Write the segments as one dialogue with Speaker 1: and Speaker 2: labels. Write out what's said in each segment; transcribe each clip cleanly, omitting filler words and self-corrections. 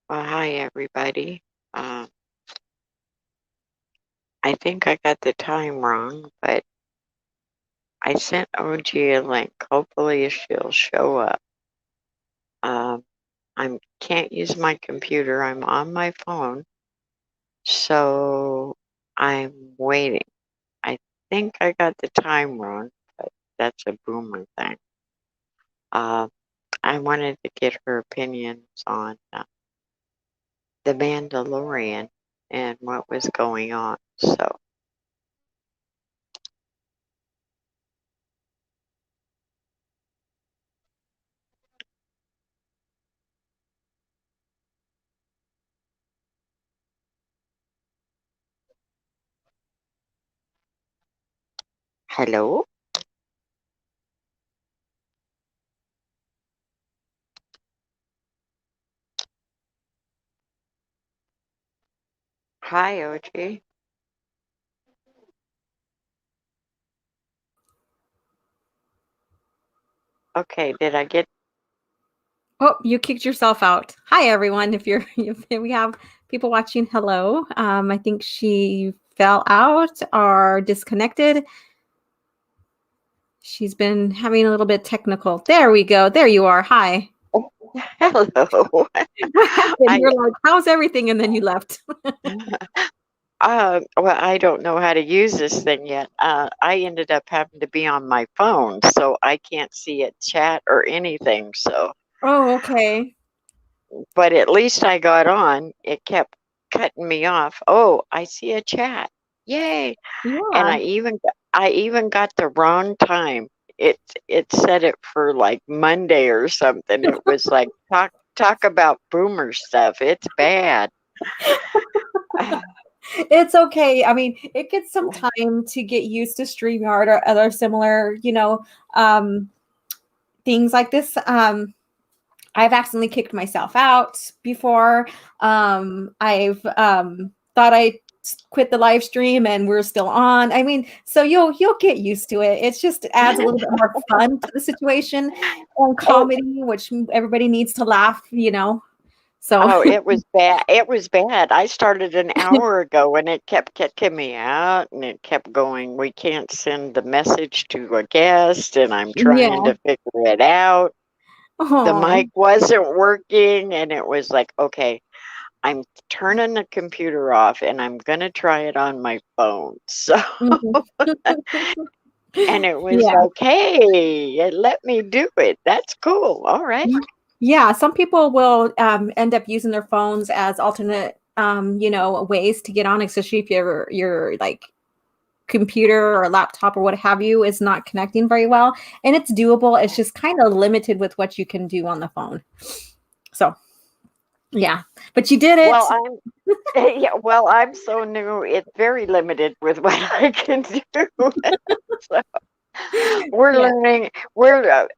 Speaker 1: Well, hi everybody. Um, I think I got the time wrong, but I sent OG a link. Hopefully she'll show up. Um, I can't use my computer. I'm on my phone, so I'm waiting. I think I got the time wrong, but that's a boomer thing. Uh, I wanted to get her opinions on the Mandalorian and what was going on. So, hello. Hi, OG. Okay, did I get
Speaker 2: Oh, you kicked yourself out. Hi, everyone. If we have people watching, hello. I think she fell out or disconnected. She's been having a little bit technical. There we go. There you are. Hi.
Speaker 1: hello?
Speaker 2: What happened?
Speaker 1: I
Speaker 2: You're like, how's everything? And then you left.
Speaker 1: well, I don't know how to use this thing yet. I ended up having to be on my phone, so I can't see a chat or anything. So,
Speaker 2: Oh, okay.
Speaker 1: but at least I got on. It kept cutting me off. Oh, I see a chat. Yay! And
Speaker 2: Yeah.
Speaker 1: I even got the wrong time. It said it for like Monday or something. It was like talk about boomer stuff. It's bad.
Speaker 2: It's okay. I mean, it gets some time to get used to StreamYard or other similar, um, things like this. I've accidentally kicked myself out before. I've thought I quit the live stream and we're still on. I mean, so you'll get used to it. It just adds a little bit more fun to the situation and
Speaker 1: Oh,
Speaker 2: comedy, which everybody needs to laugh. So
Speaker 1: oh, it was bad. It was bad. I started an hour ago and it kept kicking me out and it kept going, we can't send the message to a guest and I'm trying
Speaker 2: yeah.
Speaker 1: to figure it out. The
Speaker 2: Oh.
Speaker 1: mic wasn't working and it was like, okay, I'm turning the computer off and I'm gonna try it on my phone. So
Speaker 2: Mhm.
Speaker 1: and it was
Speaker 2: Yeah.
Speaker 1: like, hey, it let me do it. That's cool. All right.
Speaker 2: Yeah, some people will end up using their phones as alternate ways to get on, especially if your like computer or laptop or what have you is not connecting very well. And it's doable. It's just kind of limited with what you can do on the phone. So yeah. But you did
Speaker 1: Well,
Speaker 2: it.
Speaker 1: I'm yeah, well, I'm so new. It's very limited with what I can do. So we're
Speaker 2: Yeah.
Speaker 1: learning.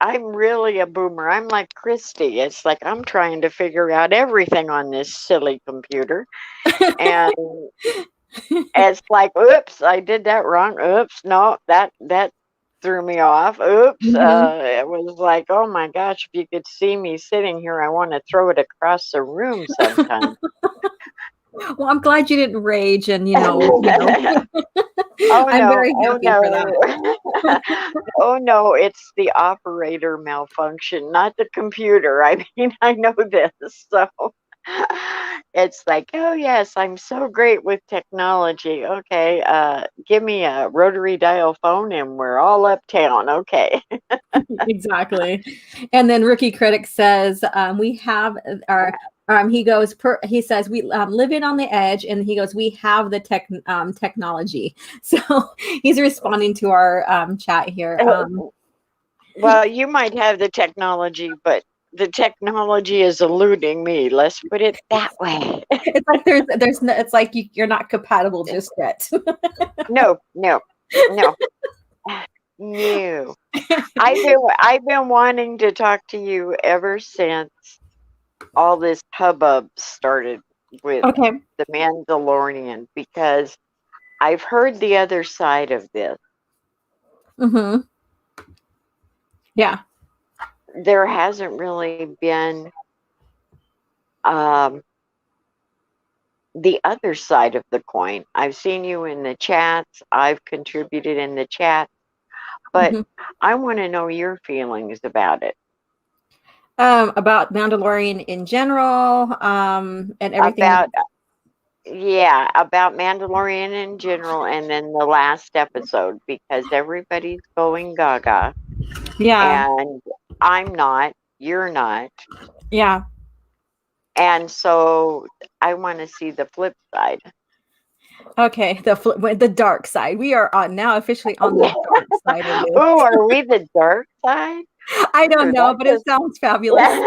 Speaker 1: I'm really a boomer. I'm like Christy. It's like I'm trying to figure out everything on this silly computer, and it's like, oops, I did that wrong. Oops, no, that threw me off. Oops,
Speaker 2: Mhm.
Speaker 1: it was like, oh my gosh, if you could see me sitting here, I want to throw it across the room sometime.
Speaker 2: Well, I'm glad you didn't rage and
Speaker 1: Oh
Speaker 2: I'm
Speaker 1: no,
Speaker 2: very
Speaker 1: oh
Speaker 2: happy for that.
Speaker 1: no. Oh no, it's the operator malfunction, not the computer. I mean, I know this. So it's like, oh yes, I'm so great with technology. Okay, give me a rotary dial phone and we're all uptown. Okay.
Speaker 2: Exactly. And then Rookie Critic says, we have our he says we living on the edge, and he goes, we have the technology. So he's responding to our chat here.
Speaker 1: Well, you might have the technology, but the technology is eluding me. Let's put it that way.
Speaker 2: It's like there's no, it's like you're not compatible just yet.
Speaker 1: No, no, no. No. I've been wanting to talk to you ever since all this hubbub started with
Speaker 2: Okay.
Speaker 1: the Mandalorian because I've heard the other side of this.
Speaker 2: Mm-hmm. Yeah.
Speaker 1: There hasn't really been um the other side of the coin. I've seen you in the chats. I've contributed in the chat, but
Speaker 2: Mhm.
Speaker 1: I want to know your feelings about it.
Speaker 2: About Mandalorian in general, and everything.
Speaker 1: About Yeah, about Mandalorian in general, and then the last episode, because everybody's going gaga,
Speaker 2: Yeah,
Speaker 1: and I'm not, you're not,
Speaker 2: yeah.
Speaker 1: and so I want to see the flip side.
Speaker 2: Okay, the dark side. We are on now officially on the dark side of this.
Speaker 1: Oh, are we the dark side?
Speaker 2: I don't
Speaker 1: Ooh,
Speaker 2: know, but it sounds fabulous.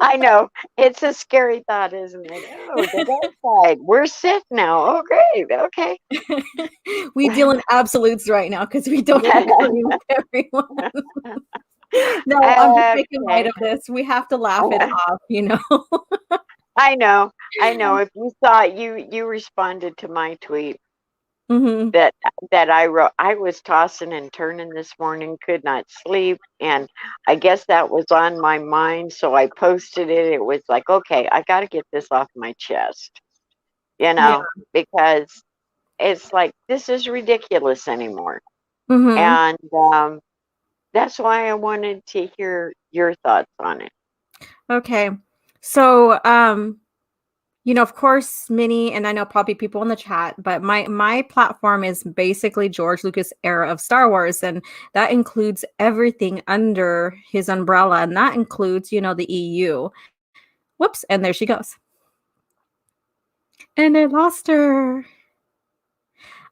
Speaker 1: I know. It's a scary thought, isn't it? Oh, the dark side. We're Sith now. Oh, great. Okay.
Speaker 2: We deal in absolutes right now because we don't agree with everyone. No, I'm just making light
Speaker 1: Okay.
Speaker 2: of this. We have to laugh it off, you know.
Speaker 1: I know. I know. If you saw it, you responded to my tweet
Speaker 2: Hmm.
Speaker 1: that that I wrote. I was tossing and turning this morning, could not sleep, and I guess that was on my mind, so I posted it. It was like, okay, I got to get this off my chest,
Speaker 2: Yeah.
Speaker 1: because it's like this is ridiculous anymore,
Speaker 2: Hmm.
Speaker 1: and that's why I wanted to hear your thoughts on it.
Speaker 2: Okay. So, of course, many, and I know probably people in the chat, but my platform is basically George Lucas era of Star Wars, and that includes everything under his umbrella, and that includes, the EU. Whoops, and there she goes. And I lost her.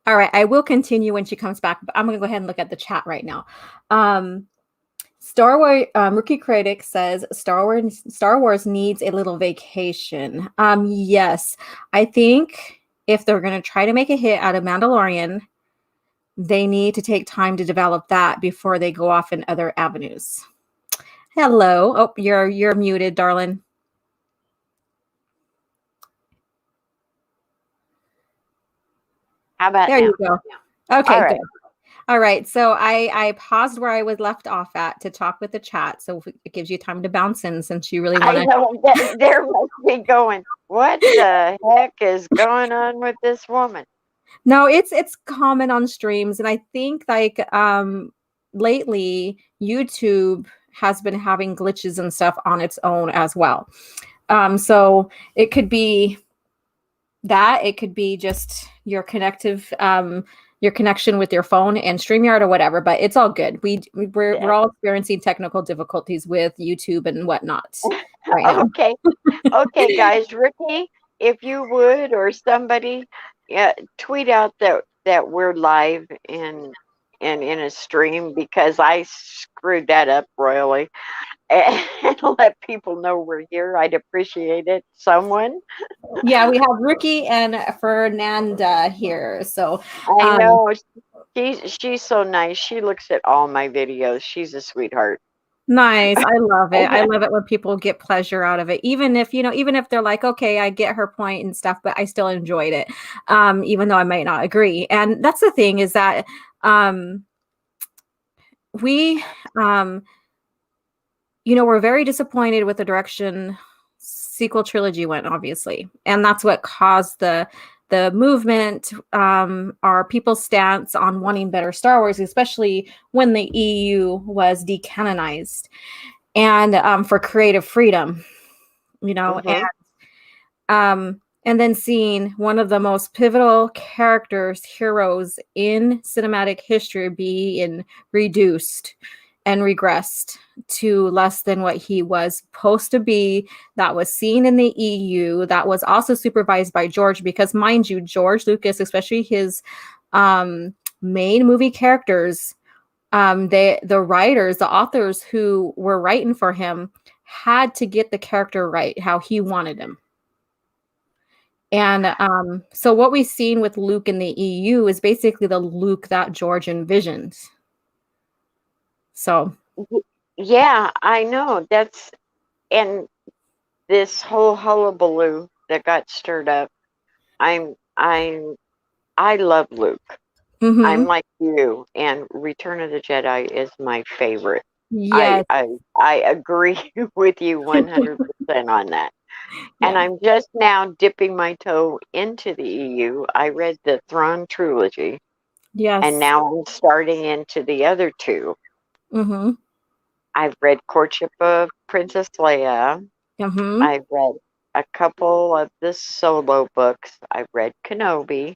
Speaker 2: All right, I will continue when she comes back, but I'm going to go ahead and look at the chat right now. Star Wars Rookie Critic says Star Wars needs a little vacation. Yes, I think if they're going to try to make a hit out of Mandalorian, they need to take time to develop that before they go off in other avenues. Hello. Oh, you're muted, darling.
Speaker 1: How about
Speaker 2: There
Speaker 1: now?
Speaker 2: you go. Okay,
Speaker 1: All right.
Speaker 2: good. All right. So I paused where I was left off at to talk with the chat. So it gives you time to bounce in since you really want
Speaker 1: I
Speaker 2: to.
Speaker 1: know that there must be going, what the heck is going on with this woman?
Speaker 2: No, it's common on streams, and I think lately YouTube has been having glitches and stuff on its own as well. So it could be that, it could be just your connection with your phone and StreamYard or whatever, but it's all good. We're all experiencing technical difficulties with YouTube and whatnot right now.
Speaker 1: Okay. Okay, guys, Ricky, if you would, or somebody, tweet out that we're live in a stream, because I screwed that up royally, and let people know we're here. I'd appreciate it. Someone.
Speaker 2: Yeah, we have Ricky and Fernanda here. So
Speaker 1: I know. She's so nice. She looks at all my videos. She's a sweetheart.
Speaker 2: nice. I love it. I love it when people get pleasure out of it. Even if they're like, okay, I get her point and stuff, but I still enjoyed it. Even though I might not agree. And that's the thing, is that we we're very disappointed with the direction sequel trilogy went, obviously. And that's what caused the movement, our people's stance on wanting better Star Wars, especially when the EU was decanonized, and for creative freedom, and then seeing one of the most pivotal heroes in cinematic history being reduced and regressed to less than what he was supposed to be. That was seen in the EU. That was also supervised by George, because mind you, George Lucas, especially his main movie characters, the writers, the authors who were writing for him, had to get the character right how he wanted him. And so what we've seen with Luke in the EU is basically the Luke that George envisioned. So
Speaker 1: Yeah, I know. And this whole hullabaloo that got stirred up. I love Luke. I'm like you, and Return of the Jedi is my favorite.
Speaker 2: Yes.
Speaker 1: I agree with you 100% on that. And
Speaker 2: Yeah.
Speaker 1: I'm just now dipping my toe into the EU. I read the Thrawn trilogy, and
Speaker 2: Yes.
Speaker 1: now I'm starting into the other two.
Speaker 2: Mm-hmm.
Speaker 1: I've read Courtship of Princess Leia.
Speaker 2: Mm-hmm.
Speaker 1: I've read a couple of the solo books. I've read Kenobi.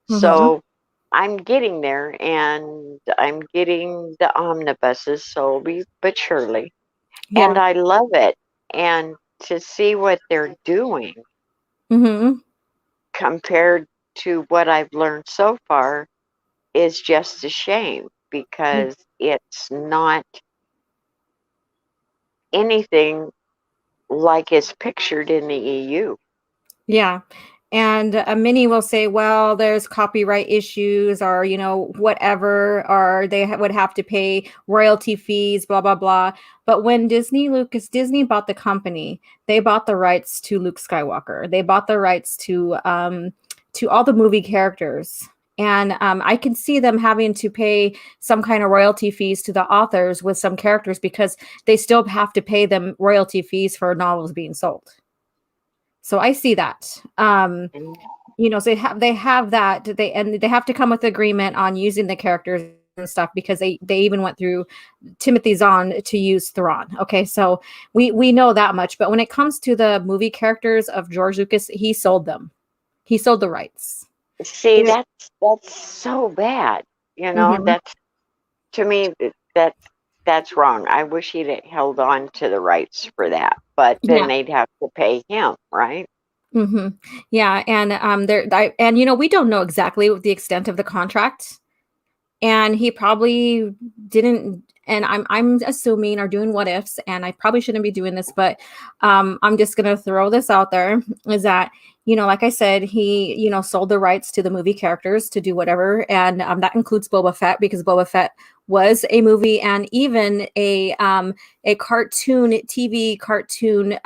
Speaker 2: Mm-hmm.
Speaker 1: So I'm getting there, and I'm getting the omnibuses slowly but surely. And
Speaker 2: Yeah.
Speaker 1: I love it. And to see what they're doing
Speaker 2: Mm-hmm.
Speaker 1: compared to what I've learned so far is just a shame because it's not anything like it's pictured in the EU.
Speaker 2: Yeah. And many will say, well, there's copyright issues or, whatever, or they would have to pay royalty fees, blah, blah, blah. But when Disney bought the company, they bought the rights to Luke Skywalker. They bought the rights to all the movie characters. And I can see them having to pay some kind of royalty fees to the authors with some characters because they still have to pay them royalty fees for novels being sold. So I see that.
Speaker 1: And
Speaker 2: So they have that they have to come with agreement on using the characters and stuff because they even went through Timothy Zahn to use Thrawn. Okay, so we know that much. But when it comes to the movie characters of George Lucas, he sold them. He sold the rights.
Speaker 1: see,
Speaker 2: It-
Speaker 1: that's so bad. You know,
Speaker 2: Mhm.
Speaker 1: that's to me that that's wrong. I wish he'd held on to the rights for that, but then
Speaker 2: Yeah.
Speaker 1: they'd have to pay him, right?
Speaker 2: Hmm. Yeah, and we don't know exactly what the extent of the contract, and he probably didn't. And I'm assuming or doing what ifs, and I probably shouldn't be doing this, but I'm just gonna throw this out there is that like I said, he sold the rights to the movie characters to do whatever, and that includes Boba Fett because Boba Fett was a movie and even a TV cartoon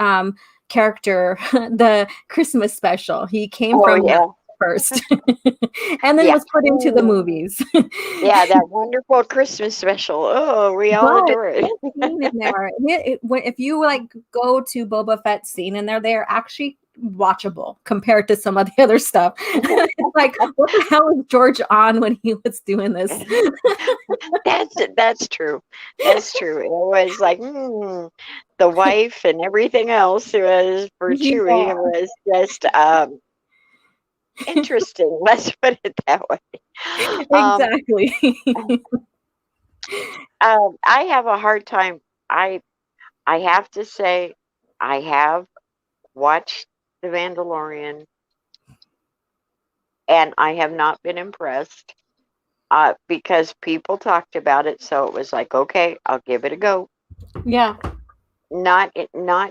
Speaker 2: character, the Christmas special. He came
Speaker 1: Oh
Speaker 2: from that
Speaker 1: yeah,
Speaker 2: first, and then
Speaker 1: yeah.
Speaker 2: was put into the
Speaker 1: Mm.
Speaker 2: movies.
Speaker 1: Yeah, that wonderful Christmas special. Oh, we all
Speaker 2: But
Speaker 1: adore it.
Speaker 2: his scene in there, if you like go to Boba Fett's scene in there, they are actually watchable compared to some of the other stuff. It's like, what the hell was George on when he was doing this?
Speaker 1: That's true. That's true. It was like the wife and everything else was for Chewie.
Speaker 2: Yeah,
Speaker 1: It was just interesting. Let's put it that way. Um,
Speaker 2: exactly.
Speaker 1: I have a hard time. I I have to say, I have watched The Mandalorian, and I have not been impressed. Because people talked about it, so it was like, okay, I'll give it a go.
Speaker 2: Yeah.
Speaker 1: Not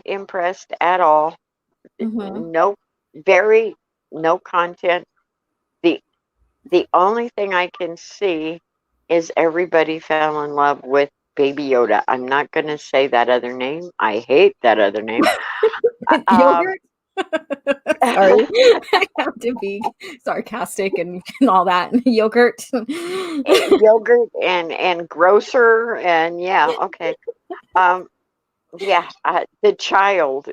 Speaker 1: impressed at all.
Speaker 2: Hmm.
Speaker 1: No, very no content. The the only thing I can see is everybody fell in love with Baby Yoda. I'm not going to say that other name. I hate that other name. Um,
Speaker 2: Yogurt. Sorry, I have to be sarcastic and all that. Yogurt.
Speaker 1: yogurt and grocer and yeah, okay. Um, yeah, the child,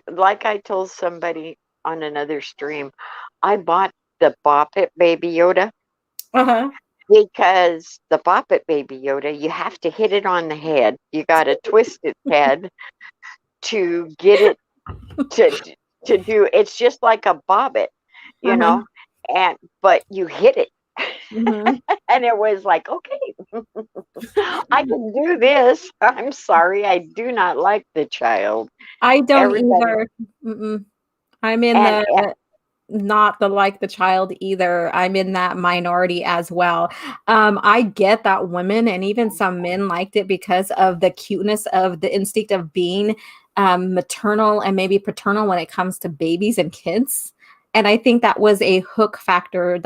Speaker 1: like I told somebody on another stream, I bought the Bop It Baby Yoda
Speaker 2: Uh-huh.
Speaker 1: because the Bop It Baby Yoda, you have to hit it on the head. You got to twist its head to get it to to do. It's just like a bobbit, you
Speaker 2: Uh-huh.
Speaker 1: know, and but you hit it,
Speaker 2: Hmm.
Speaker 1: and it was like, okay, I can do this. I'm sorry, I do not like the child.
Speaker 2: I don't
Speaker 1: Everybody
Speaker 2: either. Mm-mm. I'm in
Speaker 1: and
Speaker 2: the not the like the child either. I'm in that minority as well. I get that women and even some men liked it because of the cuteness of the instinct of being maternal and maybe paternal when it comes to babies and kids. And I think that was a hook factor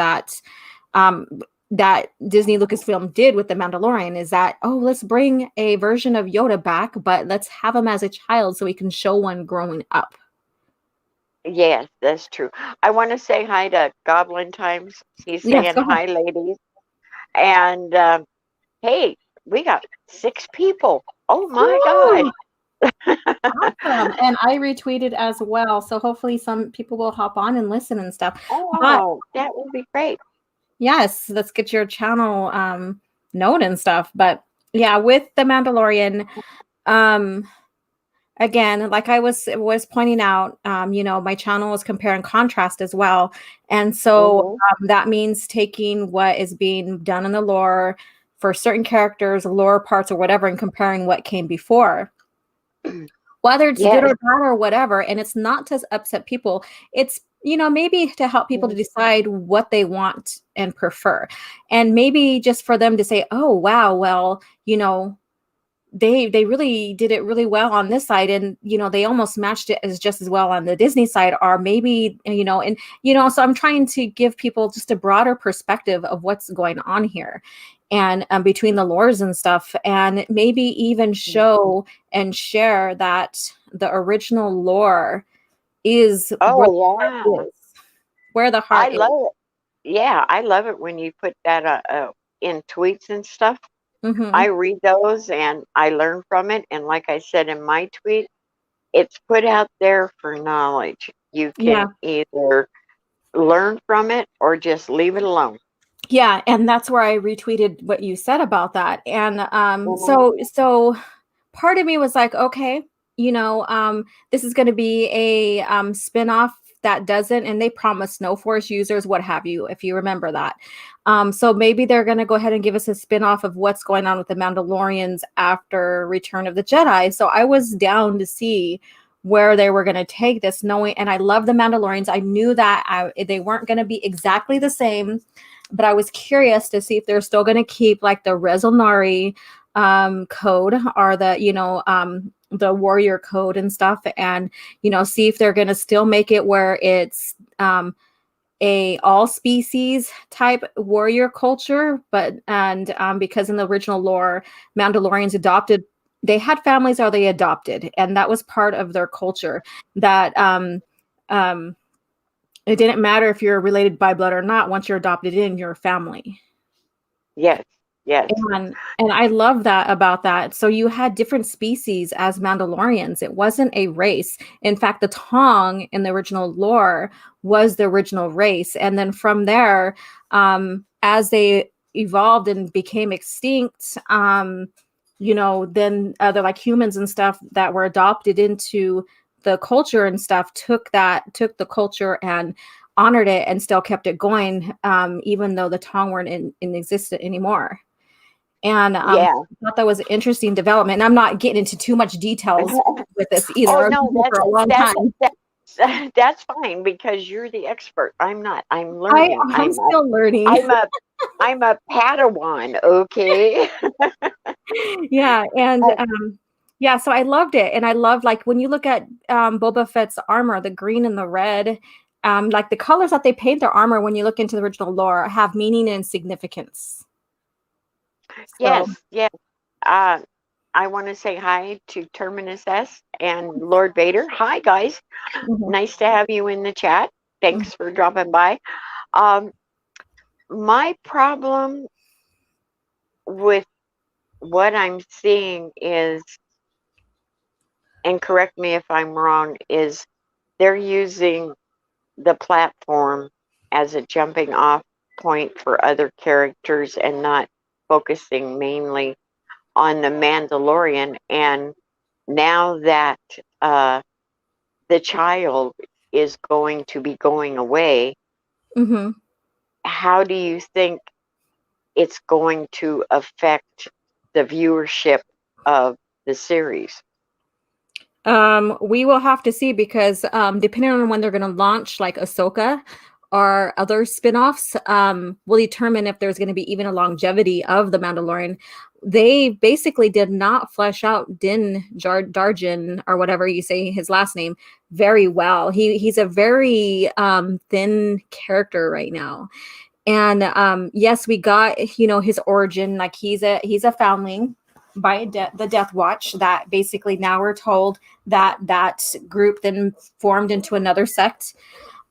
Speaker 2: um, that Disney Lucasfilm did with The Mandalorian is that, oh, let's bring a version of Yoda back, but let's have him as a child so we can show one growing up.
Speaker 1: yes, that's true. I want to say hi to Goblin Times. He's
Speaker 2: Yes,
Speaker 1: saying
Speaker 2: go ahead.
Speaker 1: hi, ladies. And hey, we got 6 people. Oh my God.
Speaker 2: Woo! Awesome. And I retweeted as well. So hopefully some people will hop on and listen and stuff. But
Speaker 1: Oh, that would be great.
Speaker 2: yes, let's get your channel known and stuff. But yeah, with The Mandalorian, um, again, like I was pointing out, my channel is compare and contrast as well. And so
Speaker 1: Hmm.
Speaker 2: that means taking what is being done in the lore for certain characters, lore parts or whatever, and comparing what came before. Whether it's good
Speaker 1: Yes.
Speaker 2: or bad or whatever. And it's not to upset people. It's, maybe to help people to decide what they want and prefer. And maybe just for them to say, oh, wow, well, they really did it really well on this side, and they almost matched it as just as well on the Disney side, or maybe so I'm trying to give people just a broader perspective of what's going on here, and between the lores and stuff, and maybe even show and share that the original lore is
Speaker 1: Oh, wow.
Speaker 2: where the
Speaker 1: I
Speaker 2: heart is.
Speaker 1: love it. Yeah, I love it when you put that in tweets and stuff.
Speaker 2: Hmm.
Speaker 1: I read those and I learn from it. And like I said in my tweet, it's put out there for knowledge. You
Speaker 2: Yeah.
Speaker 1: can either learn from it or just leave it alone.
Speaker 2: Yeah, and that's where I retweeted what you said about that. And
Speaker 1: Mhm.
Speaker 2: so part of me was like, okay, this is going to be a spin-off that doesn't, and they promise no Force users, what have you, if you remember that. So maybe they're going to go ahead and give us a spin-off of what's going on with the Mandalorians after Return of the Jedi. So I was down to see where they were going to take this, knowing, and I love the Mandalorians. I knew that they weren't going to be exactly the same, but I was curious to see if they're still going to keep like the Rezulnari code, or the warrior code and stuff, and see if they're going to still make it where it's a all species type warrior culture, but because in the original lore, Mandalorians they had families or they adopted, and that was part of their culture, that um it didn't matter if you're related by blood or not. Once you're adopted in, you're a family.
Speaker 1: Yes, yes.
Speaker 2: And I love that about that. So you had different species as Mandalorians. It wasn't a race. In fact, the Tong in the original lore was the original race. And then from there, as they evolved and became extinct, then other like humans and stuff that were adopted into the culture and stuff took the culture and honored it and still kept it going, even though the Tong weren't in existence anymore. And I
Speaker 1: Yeah.
Speaker 2: thought that was an interesting development. And I'm not getting into too much details with this either.
Speaker 1: Oh
Speaker 2: I was
Speaker 1: no,
Speaker 2: here for a long time.
Speaker 1: that's fine because you're the expert. I'm not. I'm
Speaker 2: I
Speaker 1: learning.
Speaker 2: I'm still learning.
Speaker 1: I'm a I'm a Padawan, okay?
Speaker 2: Yeah, and
Speaker 1: Oh,
Speaker 2: yeah, so I loved it, and I love, like, when you look at Boba Fett's armor, the green and the red, like the colors that they paint their armor when you look into the original lore have meaning and significance. So,
Speaker 1: yes, yes. Uh, I want to say hi to Terminus S and Lord Vader. Hi, guys.
Speaker 2: mhm,
Speaker 1: Nice to have you in the chat.
Speaker 2: mhm,
Speaker 1: Thanks for dropping by. Um, my problem with what I'm seeing is, and correct me if I'm wrong, is they're using the platform as a jumping off point for other characters and not focusing mainly on the Mandalorian. And now that the child is going to be going away,
Speaker 2: mhm.
Speaker 1: how do you think it's going to affect the viewership of the series?
Speaker 2: We will have to see, because depending on when they're going to launch, like Ahsoka or other spin-offs, will determine if there's going to be even a longevity of the Mandalorian. They basically did not flesh out Din Djarin, or whatever you say his last name, very well. He's a very thin character right now. And yes, we got his origin, like he's a foundling by the Death Watch, that basically now we're told that group then formed into another sect,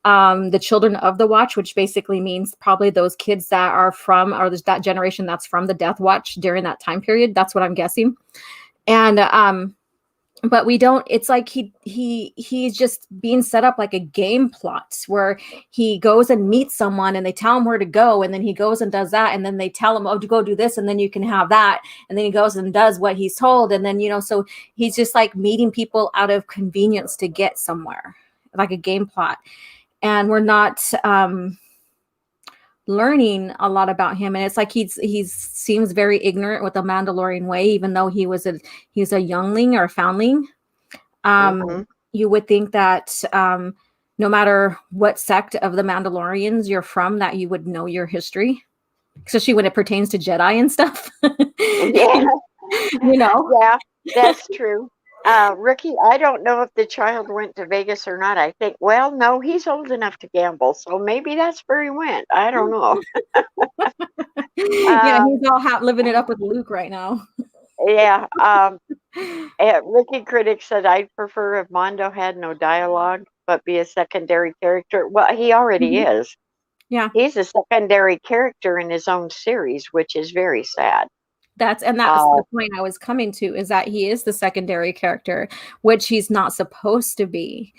Speaker 2: the Children of the Watch, which basically means probably those kids that are from, or that generation that's from the Death Watch during that time period. That's what I'm guessing. And but we don't, it's like he's just being set up like a game plot where he goes and meets someone and they tell him where to go, and then he goes and does that, and then they tell him, oh, to go do this, and then you can have that, and then he goes and does what he's told, and then so he's just like meeting people out of convenience to get somewhere, like a game plot. And we're not learning a lot about him, and it's like he's seems very ignorant with the Mandalorian way, even though he's a youngling or a foundling. You would think that no matter what sect of the Mandalorians you're from, that you would know your history, especially when it pertains to Jedi and stuff.
Speaker 1: Yeah. Yeah, that's true. Ricky, I don't know if the child went to Vegas or not. I think, well, no, he's old enough to gamble, so maybe that's where he went. I don't know.
Speaker 2: Yeah, he's all living it up with Luke right now.
Speaker 1: Yeah. Ricky Critic said, I'd prefer if Mondo had no dialogue, but be a secondary character. Well, he already is.
Speaker 2: Yeah.
Speaker 1: He's a secondary character in his own series, which is very sad.
Speaker 2: That's the point I was coming to, is that he is the secondary character, which he's not supposed to be.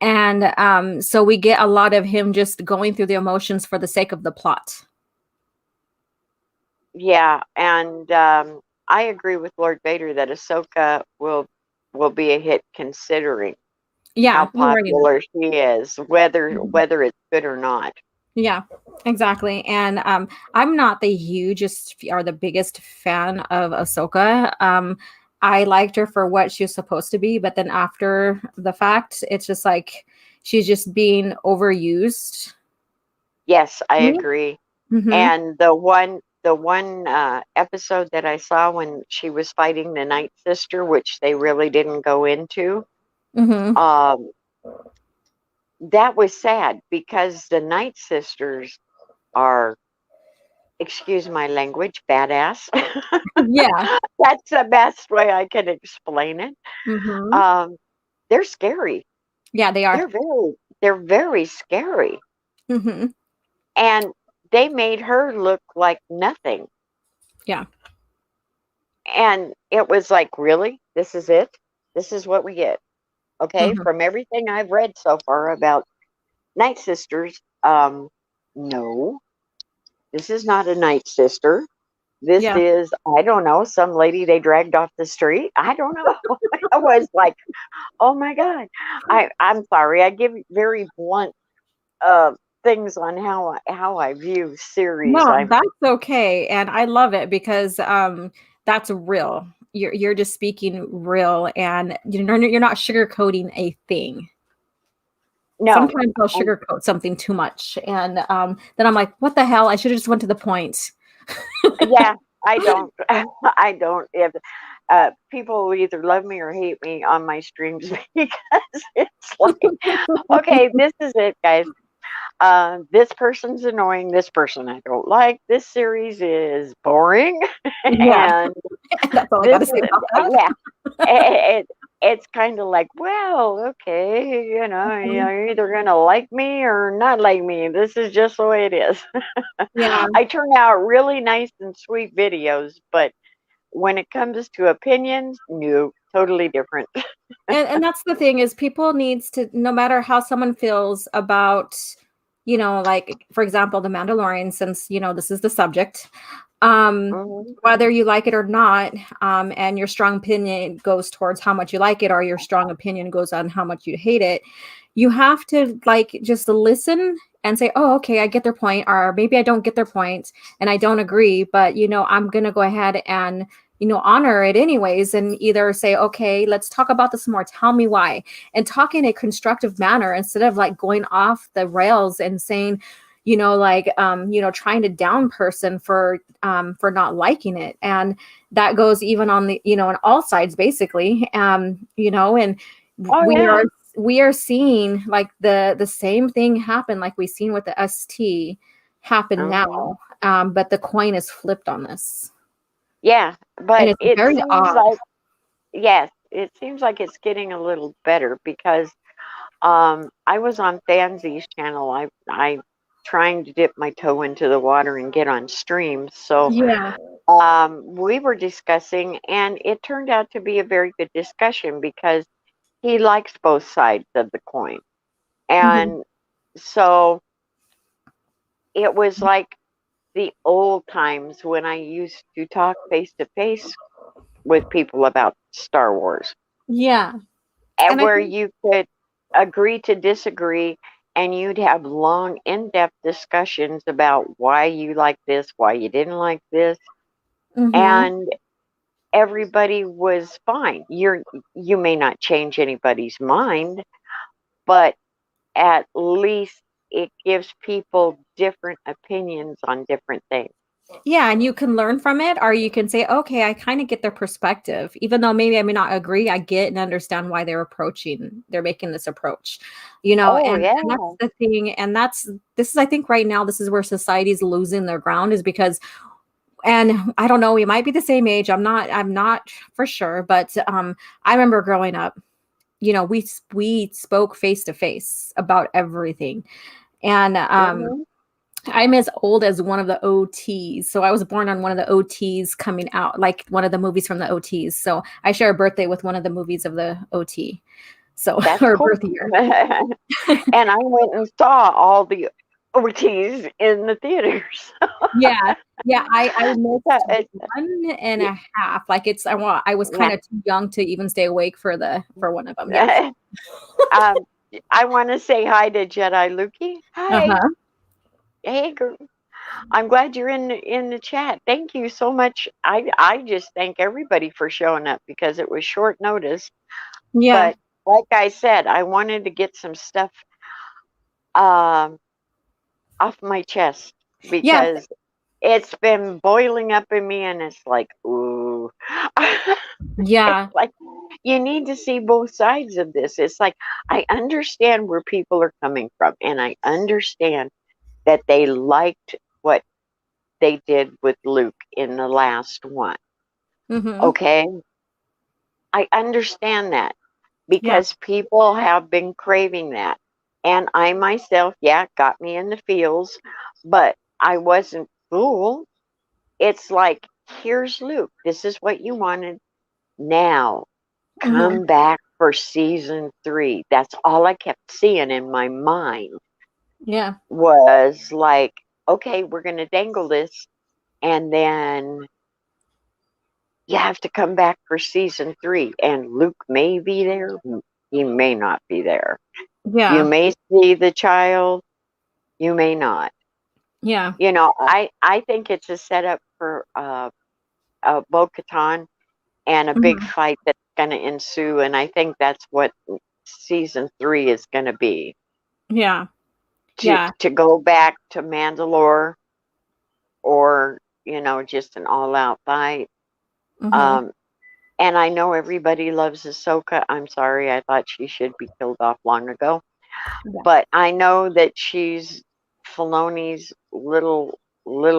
Speaker 2: And so we get a lot of him just going through the emotions for the sake of the plot.
Speaker 1: Yeah, and I agree with Lord Vader that Ahsoka will be a hit, considering how popular she is, whether it's good or not.
Speaker 2: Yeah, exactly. And I'm not the hugest or the biggest fan of Ahsoka. I liked her for what she was supposed to be, but then after the fact, it's just like she's just being overused.
Speaker 1: Yes, I agree. And the one episode that I saw when she was fighting the Night Sister, which they really didn't go into, that was sad, because the Night Sisters are, excuse my language, badass.
Speaker 2: Yeah.
Speaker 1: That's the best way I can explain it. They're scary.
Speaker 2: Yeah, they are.
Speaker 1: They're very scary. And they made her look like nothing.
Speaker 2: Yeah.
Speaker 1: And it was like, really? This is it? This is what we get? Okay, from everything I've read so far about Night Sisters, no, this is not a Night Sister. This is, I don't know, some lady they dragged off the street. I don't know. I was like, oh my God. I'm sorry. I give very blunt things on how I view series.
Speaker 2: No, that's okay. And I love it, because that's real. You're just speaking real, and you're not sugarcoating a thing. No. Sometimes I'll sugarcoat something too much, and then I'm like, what the hell? I should have just went to the point.
Speaker 1: Yeah, I don't. I don't. If people will either love me or hate me on my streams, because it's like, okay, this is it, guys. This person's annoying. This person I don't like. This series is boring.
Speaker 2: Yeah. And that's all I gotta say about that.
Speaker 1: Yeah. It's kind of like, well, okay, you're either gonna like me or not like me. This is just the way it is.
Speaker 2: Yeah.
Speaker 1: I turn out really nice and sweet videos, but when it comes to opinions, no, totally different.
Speaker 2: And that's the thing, is people needs to, no matter how someone feels about, like, for example, The Mandalorian, since, this is the subject, whether you like it or not, and your strong opinion goes towards how much you like it, or your strong opinion goes on how much you hate it, you have to just listen and say, oh, okay, I get their point, or maybe I don't get their point and I don't agree, but I'm gonna go ahead and honor it anyways, and either say, okay, let's talk about this more, tell me why, and talk in a constructive manner, instead of going off the rails and saying, trying to down person for not liking it. And that goes even on the, on all sides, basically. And we are seeing the same thing happen, like we've seen with the ST happen now. But the coin is flipped on this.
Speaker 1: Yeah, but
Speaker 2: it seems
Speaker 1: like, yes, it seems like it's getting a little better, because I was on Fanzy's channel. I trying to dip my toe into the water and get on streams. So
Speaker 2: yeah.
Speaker 1: we were discussing, and it turned out to be a very good discussion because he likes both sides of the coin.
Speaker 2: Mhm.
Speaker 1: And so it was like the old times when I used to talk face to face with people about Star Wars,
Speaker 2: Yeah.
Speaker 1: and
Speaker 2: And I
Speaker 1: where
Speaker 2: think,
Speaker 1: you could agree to disagree, and you'd have long, in-depth discussions about why you like this, why you didn't like this,
Speaker 2: mhm.
Speaker 1: and everybody was fine. You may not change anybody's mind, but at least it gives people different opinions on different things.
Speaker 2: Yeah, and you can learn from it, or you can say, okay, I kind of get their perspective. Even though maybe I may not agree, I get and understand why they're making this approach,
Speaker 1: Oh
Speaker 2: and that's
Speaker 1: yeah.
Speaker 2: the thing. And this is, I think right now, this is where society's losing their ground is because, and I don't know, we might be the same age. I'm not for sure, but I remember growing up, we spoke face to face about everything. And
Speaker 1: Hmm.
Speaker 2: I'm as old as one of the OTs. So I was born on one of the OTs coming out, like one of the movies from the OTs. So I share a birthday with one of the movies of the OT. So,
Speaker 1: That's
Speaker 2: or
Speaker 1: cool.
Speaker 2: birth year.
Speaker 1: And I went and saw all the OTs in the theaters.
Speaker 2: Yeah. Yeah. I missed
Speaker 1: That-
Speaker 2: one and
Speaker 1: yeah.
Speaker 2: a half. Like I was kind of too young to even stay awake for one of them. Yeah.
Speaker 1: um, I want to say hi to Jedi Luki. Hi.
Speaker 2: Uh-huh.
Speaker 1: Hey, girl. I'm glad you're in the chat. Thank you so much. I just thank everybody for showing up because it was short notice.
Speaker 2: Yeah.
Speaker 1: But like I said, I wanted to get some stuff um, off my chest
Speaker 2: Yeah.
Speaker 1: because it's been boiling up in me, and it's like, ooh. It's
Speaker 2: Yeah.
Speaker 1: like you need to see both sides of this. It's like I understand where people are coming from, and I understand that they liked what they did with Luke in the last one.
Speaker 2: Mm-hmm.
Speaker 1: Okay. I understand that
Speaker 2: Yeah.
Speaker 1: because people have been craving that. And I myself, yeah, got me in the feels, but I wasn't fooled. It's like, here's Luke. This is what you wanted. Now,
Speaker 2: Mm-hmm.
Speaker 1: come back for season 3. That's all I kept seeing in my mind
Speaker 2: Yeah.
Speaker 1: was like, okay, we're going to dangle this. And then you have to come back for season 3. And Luke may be there. He may not be there. You
Speaker 2: Yeah.
Speaker 1: may see the child. You may not.
Speaker 2: Yeah.
Speaker 1: I think it's a setup for Bo-Katan and a big
Speaker 2: Mhm.
Speaker 1: fight that's going to ensue. And I think that's what season 3 is going to be.
Speaker 2: Yeah.
Speaker 1: To
Speaker 2: Yeah.
Speaker 1: to go back to Mandalore, or just an all-out fight.
Speaker 2: Mhm.
Speaker 1: Um, and I know everybody loves Ahsoka. I'm sorry, I thought she should be killed off long ago.
Speaker 2: Yeah.
Speaker 1: But I know that she's Filoni's little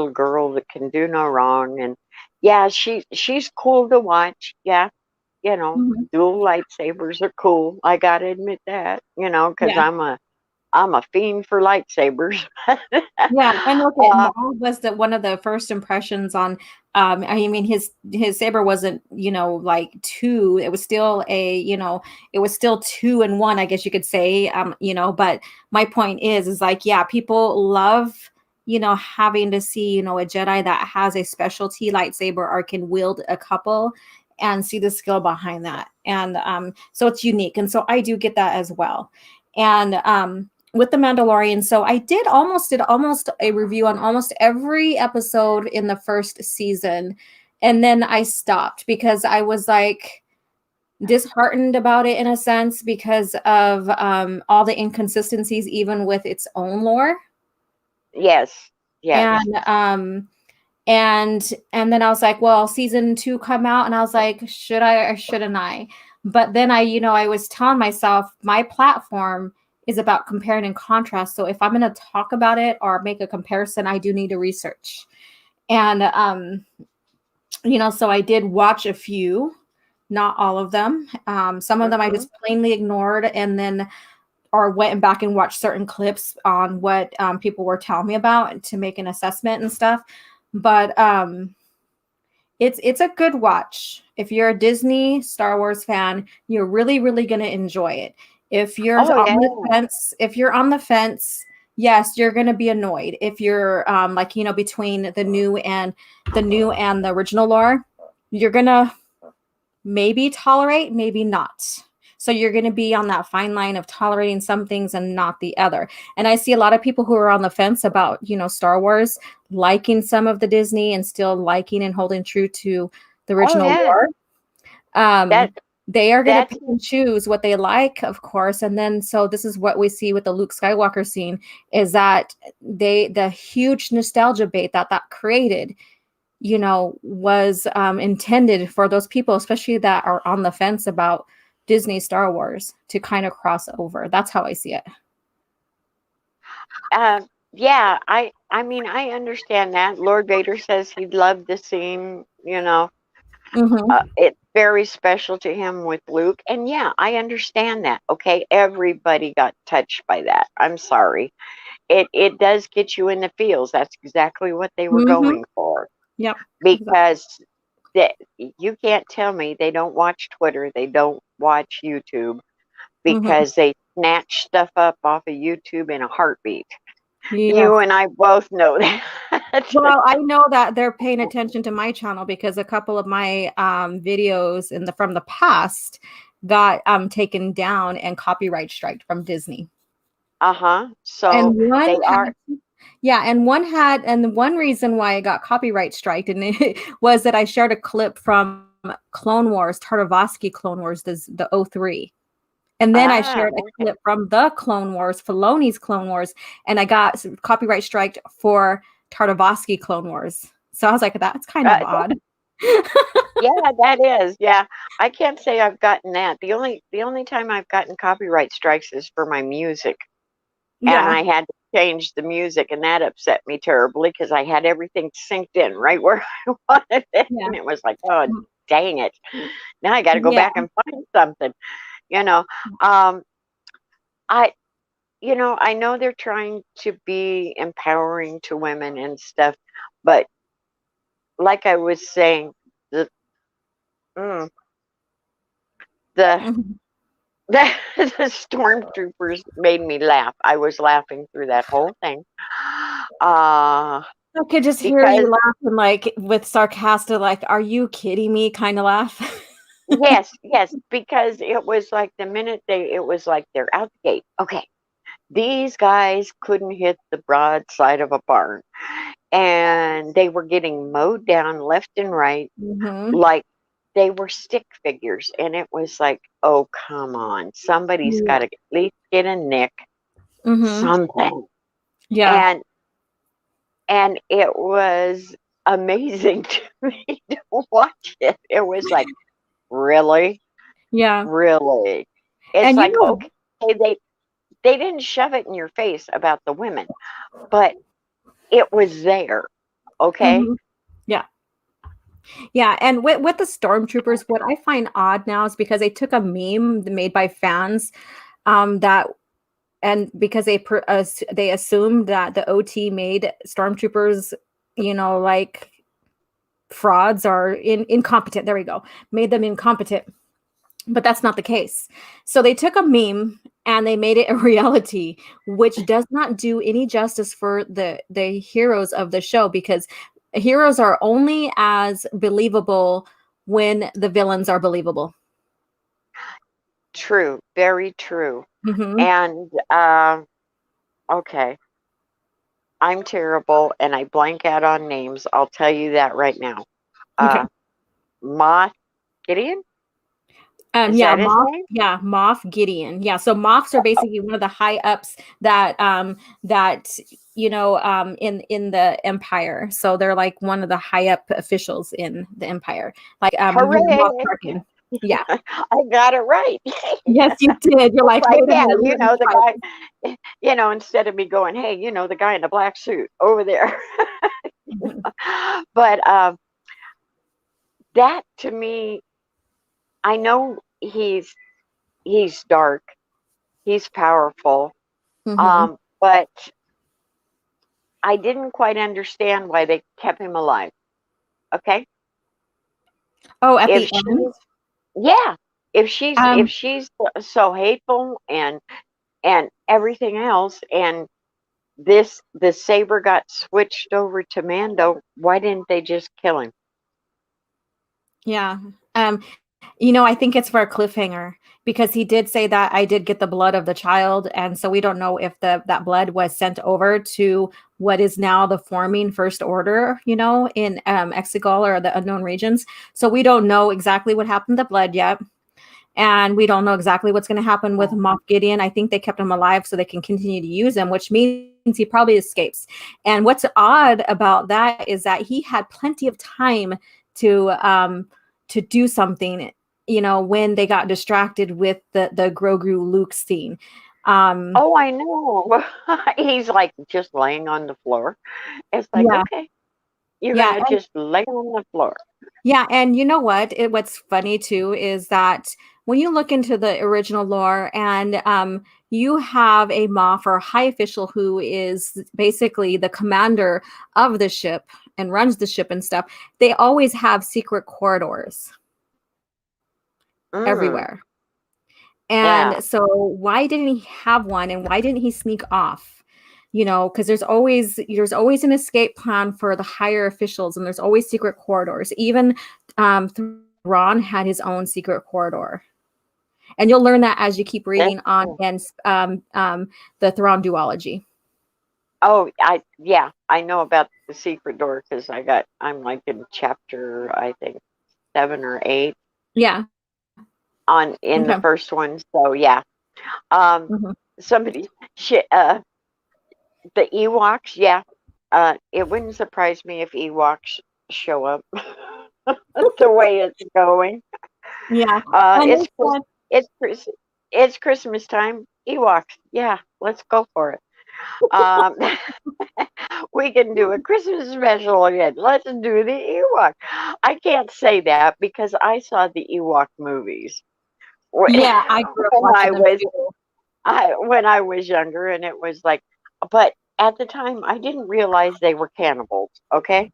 Speaker 1: girl that can do no wrong, and yeah, she's cool to watch. Yeah,
Speaker 2: Mhm.
Speaker 1: dual lightsabers are cool. I gotta admit that, because
Speaker 2: Yeah.
Speaker 1: I'm a fiend for lightsabers.
Speaker 2: Yeah, and look at
Speaker 1: uh,
Speaker 2: Maul was the one of the first impressions on I mean his saber wasn't, like two. It was still it was still two and one, I guess you could say. But my point is like, yeah, people love, having to see, a Jedi that has a specialty lightsaber or can wield a couple and see the skill behind that. And so it's unique. And so I do get that as well. And with the Mandalorian. So I did almost a review on almost every episode in the first season. And then I stopped because I was like disheartened about it in a sense because of all the inconsistencies, even with its own lore.
Speaker 1: yes, yes.
Speaker 2: And and then I was like, well, season 2 come out, and I was like, should I or shouldn't I? But then I was telling myself my platform is about comparing and contrast. So if I'm going to talk about it or make a comparison, I do need to research. And so I did watch a few, not all of them. Some of them I
Speaker 1: Hmm.
Speaker 2: just plainly ignored, and then or went back and watched certain clips on what people were telling me about to make an assessment and stuff. But It's a good watch. If you're a Disney Star Wars fan, you're really really going to enjoy it. If you're
Speaker 1: Oh
Speaker 2: on
Speaker 1: yeah.
Speaker 2: the fence, yes, you're going to be annoyed. If you're like, between the new and the original lore, you're going to maybe tolerate, maybe not. So you're going to be on that fine line of tolerating some things and not the other. And I see a lot of people who are on the fence about, Star Wars, liking some of the Disney and still liking and holding true to the
Speaker 1: Oh
Speaker 2: original
Speaker 1: yeah.
Speaker 2: lore.
Speaker 1: That
Speaker 2: They are going to
Speaker 1: that's
Speaker 2: pick and choose what they like, of course. And then, so this is what we see with the Luke Skywalker scene, is that the huge nostalgia bait that created, was intended for those people, especially that are on the fence about Disney Star Wars, to kind of cross over. That's how I see it.
Speaker 1: yeah, I mean I understand that. Lord Vader says he'd love to see him,
Speaker 2: Mm-hmm.
Speaker 1: it's very special to him with Luke. And yeah, I understand that. Okay, everybody got touched by that. I'm sorry. It does get you in the feels. That's exactly what they were
Speaker 2: Mm-hmm.
Speaker 1: going for.
Speaker 2: Yep. Exactly.
Speaker 1: Because that you can't tell me they don't watch Twitter, they don't watch YouTube,
Speaker 2: Mm-hmm.
Speaker 1: because they snatch stuff up off of YouTube in a heartbeat.
Speaker 2: Yes.
Speaker 1: You and I both know that.
Speaker 2: Well, I know that they're paying attention to my channel because a couple of my videos from the past got taken down and copyright striked from Disney.
Speaker 1: Uh-huh.
Speaker 2: And
Speaker 1: So they
Speaker 2: one
Speaker 1: are.
Speaker 2: and the one reason why I got copyright striked and it was that I shared a clip from Clone Wars, Tartakovsky Clone Wars, the '03. And then I shared a
Speaker 1: Okay.
Speaker 2: clip from the Clone Wars, Filoni's Clone Wars, and I got copyright striked for Tartakovsky Clone Wars. So I was like, that's kind of odd.
Speaker 1: Yeah, that is. Yeah, I can't say I've gotten that. The only time I've gotten copyright strikes is for my music, and
Speaker 2: Yeah.
Speaker 1: I had to change the music, and that upset me terribly because I had everything synced in right where I wanted it,
Speaker 2: Yeah.
Speaker 1: and it was like, oh, dang it! Now I got to go
Speaker 2: Yeah.
Speaker 1: back and find something. You know, um, I I know they're trying to be empowering to women and stuff, but like I was saying, the mm, the
Speaker 2: Mhm.
Speaker 1: the stormtroopers made me laugh. I was laughing through that whole thing. Uh
Speaker 2: I could just hear
Speaker 1: because
Speaker 2: you laughing, like with sarcastic, like, are you kidding me kind of laugh.
Speaker 1: yes, yes, because it was like the minute it was like they're out the gate. Okay, these guys couldn't hit the broad side of a barn, and they were getting mowed down left and right,
Speaker 2: Hmm.
Speaker 1: like they were stick figures. And it was like, oh, come on, somebody's got
Speaker 2: Yeah.
Speaker 1: to at least get a nick,
Speaker 2: Hmm.
Speaker 1: something.
Speaker 2: Yeah.
Speaker 1: And it was amazing to me to watch it. It was like, really,
Speaker 2: Yeah.
Speaker 1: really. It's
Speaker 2: And
Speaker 1: like, okay, they didn't shove it in your face about the women, but it was there. Okay.
Speaker 2: mhm. Yeah. Yeah, and with the stormtroopers, what I find odd now is because they took a meme made by fans, that and because they assumed that the OT made stormtroopers, like frauds or incompetent. There we go, made them incompetent, but that's not the case. So they took a meme and they made it a reality, which does not do any justice for the heroes of the show, because heroes are only as believable when the villains are believable.
Speaker 1: True. Very true.
Speaker 2: Hmm.
Speaker 1: And okay, I'm terrible and I blank out on names. I'll tell you that right now.
Speaker 2: Okay.
Speaker 1: Uh, Moth Gideon? Is
Speaker 2: Yeah,
Speaker 1: that his
Speaker 2: Moff.
Speaker 1: name?
Speaker 2: Yeah, Moff Gideon. Yeah, so Moffs are basically one of the high ups that in the Empire. So they're like one of the high up officials in the Empire. Like Moff
Speaker 1: Hooray!
Speaker 2: Tarkin. Yeah.
Speaker 1: I got it right.
Speaker 2: Yes, you did. You're
Speaker 1: It's
Speaker 2: like,
Speaker 1: like,
Speaker 2: wait a
Speaker 1: yeah,
Speaker 2: minute, let me
Speaker 1: the
Speaker 2: try
Speaker 1: guy, instead of me going, hey, the guy in the black suit over there.
Speaker 2: this.
Speaker 1: But that to me, I know he's dark, he's powerful,
Speaker 2: Hmm.
Speaker 1: but I didn't quite understand why they kept him alive. Okay,
Speaker 2: Oh, at
Speaker 1: If
Speaker 2: the end.
Speaker 1: she's yeah, if
Speaker 2: Um,
Speaker 1: she's so hateful and everything else, and the saber got switched over to Mando, why didn't they just kill him?
Speaker 2: yeah. Um, you know, I think it's for a cliffhanger because he did say that I did get the blood of the child, and so we don't know if the that blood was sent over to what is now the forming First Order, you know, in Exegol or the unknown regions. So we don't know exactly what happened to the blood yet. And we don't know exactly what's going to happen with Moff Gideon. I think they kept him alive so they can continue to use him, which means he probably escapes. And what's odd about that is that he had plenty of time to do something, you know, when they got distracted with the Grogu Luke scene. Um,
Speaker 1: Oh, I know. He's like just laying on the floor. It's like,
Speaker 2: yeah,
Speaker 1: okay, you're
Speaker 2: yeah,
Speaker 1: gonna just lay on the floor.
Speaker 2: yeah, and you know what? What's funny too is that when you look into the original lore and you have a Moff or a high official who is basically the commander of the ship and runs the ship and stuff, they always have secret corridors
Speaker 1: Mm,
Speaker 2: everywhere.
Speaker 1: yeah.
Speaker 2: And so why didn't he have one and why didn't he sneak off? You know, because there's always an escape plan for the higher officials and there's always secret corridors. Even Thrawn had his own secret corridor. And you'll learn that as you keep
Speaker 1: That's
Speaker 2: reading on
Speaker 1: cool.
Speaker 2: in the Thrawn duology.
Speaker 1: Oh, yeah, I know about the secret door because I'm like in chapter, I think 7 or 8
Speaker 2: Yeah.
Speaker 1: on in the
Speaker 2: Okay.
Speaker 1: first one. So yeah. Um,
Speaker 2: Mhm.
Speaker 1: somebody, the Ewoks, yeah. It wouldn't surprise me if Ewoks show up the way it's going.
Speaker 2: Yeah.
Speaker 1: Uh,
Speaker 2: And
Speaker 1: it's
Speaker 2: they
Speaker 1: Chris-
Speaker 2: said,
Speaker 1: it's Chris- it's Christmas time. Ewoks, yeah, let's go for it. Um, we can do a Christmas special again. Let's do the Ewok. I can't say that because I saw the Ewok movies when
Speaker 2: yeah, I grew up
Speaker 1: I
Speaker 2: watching them
Speaker 1: was
Speaker 2: too.
Speaker 1: when I was younger, and it was like, but at the time I didn't realize they were cannibals. Okay,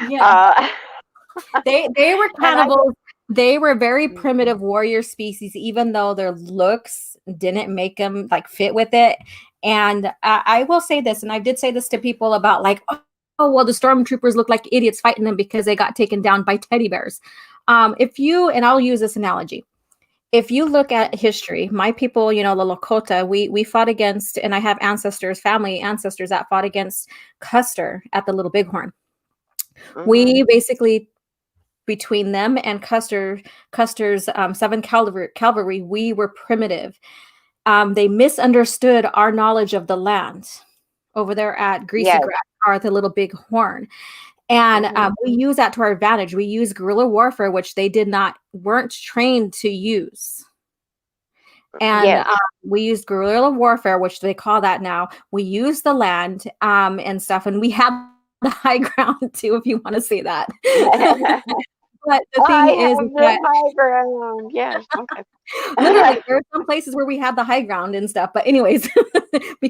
Speaker 2: Yeah.
Speaker 1: uh,
Speaker 2: They were
Speaker 1: and I
Speaker 2: cannibals. They were very primitive warrior species, even though their looks didn't make them like fit with it. And I will say this, and I did say this to people about like, oh well, the stormtroopers look like idiots fighting them because they got taken down by teddy bears. If you and I'll use this analogy. If you look at history, my people, you know, the Lakota, we fought against, and I have ancestors, family ancestors that fought against Custer at the Little Bighorn.
Speaker 1: mhm.
Speaker 2: We basically between them and Custer's 7th Cavalry, we were primitive. They misunderstood our knowledge of the land over there at Greasy
Speaker 1: Yes,
Speaker 2: Grass or the Little Big Horn. And
Speaker 1: mhm.
Speaker 2: we use that to our advantage. We use guerrilla warfare, which they weren't trained to use. And
Speaker 1: Yes.
Speaker 2: we used guerrilla warfare, which they call that now. We use the land and stuff, and we have the high ground too, if you want to see that. But the
Speaker 1: I
Speaker 2: thing is
Speaker 1: have the
Speaker 2: that
Speaker 1: high ground. Yes. Okay.
Speaker 2: literally, there are some places where we have the high ground and stuff. But anyways, but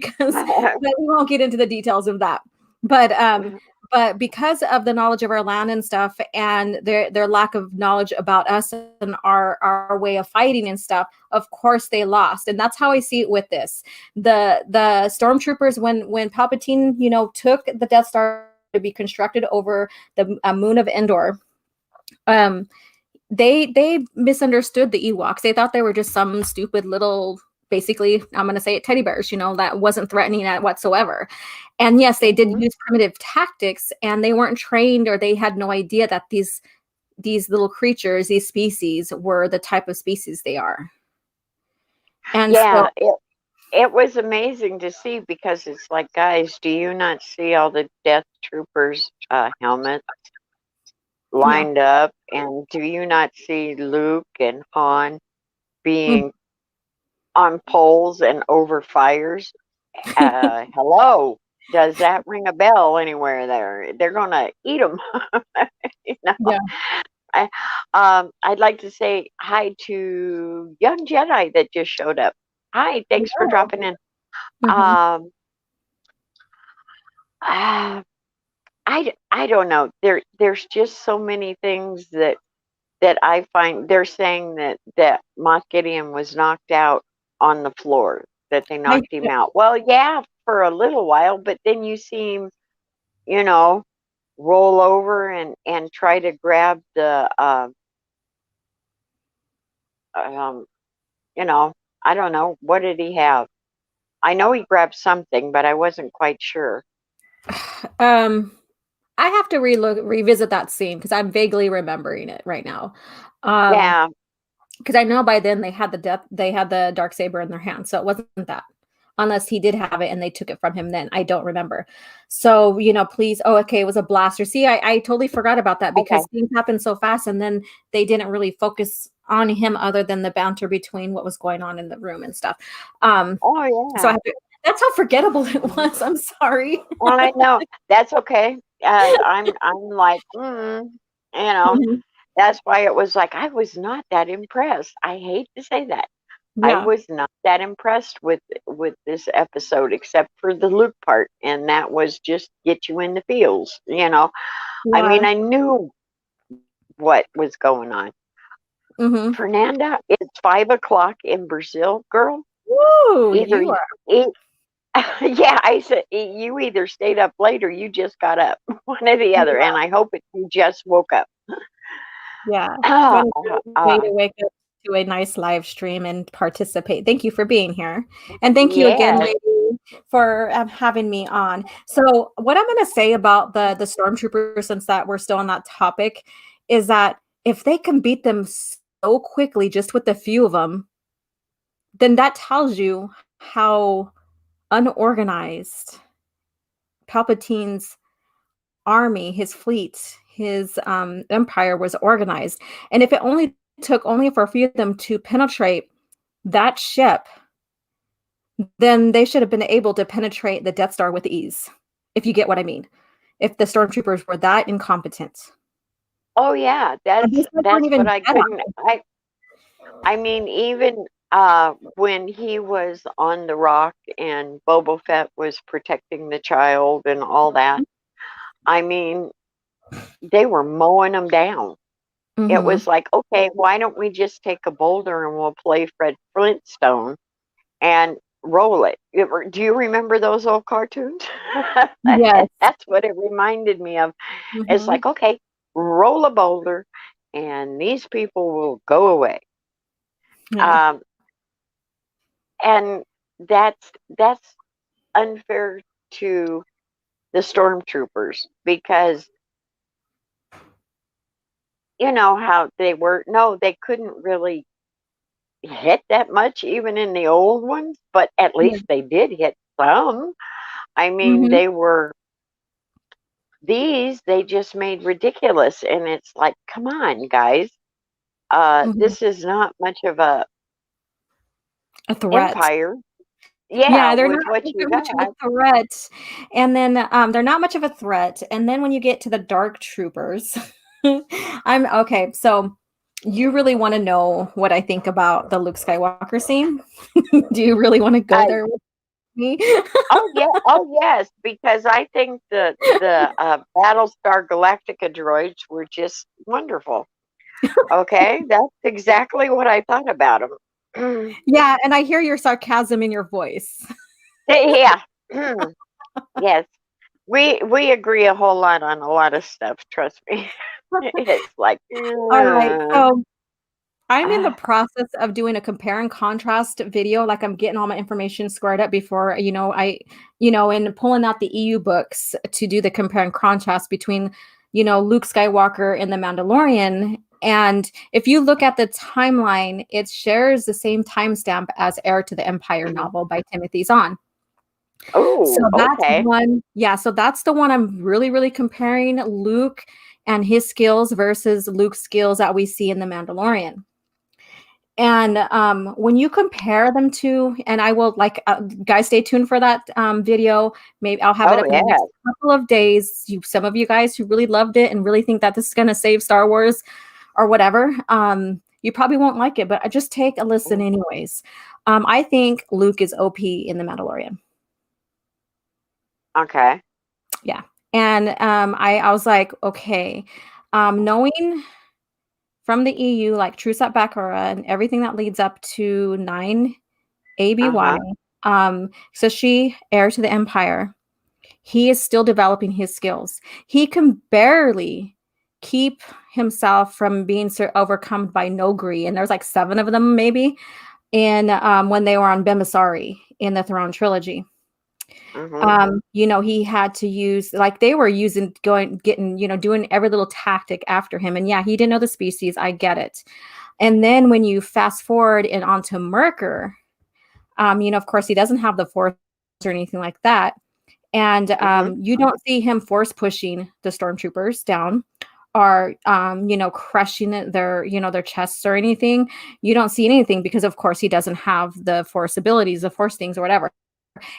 Speaker 2: we won't get into the details of that. But but because of the knowledge of our land and stuff, and their lack of knowledge about us and our way of fighting and stuff, of course they lost, and that's how I see it with this. The stormtroopers, when Palpatine, you know, took the Death Star to be constructed over the moon of Endor. Um, they misunderstood the Ewoks. They thought they were just some stupid little, basically, I'm going to say it, teddy bears, you know, that wasn't threatening at whatsoever. And yes, they did
Speaker 1: Mhm.
Speaker 2: use primitive tactics, and they weren't trained or they had no idea that these little creatures, these species, were the type of species they are. And so,
Speaker 1: Yeah, it was amazing to see because it's like, guys, do you not see all the Death Troopers helmets
Speaker 2: yeah.
Speaker 1: lined up? And do you not see Luke and Han
Speaker 2: Mm.
Speaker 1: being on poles and over fires? Hello. Does that ring a bell anywhere there? They're gonna eat them. you know?
Speaker 2: Yeah.
Speaker 1: I, I'd like to say hi to Young Jedi that just showed up. Hi, thanks for
Speaker 2: No.
Speaker 1: dropping in.
Speaker 2: Mhm.
Speaker 1: Um, uh, I don't know. There's just so many things that that I find they're saying that Moff Gideon was knocked out on the floor, that they
Speaker 2: I,
Speaker 1: knocked him out. Well, yeah, for a little while, but then you see him, you know, roll over and try to grab the um you know, I don't know, what did he have? I know he grabbed something, but I wasn't quite sure.
Speaker 2: um, I have to revisit that scene because I'm vaguely remembering it right now.
Speaker 1: Yeah.
Speaker 2: Because I know by then they had the dark saber in their hand, so it wasn't that. Unless he did have it and they took it from him, then I don't remember. So please. Oh, okay, it was a blaster. See, I totally forgot about that
Speaker 1: Okay.
Speaker 2: because things happened so fast, and then they didn't really focus on him other than the banter between what was going on in the room and stuff.
Speaker 1: Oh
Speaker 2: So
Speaker 1: yeah.
Speaker 2: that's how forgettable it was. I'm sorry.
Speaker 1: Well, I know that's okay. I'm like, you know,
Speaker 2: Mhm.
Speaker 1: that's why it was like I was not that impressed. I hate to say that. I
Speaker 2: Yeah.
Speaker 1: was not that impressed with this episode except for the Luke part, and that was just get you in the feels, you know. I mean,
Speaker 2: Yeah.
Speaker 1: I knew what was going on.
Speaker 2: Hmm.
Speaker 1: Fernanda, it's 5 o'clock in Brazil, girl.
Speaker 2: Woo,
Speaker 1: Either
Speaker 2: you are.
Speaker 1: e yeah, I said you either stayed up late or you just got up, one or the other, and I hope you just woke up.
Speaker 2: Yeah.
Speaker 1: Uh,
Speaker 2: What a great way
Speaker 1: uh,
Speaker 2: to wake up to a nice live stream and participate. Thank you for being here. And thank you again,
Speaker 1: yes.
Speaker 2: lady, for having me on. So, what I'm going to say about the stormtroopers, since that we're still on that topic, is that if they can beat them so quickly just with a few of them, then that tells you how unorganized Palpatine's army, his fleet, his empire was organized. And if it only took only for a few of them to penetrate that ship, then they should have been able to penetrate the Death Star with ease, if you get what I mean. If the stormtroopers were that incompetent.
Speaker 1: Oh yeah,
Speaker 2: And these guys weren't
Speaker 1: that's what
Speaker 2: even
Speaker 1: I
Speaker 2: Jedi.
Speaker 1: couldn't. I mean, even when he was on the rock and Boba Fett was protecting the child and all that, I mean, they were mowing them down. It
Speaker 2: Mm-hmm.
Speaker 1: was like, okay, why don't we just take a boulder and we'll play Fred Flintstone and roll it? Do you remember those old cartoons?
Speaker 2: Yes.
Speaker 1: That's what it reminded me of. It's
Speaker 2: Mm-hmm.
Speaker 1: like, okay, roll a boulder and these people will go away.
Speaker 2: Yeah.
Speaker 1: Um, and that's unfair to the stormtroopers because you know how they were. No, they couldn't really hit that much even in the old ones, but at
Speaker 2: Yeah.
Speaker 1: least they did hit some. I mean,
Speaker 2: Mm-hmm.
Speaker 1: they just made ridiculous, and it's like, come on, guys.
Speaker 2: Mm-hmm.
Speaker 1: This is not much of a
Speaker 2: A threat.
Speaker 1: empire. Yeah,
Speaker 2: Yeah,
Speaker 1: with what you
Speaker 2: they're much of a
Speaker 1: got.
Speaker 2: threat, and then, they're not much of a threat, and then when you get to the dark troopers, I'm okay, so you really wanna know what I think about the Luke Skywalker scene? Do you really wanna go
Speaker 1: Uh,
Speaker 2: there with me?
Speaker 1: oh yeah, oh yes, because I think the Battlestar Galactica droids were just wonderful. Okay, that's exactly what I thought about them.
Speaker 2: Yeah, and I hear your sarcasm in your voice.
Speaker 1: Yeah, yes, we agree a whole lot on a lot of stuff. Trust me. It's like,
Speaker 2: Alright, so I'm in the
Speaker 1: ah,
Speaker 2: process of doing a compare and contrast video, like, I'm getting all my information squared up before, and pulling out the EU books to do the compare and contrast between, Luke Skywalker and The Mandalorian, and if you look at the timeline, it shares the same timestamp as Heir to the Empire novel by Timothy Zahn. So
Speaker 1: oh,
Speaker 2: that's
Speaker 1: okay.
Speaker 2: one yeah, so that's the one I'm really, really comparing Luke and his skills versus Luke's skills that we see in The Mandalorian. And, when you compare them to and I will guys, stay tuned for that, video. Maybe I'll have it
Speaker 1: Oh
Speaker 2: up in the
Speaker 1: yeah.
Speaker 2: next couple of days. Some of you guys who really loved it and really think that this is gonna save Star Wars or whatever, you probably won't like it, but just take a listen anyways. I think Luke is OP in The Mandalorian.
Speaker 1: Okay.
Speaker 2: Yeah. And, I was like, "Okay." Knowing from the EU, like Trusat Bakura and everything that leads up to 9 ABY. So she heir to the empire. He is still developing his skills. He can barely keep himself from being overcome by Nogri, and there's like 7 of them maybe. And when they were on Bimbisari in the Thrawn trilogy. You know, he had to use, like they were using, getting, you know, doing every little tactic after him. And yeah, he didn't know the species. I get it. And then when you fast forward and onto Merker, you know, of course, he doesn't have the force or anything like that. And you don't see him force pushing the stormtroopers down or, you know, crushing their, you know, their chests or anything. You don't see anything because, of course, he doesn't have the force abilities, the force things or whatever.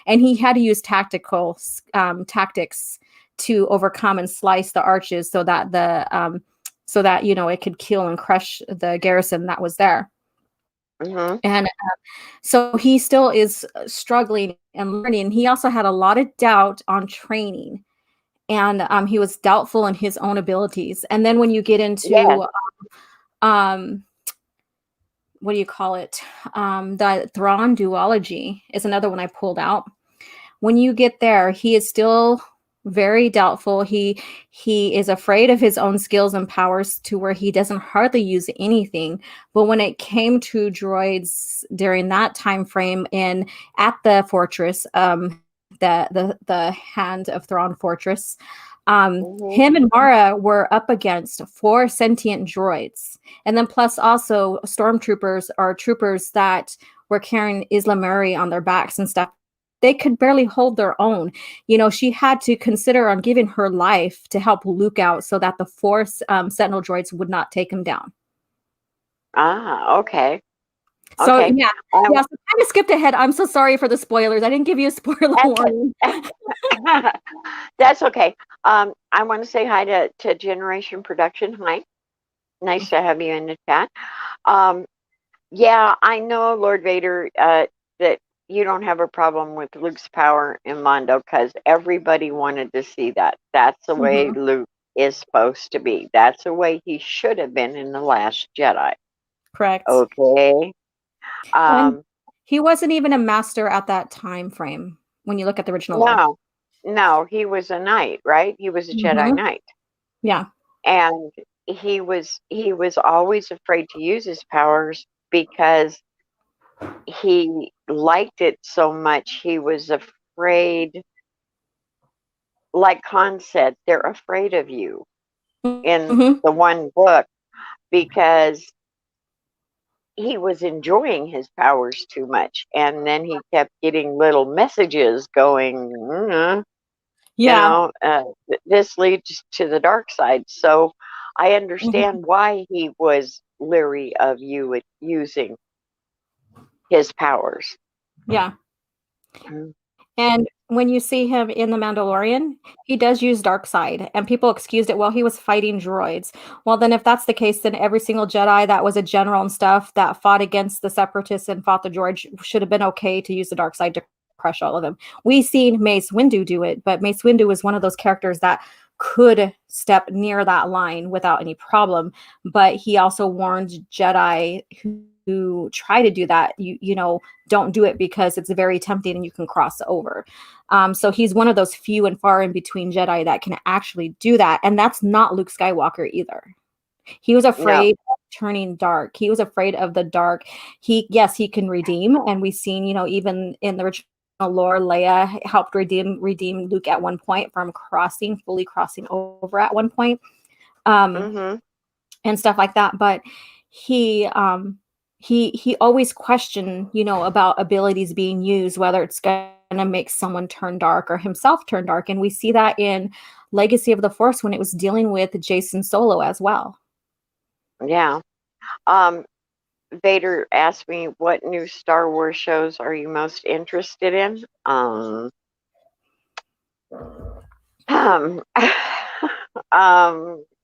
Speaker 2: And he had to use tactics to overcome and slice the arches so that so that, you know, it could kill and crush the garrison that was there. And so he still is struggling and learning. He also had a lot of doubt on training, and he was doubtful in his own abilities. And then when you get into what do you call it? The Thrawn duology is another one I pulled out. When you get there, he is still very doubtful. He is afraid of his own skills and powers to where he doesn't hardly use anything. But when it came to droids during that time frame in at the fortress, the Hand of Thrawn fortress, him and Mara were up against 4 sentient droids, and then plus also stormtroopers or troopers that were carrying Isla Murray on their backs and stuff. They could barely hold their own. You know, she had to consider on giving her life to help Luke out so that the 4 Sentinel droids would not take him down.
Speaker 1: Okay.
Speaker 2: So yeah, so kind of skipped ahead. I'm so sorry for the spoilers. I didn't give you a spoiler warning.
Speaker 1: That's okay. I want to say hi to Generation Production. Hi. Nice to have you in the chat. Yeah, I know, Lord Vader, that you don't have a problem with Luke's power in Mando because everybody wanted to see that. That's the way Luke is supposed to be. That's the way he should have been in The Last Jedi.
Speaker 2: Correct.
Speaker 1: Okay.
Speaker 2: He wasn't even a master at that time frame when you look at the original.
Speaker 1: No, he was a knight, right? He was a Jedi Knight.
Speaker 2: Yeah.
Speaker 1: And he was always afraid to use his powers because he liked it so much. He was afraid, like Khan said, they're afraid of you in the one book because he was enjoying his powers too much. And then he kept getting little messages going, you know, this leads to the dark side. So I understand why he was leery of you using his powers.
Speaker 2: Yeah. And when you see him in The Mandalorian, he does use dark side, and people excused it. Well, he was fighting droids. Well, then if that's the case, then every single Jedi that was a general and stuff that fought against the Separatists and fought the droids should have been okay to use the dark side to crush all of them. We seen Mace Windu do it, but Mace Windu was one of those characters that could step near that line without any problem. But he also warned Jedi who try to do that, you know, don't do it because it's very tempting and you can cross over. So he's one of those few and far in between Jedi that can actually do that. And that's not Luke Skywalker either. He was afraid of turning dark. He was afraid of the dark. He can redeem. And we've seen, you know, even in the original lore, Leia helped redeem Luke at one point from fully crossing over at one point. And stuff like that. But he always questioned, you know, about abilities being used, whether it's going to make someone turn dark or himself turn dark. And we see that in Legacy of the Force when it was dealing with Jason Solo as well. Yeah.
Speaker 1: Vader asked me, what new Star Wars shows are you most interested in?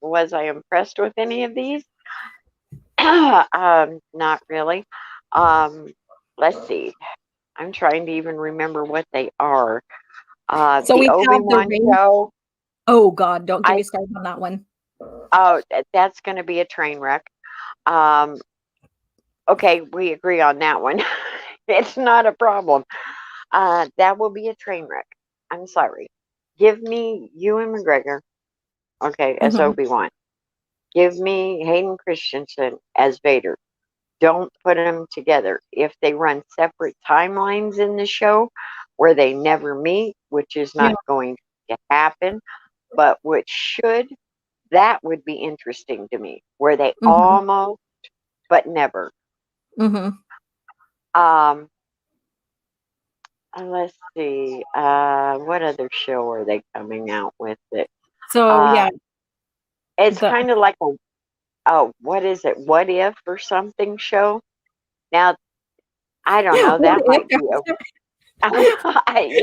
Speaker 1: Was I impressed with any of these? Not really. Let's see. I'm trying to even remember what they are.
Speaker 2: So
Speaker 1: the
Speaker 2: we
Speaker 1: Obi-Wan show.
Speaker 2: Oh God, don't get me started on that one.
Speaker 1: Oh, that's going to be a train wreck. Okay, we agree on that one. It's not a problem. That will be a train wreck. I'm sorry. Give me Ewan McGregor, okay, as
Speaker 2: Mhm.
Speaker 1: Obi-Wan. Give me Hayden Christensen as Vader. Don't put them together. If they run separate timelines in the show where they never meet, which is
Speaker 2: Yeah.
Speaker 1: not going to happen, but which should, that would be interesting to me, where they
Speaker 2: Mhm.
Speaker 1: almost, but never.
Speaker 2: Mhm.
Speaker 1: Um, let's see. What other show are they coming out with? It.
Speaker 2: So
Speaker 1: Uh,
Speaker 2: yeah,
Speaker 1: it's
Speaker 2: the
Speaker 1: kind of like a, oh, what is it? What if or something show? Now, I don't know.
Speaker 2: what
Speaker 1: That
Speaker 2: if
Speaker 1: might be a,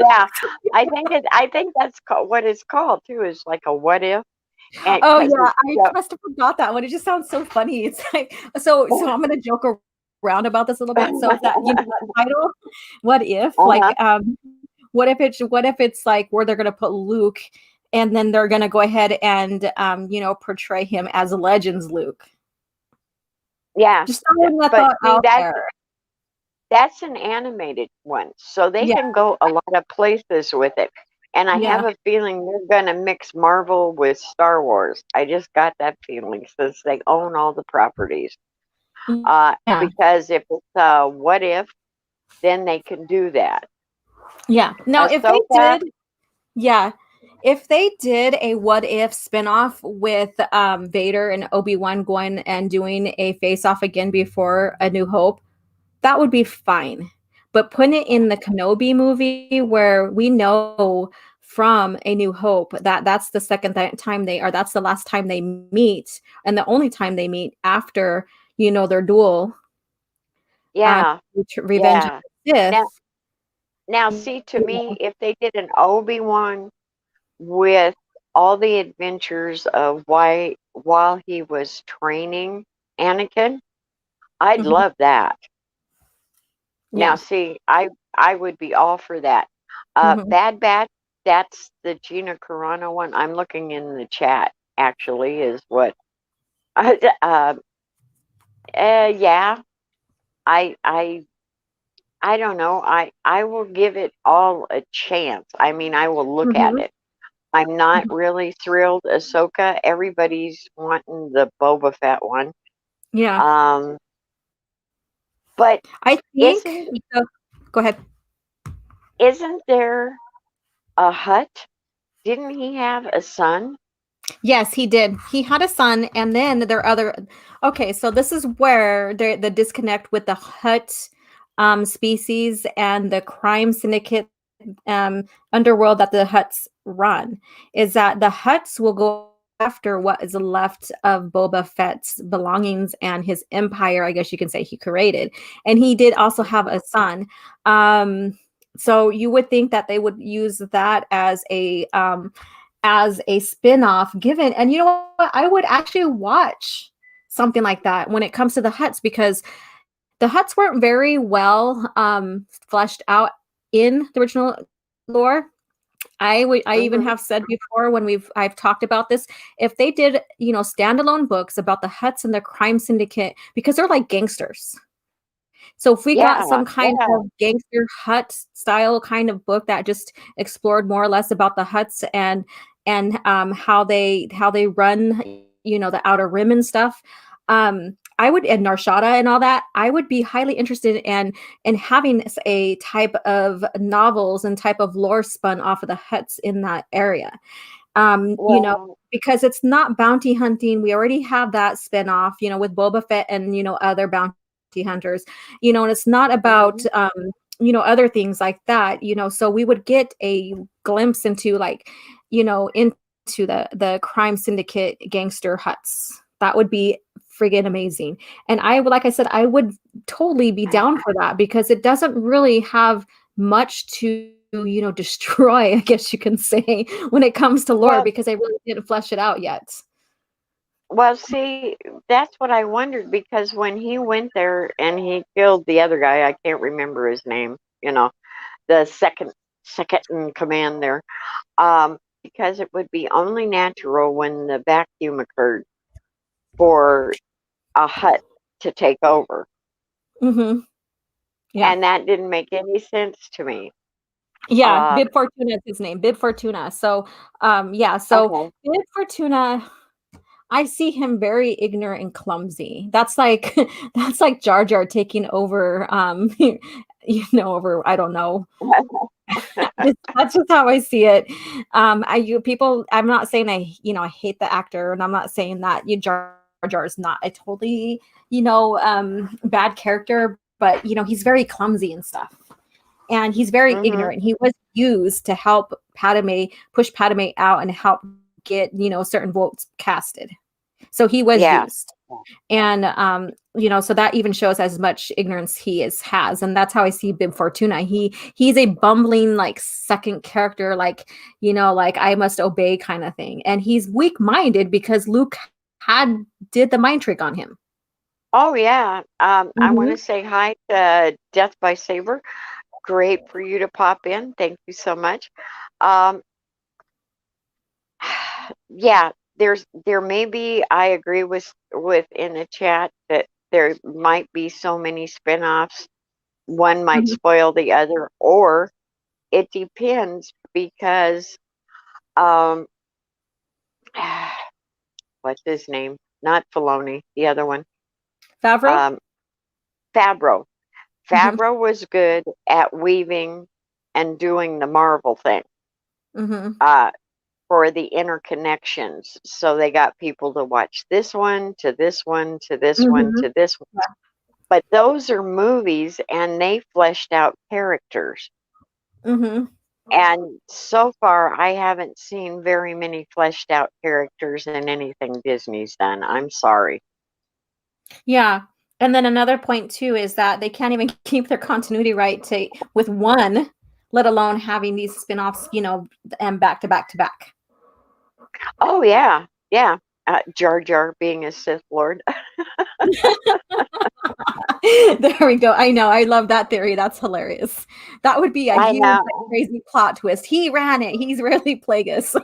Speaker 1: yeah. I think that's called what it's called too. Is like a what if, and
Speaker 2: Oh
Speaker 1: because
Speaker 2: yeah,
Speaker 1: it's
Speaker 2: I must have forgot that one. It just sounds so funny. It's like so I'm gonna joke around about this a little bit. So if that that title, what if like
Speaker 1: uh-huh.
Speaker 2: what if it's like where they're gonna put Luke and then they're gonna go ahead and portray him as Legends Luke.
Speaker 1: Yeah,
Speaker 2: Just throwing that
Speaker 1: but
Speaker 2: thought
Speaker 1: see
Speaker 2: out there.
Speaker 1: that's an animated one, so they
Speaker 2: Yeah,
Speaker 1: can go a lot of places with it. And I have
Speaker 2: yeah.
Speaker 1: a feeling they're gonna mix Marvel with Star Wars. I just got that feeling since they own all the properties.
Speaker 2: Yeah.
Speaker 1: Because if it's what if, then they can do that.
Speaker 2: Yeah. Now if they
Speaker 1: Ahsoka,
Speaker 2: did, yeah. If they did a what if spinoff with Vader and Obi-Wan going and doing a face off again before A New Hope, that would be fine. But putting it in the Kenobi movie where we know from A New Hope that that's the second time they or that's the last time they meet and the only time they meet after their duel on
Speaker 1: yeah,
Speaker 2: Revenge of
Speaker 1: yeah.
Speaker 2: the
Speaker 1: Now,
Speaker 2: Sith.
Speaker 1: now, see, to me, if they did an Obi-Wan with all the adventures of why while he was training Anakin, I'd
Speaker 2: Mhm.
Speaker 1: love that. Now,
Speaker 2: Yeah.
Speaker 1: see, I would be all for that.
Speaker 2: Mhm.
Speaker 1: Bad Batch, that's the Gina Carano one. I'm looking in the chat. Actually, is what. Yeah, I I I don't know. I will give it all a chance. I mean, I will look at
Speaker 2: Mhm.
Speaker 1: it. I'm not really thrilled. Ahsoka, everybody's wanting the Boba Fett one.
Speaker 2: Yeah.
Speaker 1: Um, but
Speaker 2: I think
Speaker 1: isn't
Speaker 2: go ahead.
Speaker 1: isn't there a Hut? Didn't he have a son?
Speaker 2: Yes, he did. He had a son, and then there are other. Okay, so this is where the disconnect with the Hut species and the crime syndicate underworld that the Huts run is that the Huts will go after what is left of Boba Fett's belongings and his empire. I guess you can say he created, and he did also have a son. So you would think that they would use that as a spin-off given and you know what I would actually watch something like that when it comes to the Huts because the Huts weren't very well fleshed out in the original lore. I even
Speaker 1: Hmm.
Speaker 2: have said before when I've talked about this, if they did, standalone books about the Huts and the crime syndicate, because they're like gangsters. So if we got
Speaker 1: Yeah,
Speaker 2: some kind
Speaker 1: yeah.
Speaker 2: of gangster Hut style kind of book that just explored more or less about the Huts and how they run, the outer rim and stuff. I would and Nar Shaddaa and all that. I would be highly interested in having a type of novels and type of lore spun off of the Huts in that area. Um, you know,
Speaker 1: Well,
Speaker 2: because it's not bounty hunting. We already have that spin-off, with Boba Fett and other bounty hunters, and it's not about
Speaker 1: mhm.
Speaker 2: other things like that, so we would get a glimpse into like, into the crime syndicate gangster Huts. That would be friggin' amazing. And I would, like I said, I would totally be down for that because it doesn't really have much to destroy, I guess you can say, when it comes to lore
Speaker 1: Well,
Speaker 2: because they really didn't flesh it out yet.
Speaker 1: well, see, that's what I wondered because when he went there and he killed the other guy, I can't remember his name, the second in command there. Because it would be only natural when the vacuum occurred for a Hut to take over.
Speaker 2: Mm-hmm. Yeah.
Speaker 1: And that didn't make any sense to me.
Speaker 2: Yeah,
Speaker 1: Um,
Speaker 2: Bib Fortuna is his name, Bib Fortuna. So, yeah, so
Speaker 1: okay.
Speaker 2: Bib Fortuna, I see him very ignorant and clumsy. That's like that's like Jar Jar taking over, over I don't know. That's just how I see it. I'm not saying I hate the actor, and I'm not saying that Jar Jar is not a totally bad character, but he's very clumsy and stuff, and he's very
Speaker 1: Hmm.
Speaker 2: ignorant. He was used to help push Padme out and help get certain votes casted. So he was
Speaker 1: Yeah.
Speaker 2: used, and so that even shows as much ignorance has, and that's how I see Bib Fortuna. He's a bumbling, like, second character, like like I must obey kind of thing, and he's weak-minded because Luke did the mind trick on him.
Speaker 1: Oh, yeah. I want
Speaker 2: Hmm.
Speaker 1: to say hi to Death by Saber. Great for you to pop in. Thank you so much. Um, yeah, there may be, I agree with in the chat that there might be so many spin-offs. One might
Speaker 2: Hmm.
Speaker 1: spoil the other, or it depends because um what's his name? Not Filoni, the other one.
Speaker 2: Favreau.
Speaker 1: Um Fabro.
Speaker 2: Hmm.
Speaker 1: Fabro was good at weaving and doing the Marvel thing.
Speaker 2: Hmm.
Speaker 1: Uh for the interconnections. So they got people to watch this one to this one to this one
Speaker 2: Hmm.
Speaker 1: to this one. But those are movies and they fleshed out characters.
Speaker 2: Hmm.
Speaker 1: And so far, I haven't seen very many fleshed out characters in anything Disney's done. I'm sorry.
Speaker 2: Yeah. And then another point too is that they can't even keep their continuity right with one, let alone having these spin-offs, and back to back to back.
Speaker 1: Oh, yeah. Yeah. Jar Jar being a Sith Lord.
Speaker 2: There we go. I know. I love that theory. That's hilarious. That would be a
Speaker 1: I
Speaker 2: huge,
Speaker 1: know.
Speaker 2: like, crazy plot twist. He ran it. He's really Plagueis.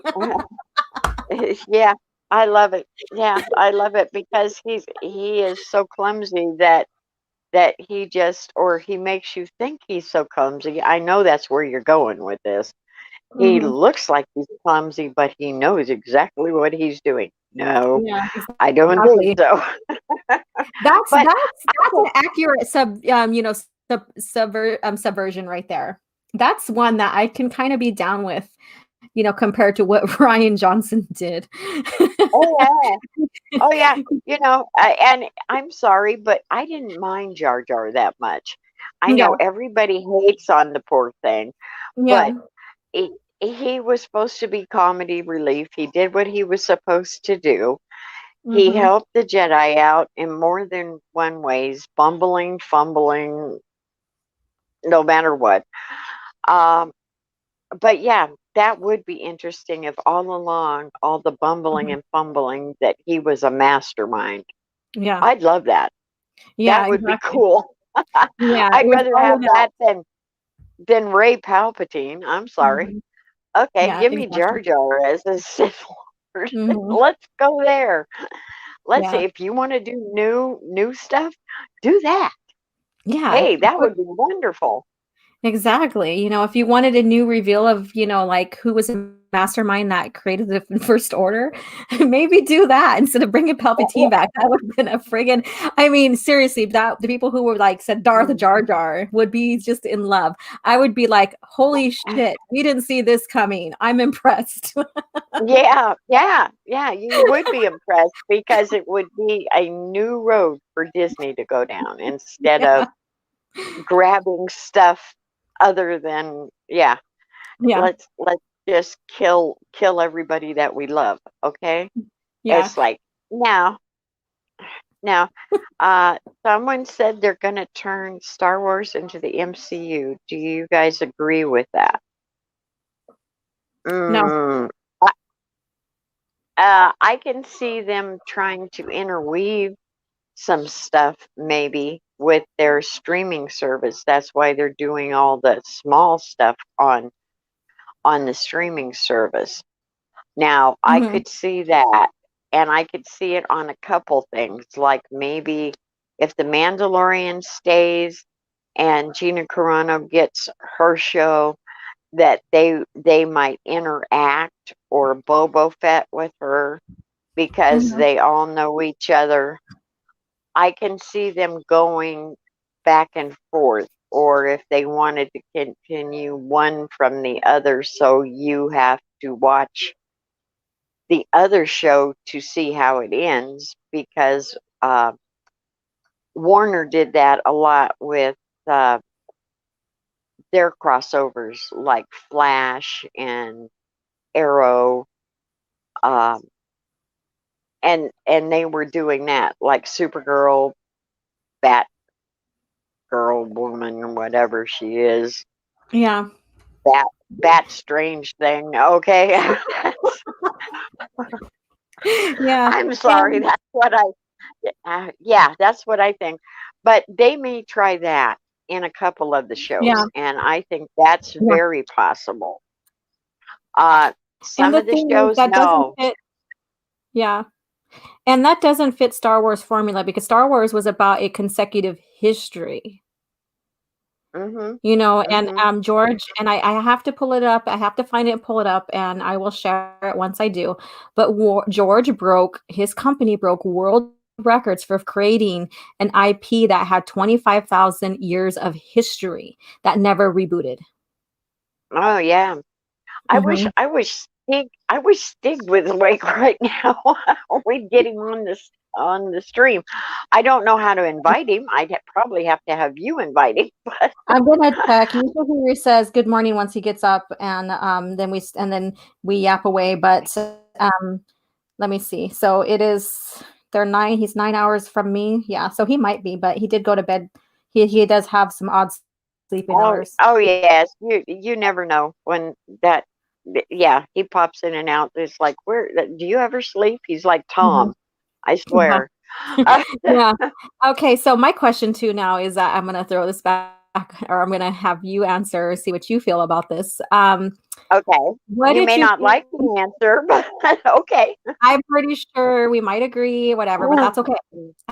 Speaker 1: Yeah, I love it. Yeah, I love it because he is so clumsy that he just or he makes you think he's so clumsy. I know that's where you're going with this. He
Speaker 2: Hmm.
Speaker 1: looks like he's clumsy, but he knows exactly what he's doing. No,
Speaker 2: Yeah,
Speaker 1: I don't think
Speaker 2: exactly.
Speaker 1: so.
Speaker 2: That's
Speaker 1: But
Speaker 2: that's
Speaker 1: I
Speaker 2: that's an
Speaker 1: can,
Speaker 2: accurate subversion right there. That's one that I can kind of be down with, compared to what Ryan Johnson did.
Speaker 1: oh yeah, oh yeah. And I'm sorry, but I didn't mind Jar Jar that much. I know
Speaker 2: Yeah.
Speaker 1: everybody hates on the poor thing, but
Speaker 2: Yeah.
Speaker 1: he, he was supposed to be comedy relief. He did what he was supposed to do. He
Speaker 2: Hmm.
Speaker 1: helped the Jedi out in more than one ways, bumbling, fumbling, no matter what. Um, but yeah, that would be interesting if all along, all the bumbling
Speaker 2: Hmm.
Speaker 1: and fumbling, that he was a mastermind.
Speaker 2: Yeah.
Speaker 1: I'd love that.
Speaker 2: Yeah,
Speaker 1: That would be
Speaker 2: exactly.
Speaker 1: cool.
Speaker 2: Yeah, it
Speaker 1: I'd
Speaker 2: was
Speaker 1: rather
Speaker 2: all
Speaker 1: have
Speaker 2: in that.
Speaker 1: that than Ray Palpatine. I'm sorry.
Speaker 2: Mhm.
Speaker 1: Okay,
Speaker 2: Yeah,
Speaker 1: give me
Speaker 2: exactly.
Speaker 1: Jar Jar as a Sith Lord.
Speaker 2: Mhm.
Speaker 1: Let's go there. Let's see
Speaker 2: Yeah.
Speaker 1: if you want to do new stuff, do that.
Speaker 2: Yeah.
Speaker 1: Hey, that would be wonderful.
Speaker 2: Exactly. If you wanted a new reveal of, like, who was a mastermind that created the First Order, maybe do that instead of bringing Palpatine back. That would have been a friggin', I mean, seriously, that the people who were like said Darth Jar Jar would be just in love. I would be like, holy shit, we didn't see this coming. I'm impressed.
Speaker 1: Yeah, yeah, yeah. You would be impressed because it would be a new road for Disney to go down instead
Speaker 2: Yeah.
Speaker 1: of grabbing stuff other than yeah.
Speaker 2: Yeah.
Speaker 1: Let's just kill everybody that we love. Okay,
Speaker 2: Yeah.
Speaker 1: it's like now now. Someone said they're going to turn Star Wars into the MCU. Do you guys agree with that?
Speaker 2: No.
Speaker 1: Mm, I can see them trying to interweave some stuff maybe with their streaming service. That's why they're doing all the small stuff on the streaming service. Now, I
Speaker 2: Hmm.
Speaker 1: could see that and I could see it on a couple things like maybe if the Mandalorian stays and Gina Carano gets her show, that they might interact or Boba Fett with her because
Speaker 2: Mhm.
Speaker 1: they all know each other. I can see them going back and forth, or if they wanted to continue one from the other, so you have to watch the other show to see how it ends because Warner did that a lot with uh, their crossovers like Flash and Arrow, um, and they were doing that like Supergirl, Batgirl, woman, whatever she is,
Speaker 2: Yeah.
Speaker 1: that strange thing. Okay,
Speaker 2: Yeah.
Speaker 1: I'm sorry.
Speaker 2: And
Speaker 1: That's what yeah, that's what I think. But they may try that in a couple of the shows,
Speaker 2: yeah.
Speaker 1: and I think that's
Speaker 2: Yeah.
Speaker 1: very possible. Uh,
Speaker 2: And
Speaker 1: some
Speaker 2: the
Speaker 1: of the
Speaker 2: thing is
Speaker 1: shows,
Speaker 2: that doesn't
Speaker 1: no.
Speaker 2: fit. Yeah. And that doesn't fit Star Wars formula because Star Wars was about a consecutive history.
Speaker 1: Mhm.
Speaker 2: You know, and,
Speaker 1: Mhm.
Speaker 2: George and I have to pull it up, I have to find it and pull it up, and I will share it once I do, but George broke his company broke world records for creating an IP that had 25,000 years of history that never rebooted.
Speaker 1: Oh yeah.
Speaker 2: Mhm.
Speaker 1: I wish Stig was awake right now. We'd get him on the stream. I don't know how to invite him. Probably have to have you invite him. But
Speaker 2: I'm gonna check. Usually he says good morning once he gets up, and, then we yap away, but, let me see. So it is they're 9 he's 9 hours from me. Yeah, so he might be, but he did go to bed. He does have some odd sleeping hours.
Speaker 1: oh yes, you never know when that. Yeah, he pops in and out. It's like, where do you ever sleep? He's like
Speaker 2: Mhm.
Speaker 1: Tom. I
Speaker 2: Yeah.
Speaker 1: swear.
Speaker 2: Yeah. Okay, so my question too now is that I'm gonna throw this back or I'm gonna have you answer, see what you feel about this.
Speaker 1: Okay.
Speaker 2: What
Speaker 1: You
Speaker 2: did
Speaker 1: may
Speaker 2: you
Speaker 1: not
Speaker 2: think
Speaker 1: like the answer, but okay.
Speaker 2: I'm pretty sure we might agree, whatever, but that's okay.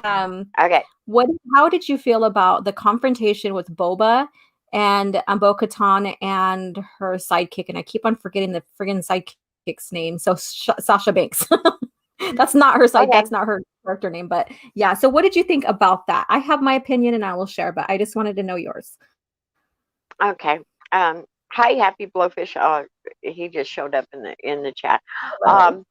Speaker 2: Um,
Speaker 1: Okay.
Speaker 2: what how did you feel about the confrontation with Boba and, Bo-Katan and her sidekick? And I keep on forgetting the friggin' sidekick's name. So Sasha Banks.
Speaker 1: Okay.
Speaker 2: That's not her character name, but yeah. So what did you think about that? I have my opinion and I will share, but I just wanted to know yours.
Speaker 1: Okay. Hi, Happy Blowfish. He just showed up in the chat.
Speaker 2: Hello.
Speaker 1: Um,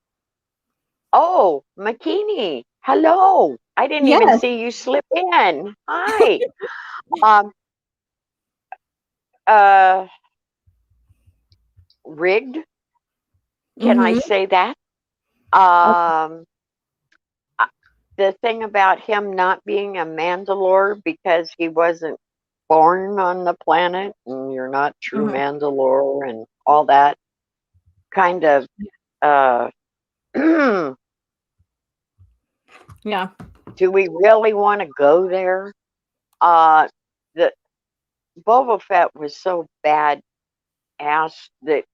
Speaker 1: oh, Makini. Hello. I didn't even
Speaker 2: Yes.
Speaker 1: see you slip in. Hi. Um, uh, rigged. Can I
Speaker 2: Mhm.
Speaker 1: say that?
Speaker 2: Okay.
Speaker 1: Um, the thing about him not being a Mandalore because he wasn't born on the planet and you're not true
Speaker 2: Mhm.
Speaker 1: Mandalore and all that kind of uh
Speaker 2: Yeah.
Speaker 1: do we really want to go there? Uh the Boba Fett was so bad ass that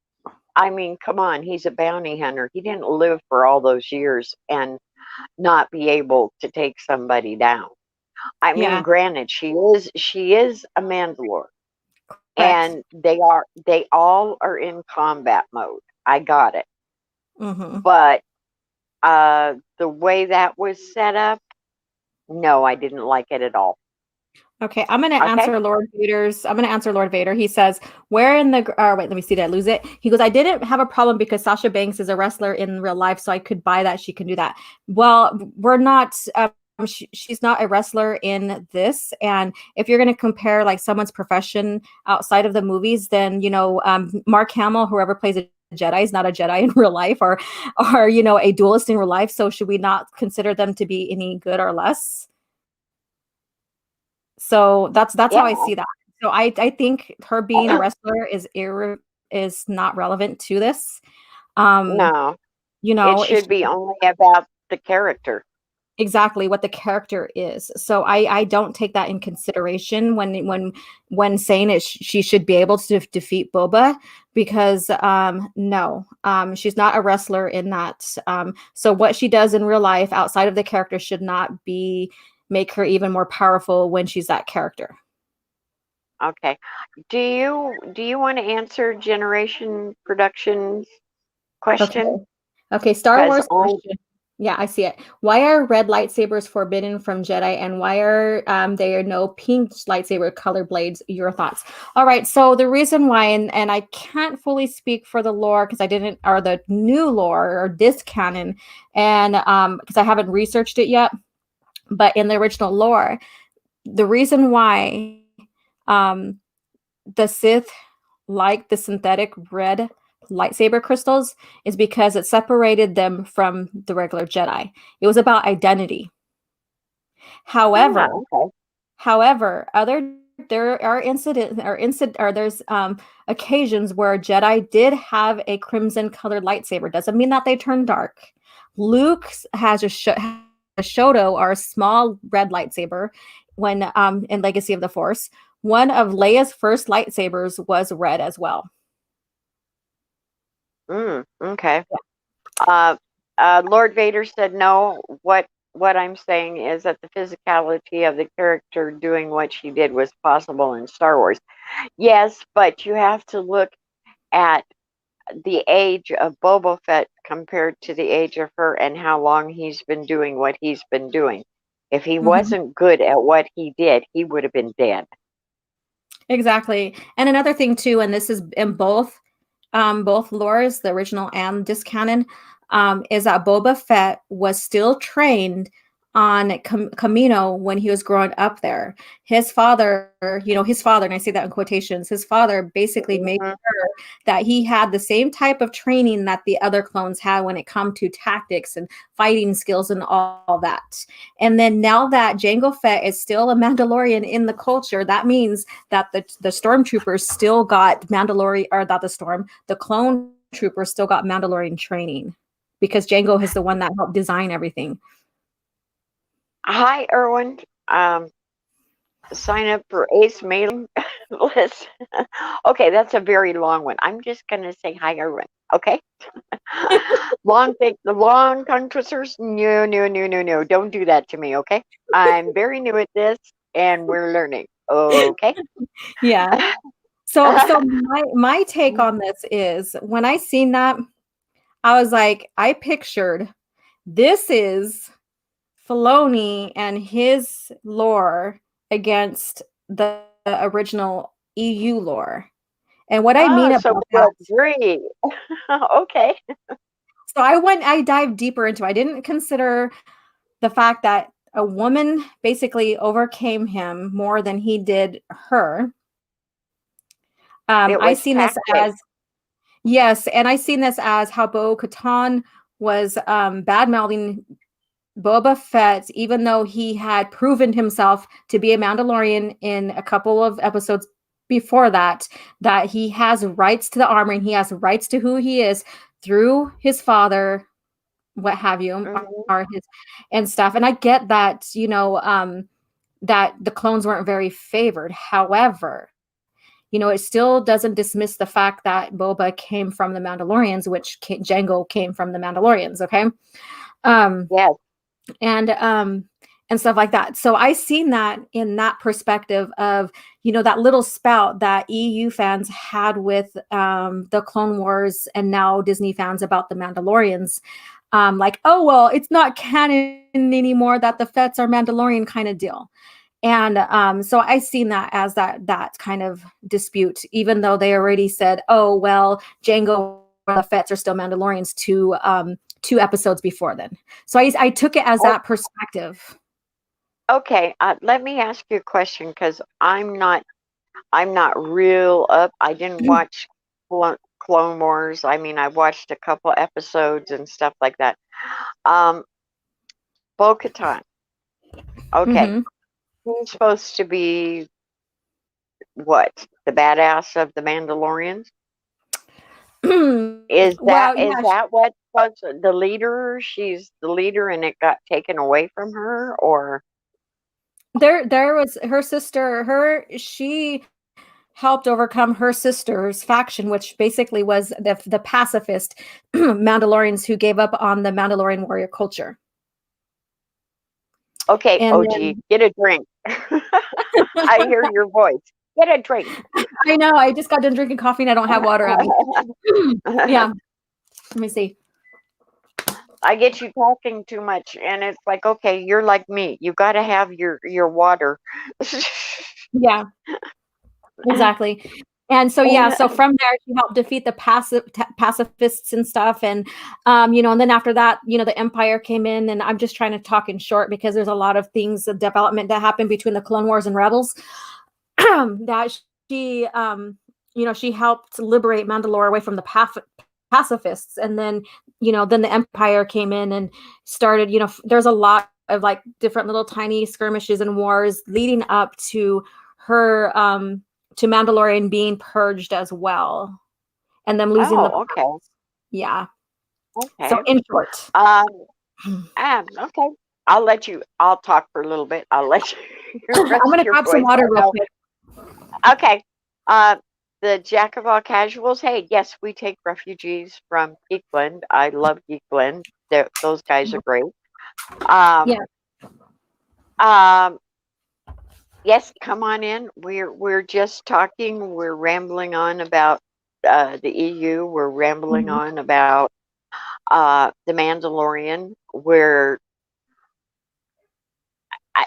Speaker 1: I mean, come on, he's a bounty hunter. He didn't live for all those years and not be able to take somebody down. I mean,
Speaker 2: Yeah.
Speaker 1: granted, she is a Mandalore,
Speaker 2: Correct.
Speaker 1: and they all are in combat mode. I got it.
Speaker 2: Mhm.
Speaker 1: But the way that was set up, no, I didn't like it at all.
Speaker 2: Okay, I'm gonna
Speaker 1: Okay?
Speaker 2: answer Lord Vader's. I'm gonna answer Lord Vader. He says, "Where in the?" Wait, let me see. Did I lose it? He goes, "I didn't have a problem because Sasha Banks is a wrestler in real life, so I could buy that. She can do that." Well, we're not. She's not a wrestler in this, and if you're gonna compare like someone's profession outside of the movies, then Mark Hamill, whoever plays a Jedi, is not a Jedi in real life, or a duelist in real life. So should we not consider them to be any good or less? So that's
Speaker 1: Yeah.
Speaker 2: how I see that. So I think her being a wrestler is not relevant to this. Um,
Speaker 1: No, it
Speaker 2: it's
Speaker 1: should be only about the character.
Speaker 2: exactly what the character is. So I don't take that in consideration when saying it she should be able to defeat Boba because no, she's not a wrestler in that. So what she does in real life outside of the character should not be make her even more powerful when she's that character.
Speaker 1: Okay. Do you want to answer Generation Productions question?
Speaker 2: Okay, Star
Speaker 1: Because
Speaker 2: Wars question. Yeah, I see it. Why are red lightsabers forbidden from Jedi, and why are there no pink lightsaber color blades? Your thoughts. All right, so the reason why, and I can't fully speak for the lore because I didn't, or the new lore or this canon, and because I haven't researched it yet, but in the original lore, the reason why um, the Sith like the synthetic red lightsaber crystals is because it separated them from the regular Jedi. It was about identity. However,
Speaker 1: okay.
Speaker 2: however, there are there's occasions where Jedi did have a crimson colored lightsaber. Doesn't mean that they turn dark. Luke has a Shoto, or a small red lightsaber, when in Legacy of the Force. One of Leia's first lightsabers was red as well.
Speaker 1: Okay. Lord Vader said no. What I'm saying is that the physicality of the character doing what she did was possible in Star Wars. Yes, but you have to look at the age of Boba Fett compared to the age of her and how long he's been doing what he's been doing. If he wasn't good at what he did, he would have been dead.
Speaker 2: Exactly. And another thing too, and this is in both lores, the original and this canon, is that Boba Fett was still trained on Kamino when he was growing up there. His father, and I say that in quotations, his father basically made sure that he had the same type of training that the other clones had when it come to tactics and fighting skills and all that. And then now that Jango Fett is still a Mandalorian in the culture, that means that the stormtroopers still got Mandalorian, or not the clone troopers still got Mandalorian training, because Jango is the one that helped design everything.
Speaker 1: Hi, Erwin. Sign up for Ace mailing list. Okay, that's a very long one. I'm just going to say hi, Erwin. Okay. The long tongue twisters. No. Don't do that to me. Okay. I'm very new at this and we're learning. Okay.
Speaker 2: Yeah. So my take on this is, when I seen that, I was like, I pictured this is Filoni and his lore against the original EU lore. And what I mean
Speaker 1: so
Speaker 2: about that,
Speaker 1: agree. Okay.
Speaker 2: so I dived deeper into it. I didn't consider the fact that a woman basically overcame him more than he did her. I seen this as, yes, and I seen this as how Bo-Katan was bad mouthing Boba Fett, even though he had proven himself to be a Mandalorian in a couple of episodes before that he has rights to the armor and he has rights to who he is through his father, what have you, are his and stuff. And I get that, that the clones weren't very favored. However, it still doesn't dismiss the fact that Boba came from the Mandalorians, which Jango came from the Mandalorians. Okay.
Speaker 1: Yes.
Speaker 2: And stuff like that. So I seen that in that perspective of, that little spout that EU fans had with the Clone Wars and now Disney fans about the Mandalorians. Like, oh, well, it's not canon anymore that the Fets are Mandalorian kind of deal. And so I seen that as that kind of dispute, even though they already said, oh, well, Jango or the Fets are still Mandalorians two episodes before then. So I took it as that perspective.
Speaker 1: Okay, let me ask you a question, because I'm not real up. I didn't watch Clone Wars. I mean, I watched a couple episodes and stuff like that. Bo-Katan. Okay. He's supposed to be what? The badass of the Mandalorians? Is that what was the leader? She's the leader and it got taken away from her, or
Speaker 2: there was her sister, she helped overcome her sister's faction, which basically was the pacifist Mandalorians who gave up on the Mandalorian warrior culture.
Speaker 1: Okay,
Speaker 2: And
Speaker 1: OG, get a drink. I hear your voice. Get a drink.
Speaker 2: I know I just got done drinking coffee and I don't have water on me. Yeah. Let me see.
Speaker 1: I get you talking too much, and it's like, okay, you're like me. You got to have your water.
Speaker 2: Yeah, exactly. And so yeah, so from there she helped defeat the pacifists and stuff, and and then after that, the Empire came in, and I'm just trying to talk in short because there's a lot of things, of development that happened between the Clone Wars and Rebels. That she she helped liberate Mandalore away from the pacifists, and then the Empire came in and started, there's a lot of like different little tiny skirmishes and wars leading up to her to Mandalorian being purged as well, and them losing the
Speaker 1: Oh, okay.
Speaker 2: yeah. So
Speaker 1: Okay.
Speaker 2: in short,
Speaker 1: Um, okay. I'll talk for a little bit. I'll let you
Speaker 2: I'm
Speaker 1: rest
Speaker 2: gonna
Speaker 1: your
Speaker 2: grab some
Speaker 1: voice.
Speaker 2: water
Speaker 1: I
Speaker 2: real
Speaker 1: know.
Speaker 2: quick.
Speaker 1: Okay. Uh, the Jack of all casuals. Hey, yes, we take refugees from Geekland. I love Geekland. Those guys are great. Um,
Speaker 2: Yeah.
Speaker 1: um, yes, come on in. We're just talking. We're rambling on about the EU. We're rambling
Speaker 2: Mhm.
Speaker 1: on about the Mandalorian.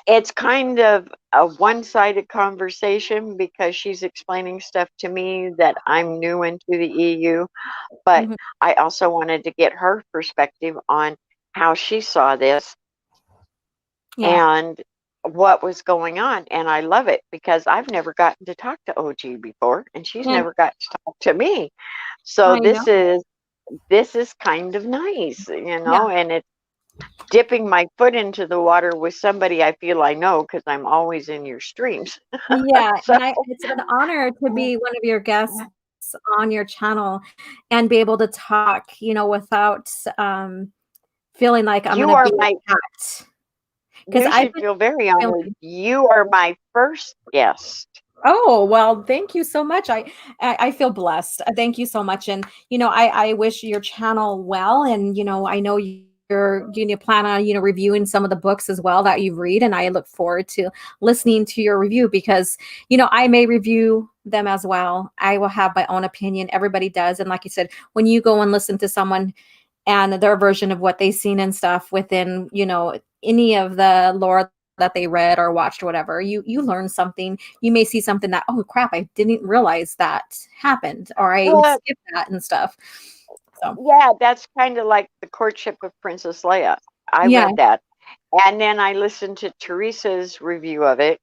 Speaker 1: It's kind of a one-sided conversation because she's explaining stuff to me that I'm new into the EU, but
Speaker 2: Mhm.
Speaker 1: I also wanted to get her perspective on how she saw this
Speaker 2: Yeah.
Speaker 1: and what was going on. And I love it because I've never gotten to talk to OG before, and she's
Speaker 2: And
Speaker 1: never got to talk to me. So
Speaker 2: I know.
Speaker 1: this is kind of nice,
Speaker 2: Yeah.
Speaker 1: and it's dipping my foot into the water with somebody I feel I know because I'm always in your streams.
Speaker 2: Yeah,
Speaker 1: So,
Speaker 2: and it's an honor to be one of your guests on your channel and be able to talk, without feeling like I'm
Speaker 1: you
Speaker 2: gonna
Speaker 1: are
Speaker 2: be
Speaker 1: my,
Speaker 2: attacked. Because
Speaker 1: you
Speaker 2: I've
Speaker 1: should
Speaker 2: been
Speaker 1: feel very honored.
Speaker 2: feeling.
Speaker 1: You are my first guest.
Speaker 2: Oh, well, thank you so much. I feel blessed. Thank you so much. And I wish your channel well. And I know you plan on reviewing some of the books as well that you read, and I look forward to listening to your review because I may review them as well. I will have my own opinion. Everybody does, and like you said, when you go and listen to someone and their version of what they've seen and stuff within any of the lore that they read or watched or whatever, you learn something. You may see something that, oh crap, I didn't realize that happened, or I
Speaker 1: Well,
Speaker 2: skipped that and stuff. So
Speaker 1: yeah, that's kind of like the courtship of Princess Leia. I
Speaker 2: yeah.
Speaker 1: read that. And then I listened to Teresa's review of it.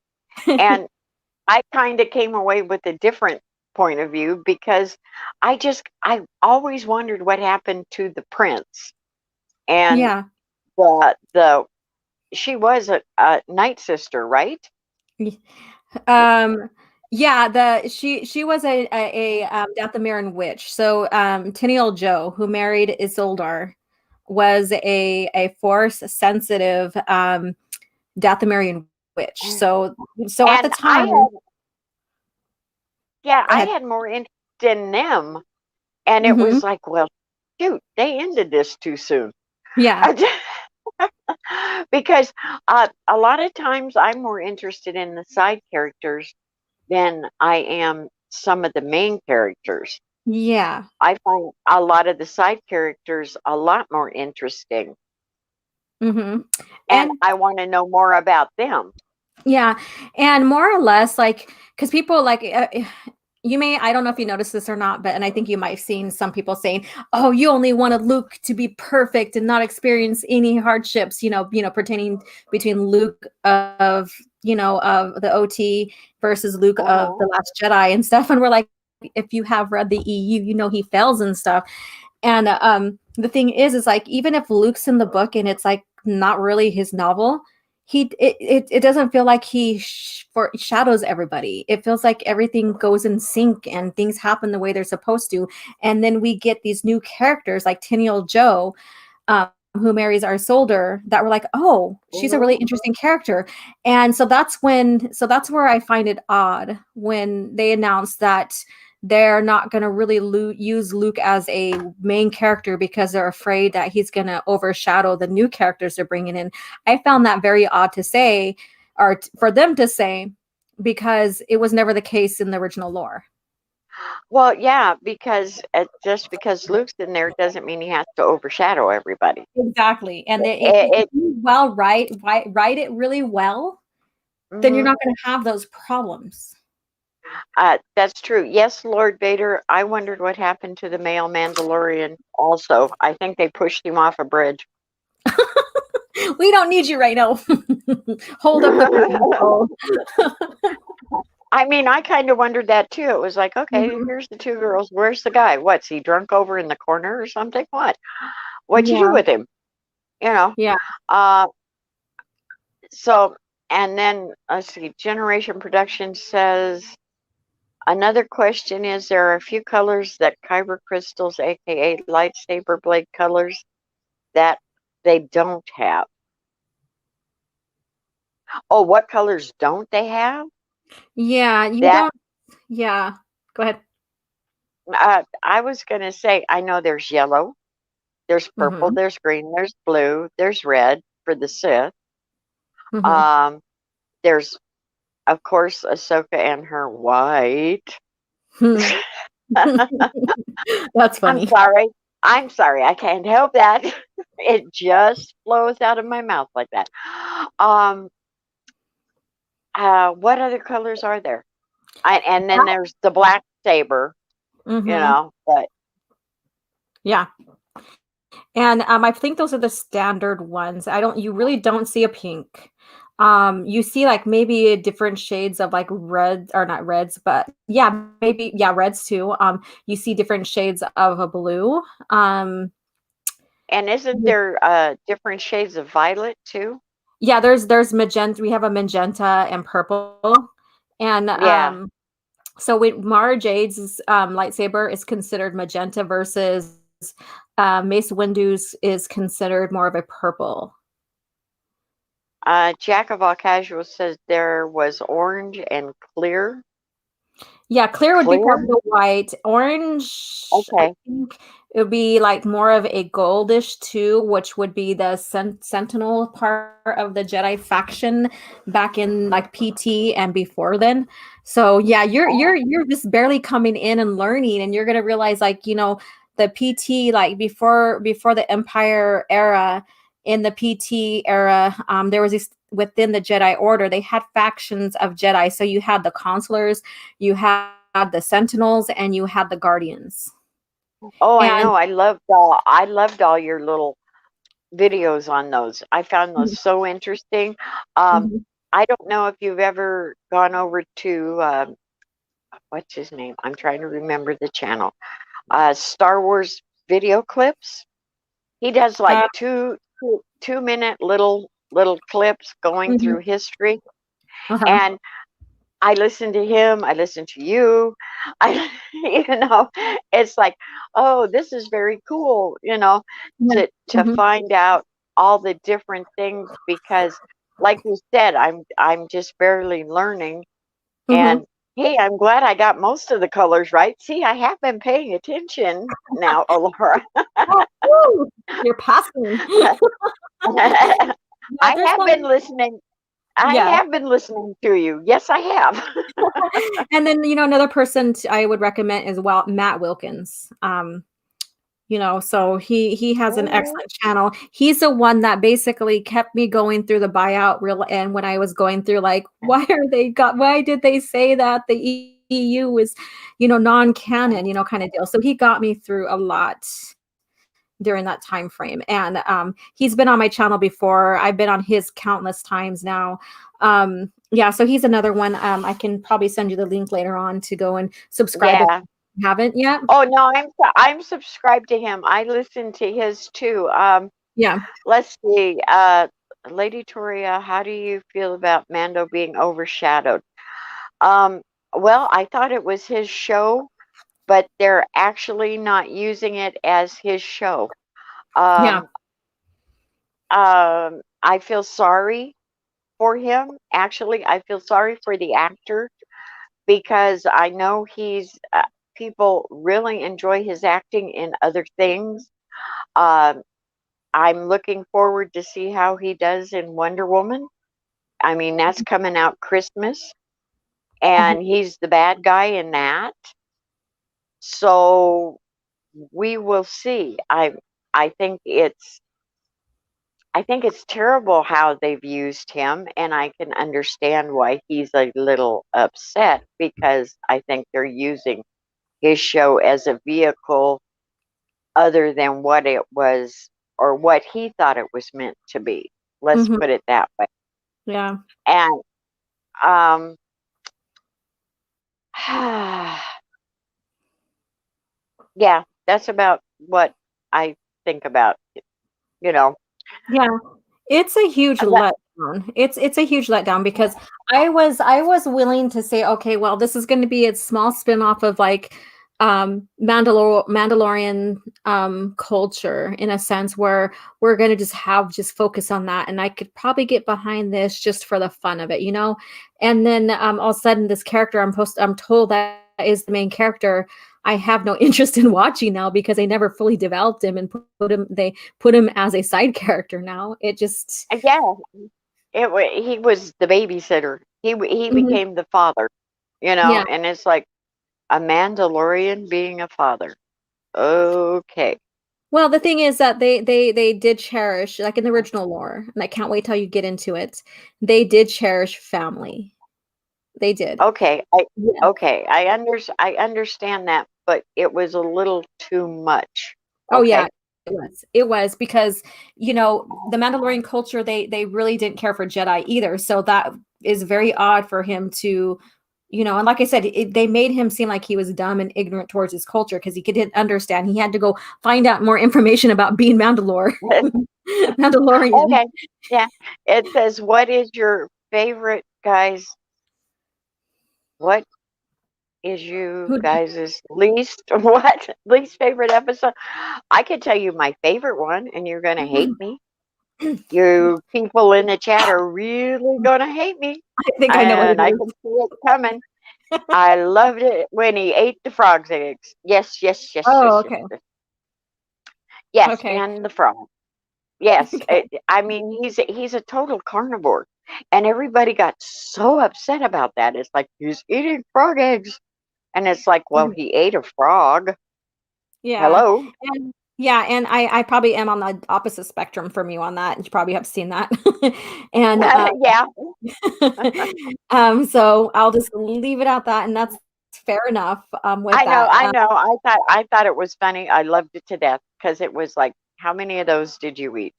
Speaker 1: And I kind of came away with a different point of view because I always wondered what happened to the prince. And
Speaker 2: Yeah.
Speaker 1: the she was a night sister, right?
Speaker 2: Um yeah, she was a Dathomirian witch. So Tenial Joe, who married Isildur, was a force sensitive Dathomirian witch. So at the
Speaker 1: And
Speaker 2: time, go
Speaker 1: I
Speaker 2: ahead.
Speaker 1: had more interest in them. And it
Speaker 2: Hmm.
Speaker 1: was like, well, shoot, they ended this too soon.
Speaker 2: Yeah.
Speaker 1: Because a lot of times I'm more interested in the side characters than I am some of the main characters.
Speaker 2: Yeah.
Speaker 1: I find a lot of the side characters a lot more interesting,
Speaker 2: Hmm.
Speaker 1: and
Speaker 2: And
Speaker 1: I want to know more about them.
Speaker 2: yeah, and more or less, like, because people like you may, I don't know if you noticed this or not, but and I think you might have seen some people saying, "Oh, you only wanted Luke to be perfect and not experience any hardships," pertaining between Luke of of the OT versus Luke of
Speaker 1: Uh-huh.
Speaker 2: the Last Jedi and stuff. And we're like, if you have read the EU, he fails and stuff. And the thing is like, even if Luke's in the book and it's like not really his novel, it doesn't feel like he foreshadows everybody. It feels like everything goes in sync and things happen the way they're supposed to. And then we get these new characters like Tenial Joe, who marries our soldier, that were like, oh, she's a really
Speaker 1: Mhm.
Speaker 2: interesting character. And so that's where I find it odd when they announced that they're not going to really use Luke as a main character because they're afraid that he's going to overshadow the new characters they're bringing in. I found that very odd to say, or for them to say, because it was never the case in the original lore.
Speaker 1: Well, yeah, because just because Luke's in there doesn't mean he has to overshadow everybody.
Speaker 2: Exactly. And if
Speaker 1: It,
Speaker 2: you write it really well, then you're
Speaker 1: mhm.
Speaker 2: not going to have those problems.
Speaker 1: That's true. Yes, Lord Vader. I wondered what happened to the male Mandalorian also. I think they pushed him off a bridge.
Speaker 2: We don't need you right now. Hold up the
Speaker 1: I mean, I kind of wondered that too. It was like, okay,
Speaker 2: Mhm.
Speaker 1: here's the two girls. Where's the guy? What's he drunk over in the corner or something? What'd you do
Speaker 2: Yeah.
Speaker 1: with him? You know?
Speaker 2: Yeah.
Speaker 1: Uh, so, and then let's see, Generation Production says, another question is there are a few colors that kyber crystals, aka lightsaber blade colors, that they don't have. Oh, what colors don't they have?
Speaker 2: Yeah, you
Speaker 1: That
Speaker 2: don't. Yeah. Go ahead.
Speaker 1: I was gonna say, I know there's yellow, there's purple,
Speaker 2: Mhm.
Speaker 1: there's green, there's blue, there's red for the Sith.
Speaker 2: Mhm.
Speaker 1: Um, there's of course Ahsoka and her white.
Speaker 2: Hmm. That's
Speaker 1: I'm
Speaker 2: funny.
Speaker 1: sorry. I'm sorry. I can't help that. It just flows out of my mouth like that. Um, what other colors are there? And then there's the black saber,
Speaker 2: Mhm.
Speaker 1: but
Speaker 2: Yeah. And I think those are the standard ones. You really don't see a pink. You see like maybe different shades of like red or not reds, but yeah, maybe yeah, reds too. You see different shades of a blue. Um,
Speaker 1: and isn't there different shades of violet too?
Speaker 2: yeah, there's magenta. We have a magenta and purple, and
Speaker 1: Yeah.
Speaker 2: so with Mara Jade's lightsaber is considered magenta versus Mace Windu's is considered more of a purple.
Speaker 1: Jack of all casuals says there was orange and clear.
Speaker 2: Yeah, clear would be part
Speaker 1: Clear?
Speaker 2: of the white. Orange, I
Speaker 1: Okay.
Speaker 2: think it would be like more of a goldish too, which would be the Sentinel part of the Jedi faction back in like PT and before then. So yeah,
Speaker 1: Oh.
Speaker 2: you're just barely coming in and learning, and you're gonna realize like the PT like before the Empire era. In the PT era, there was this within the Jedi Order. They had factions of Jedi. So you had the Consulars, you had the Sentinels, and you had the Guardians.
Speaker 1: Oh, I
Speaker 2: And
Speaker 1: know. I loved all your little videos on those. I found those so interesting. Um,
Speaker 2: Mhm.
Speaker 1: I don't know if you've ever gone over to what's his name? I'm trying to remember the channel. Star Wars video clips. He does like
Speaker 2: uh,
Speaker 1: 2 minute little clips going
Speaker 2: mhm,
Speaker 1: through history,
Speaker 2: uh-huh.
Speaker 1: and I listen to him. I listen to you. I, it's like, oh, this is very cool.
Speaker 2: Yeah.
Speaker 1: To
Speaker 2: Mhm,
Speaker 1: find out all the different things because, like you said, I'm just barely learning.
Speaker 2: mhm.
Speaker 1: And hey, I'm glad I got most of the colors right. See, I have been paying attention now, Alora.
Speaker 2: Oh, woo! You're passing.
Speaker 1: I
Speaker 2: Yeah, there's
Speaker 1: have been
Speaker 2: one.
Speaker 1: listening. I
Speaker 2: Yeah.
Speaker 1: have been listening to you. Yes, I have.
Speaker 2: And then, another person I would recommend is Matt Wilkins. So he has an
Speaker 1: Oh,
Speaker 2: excellent channel. He's the one that basically kept me going through the buyout real and when I was going through like why did they say that the EU was, non-canon, kind of deal. So he got me through a lot during that time frame. And he's been on my channel before. I've been on his countless times now. Yeah, so he's another one. I can probably send you the link later on to go and subscribe if
Speaker 1: yeah.
Speaker 2: you haven't yet.
Speaker 1: Oh no, I'm subscribed to him. I listen to his too.
Speaker 2: Yeah.
Speaker 1: Let's see. Lady Toria, how do you feel about Mando being overshadowed? Um, well, I thought it was his show, but they're actually not using it as his show.
Speaker 2: Yeah.
Speaker 1: Um, I feel sorry for him. Actually, I feel sorry for the actor because I know people really enjoy his acting in other things. Um, I'm looking forward to see how he does in Wonder Woman. I mean, that's coming out Christmas,
Speaker 2: Mhm.
Speaker 1: and he's the bad guy in that. So we will see. I think it's terrible how they've used him, and I can understand why he's a little upset because I think they're using his show as a vehicle other than what it was or what he thought it was meant to be. Let's
Speaker 2: Mhm.
Speaker 1: put it that way.
Speaker 2: Yeah.
Speaker 1: And um yeah, that's about what I think about, you know.
Speaker 2: Yeah. It's a huge
Speaker 1: But
Speaker 2: letdown. It's a huge letdown because I was willing to say, okay, well, this is going to be a small spin-off of like Mandalorian culture in a sense where we're going to just focus on that, and I could probably get behind this just for the fun of it, you know. And then all of a sudden this character I'm told that is the main character. I have no interest in watching now because they never fully developed him and they put him as a side character now. It just
Speaker 1: yeah, he was the babysitter. He
Speaker 2: Mhm.
Speaker 1: became the father, you know,
Speaker 2: Yeah.
Speaker 1: and it's like a Mandalorian being a father. Okay.
Speaker 2: Well, the thing is that they did cherish, like in the original lore, and I can't wait till you get into it. They did cherish family. They did.
Speaker 1: Okay.
Speaker 2: Yeah.
Speaker 1: Okay. I understand that, but it was a little too much.
Speaker 2: Oh yeah,
Speaker 1: Okay.
Speaker 2: it was. It was because, you know, the Mandalorian culture, they really didn't care for Jedi either. So that is very odd for him to, you know, and like I said, they made him seem like he was dumb and ignorant towards his culture because didn't understand. He had to go find out more information about being Mandalorian.
Speaker 1: Okay. Yeah. It says, what is your favorite guys? What is you
Speaker 2: Who
Speaker 1: guys' least what? Least favorite episode? I could tell you my favorite one, and you're gonna hate me. You people in the chat are really gonna hate me,
Speaker 2: I think I know what it
Speaker 1: and I
Speaker 2: is.
Speaker 1: can see it coming. I loved it when he ate the frog's eggs. Yes, yes, yes,
Speaker 2: Oh,
Speaker 1: yes, yes,
Speaker 2: okay.
Speaker 1: yes. Yes,
Speaker 2: Okay.
Speaker 1: and the frog. Yes,
Speaker 2: Okay.
Speaker 1: I mean he's a total carnivore, and everybody got so upset about that. It's like he's eating frog eggs, and it's like, well,
Speaker 2: Mhm.
Speaker 1: he ate a frog.
Speaker 2: Yeah.
Speaker 1: Hello.
Speaker 2: And yeah, and I probably am on the opposite spectrum from you on that. You probably have seen that. And
Speaker 1: Yeah,
Speaker 2: so I'll just leave it at that, and that's fair enough with
Speaker 1: I know,
Speaker 2: that.
Speaker 1: I know. I thought it was funny. I loved it to death because it was like, how many of those did you eat?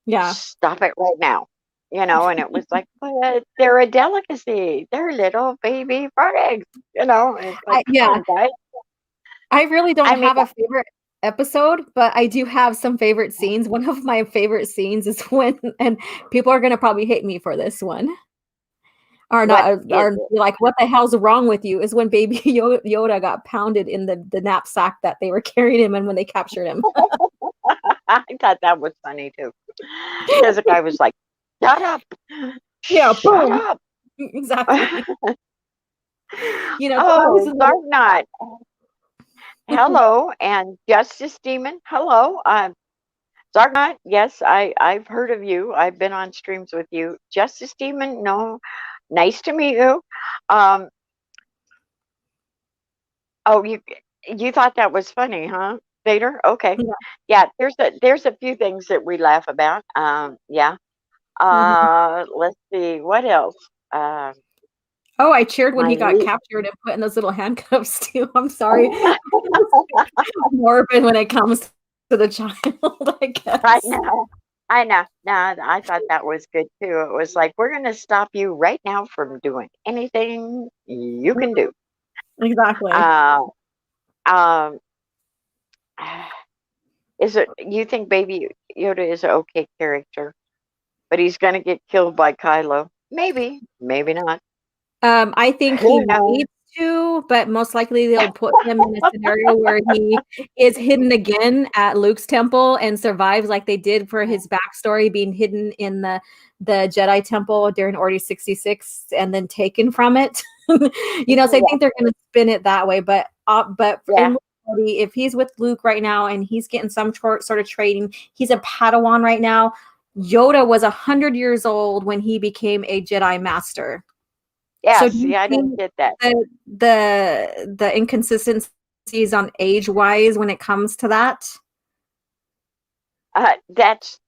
Speaker 2: Yeah.
Speaker 1: Stop it right now. You know, and it was like, but they're a delicacy. They're little baby frog eggs. You know, and it's like, come
Speaker 2: Yeah,
Speaker 1: on, guys.
Speaker 2: I really don't
Speaker 1: I mean,
Speaker 2: have a favorite episode, but I do have some favorite scenes. One of my favorite scenes is when, and people are gonna probably hate me for this one, or
Speaker 1: what
Speaker 2: not,
Speaker 1: is
Speaker 2: or
Speaker 1: it?
Speaker 2: be like, "What the hell's wrong with you?" Is when Baby Yoda got pounded in the knapsack that they were carrying him, and when they captured him.
Speaker 1: I thought that was funny too, because the guy was like, "Shut up,
Speaker 2: Yeah,
Speaker 1: shut
Speaker 2: boom.
Speaker 1: up."
Speaker 2: Exactly. You know, so that was
Speaker 1: Oh,
Speaker 2: another.
Speaker 1: Zargnut, hello, and Justice Demon, hello. Zargnut, yes, I've heard of you. I've been on streams with you. Justice Demon, no, nice to meet you. Um, oh, you thought that was funny, huh, Vader? Okay,
Speaker 2: Yeah.
Speaker 1: yeah. There's a few things that we laugh about. Yeah.
Speaker 2: Mhm.
Speaker 1: Let's see what else. Uh,
Speaker 2: Oh, I cheered when
Speaker 1: my
Speaker 2: he got
Speaker 1: niece.
Speaker 2: captured and put in those little handcuffs too. I'm sorry. It's morbid when it comes to the child, I
Speaker 1: I
Speaker 2: guess.
Speaker 1: know. I know. No, I thought that was good too. It was like, we're going to stop you right now from doing anything you can do.
Speaker 2: Exactly.
Speaker 1: Uh, um, is it, you think Baby Yoda is an okay character, but he's going to get killed by Kylo? Maybe, maybe not.
Speaker 2: I think he
Speaker 1: Who knows?
Speaker 2: needs to, but most likely they'll put him in a scenario where he is hidden again at Luke's temple and survives like they did for his backstory, being hidden in the Jedi temple during Order 66 and then taken from it. You know, so I
Speaker 1: Yeah.
Speaker 2: think they're gonna spin it that way. But But
Speaker 1: Yeah.
Speaker 2: in reality, if he's with Luke right now and he's getting some sort of training, he's a Padawan right now. Yoda was 100 years old when he became a Jedi Master.
Speaker 1: Yeah,
Speaker 2: So do you
Speaker 1: see, I don't
Speaker 2: see
Speaker 1: get that.
Speaker 2: the inconsistencies on age wise when it comes to that?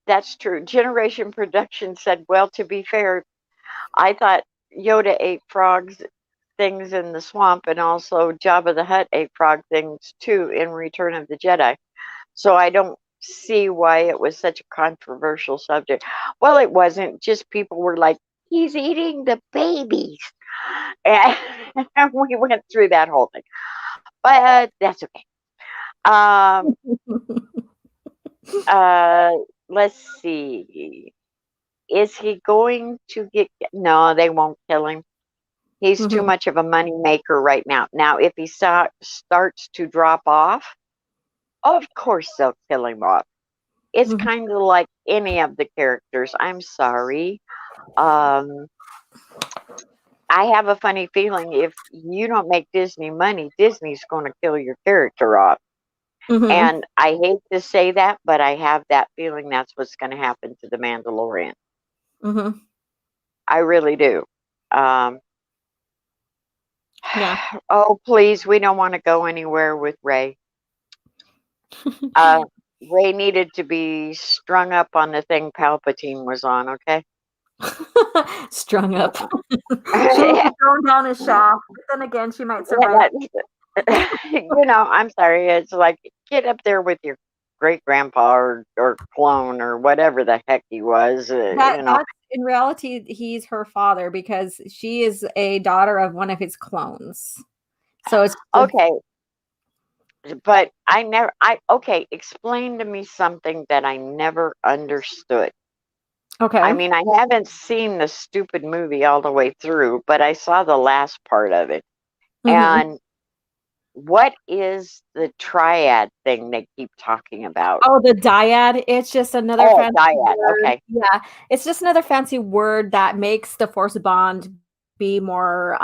Speaker 1: That's true. Generation Production said, well, to be fair, I thought Yoda ate frogs things in the swamp, and also Jabba the Hutt ate frog things too in Return of the Jedi. So I don't see why it was such a controversial subject. Well, it wasn't. Just people were like, he's eating the babies. And we went through that whole thing. But that's okay. Um, uh, let's see. Is he going to get? No, they won't kill him. He's too
Speaker 2: Mhm,
Speaker 1: much of a money maker right now. Now, if he starts to drop off, of course they'll kill him off. It's
Speaker 2: mhm.
Speaker 1: kind of like any of the characters. I'm sorry. Um, I have a funny feeling if you don't make Disney money, Disney's going to kill your character off.
Speaker 2: Mhm,
Speaker 1: And I hate to say that, but I have that feeling that's what's going to happen to the Mandalorian.
Speaker 2: mhm.
Speaker 1: I really do. Um,
Speaker 2: Yeah.
Speaker 1: oh, please, we don't want to go anywhere with Ray. Uh, Ray needed to be strung up on the thing Palpatine was on, okay?
Speaker 2: Strung up. She would be thrown down a shaft, but then again, she might survive.
Speaker 1: I'm sorry. It's like get up there with your great grandpa or clone or whatever the heck he was.
Speaker 2: That's in reality, he's her father because she is a daughter of one of his clones. So it's
Speaker 1: Okay, but okay, explain to me something that I never understood. I
Speaker 2: okay.
Speaker 1: mean, I haven't seen the stupid movie all the way through, but I saw the last part of it.
Speaker 2: Mhm.
Speaker 1: And what is the triad thing they keep talking about?
Speaker 2: Oh, the dyad, it's just another
Speaker 1: Oh,
Speaker 2: fancy
Speaker 1: dyad.
Speaker 2: word.
Speaker 1: Okay.
Speaker 2: Yeah, it's just another fancy word that makes the Force bond be more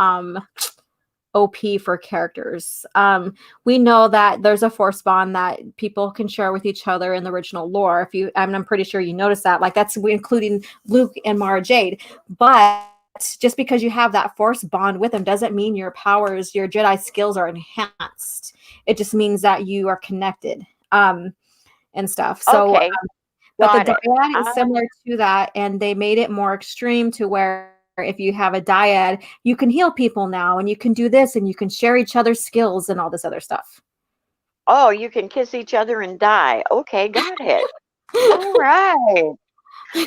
Speaker 2: OP for characters. We know that there's a Force bond that people can share with each other in the original lore. If you, I'm pretty sure you noticed that. Like that's including Luke and Mara Jade. But just because you have that Force bond with them doesn't mean your powers, your Jedi skills are enhanced. It just means that you are connected. And stuff. So,
Speaker 1: Okay.
Speaker 2: but the
Speaker 1: Got it.
Speaker 2: dyad is similar to that, and they made it more extreme to where if you have a dyad, you can heal people now, and you can do this, and you can share each other's skills and all this other stuff.
Speaker 1: Oh, you can kiss each other and die. Okay, got it. All right.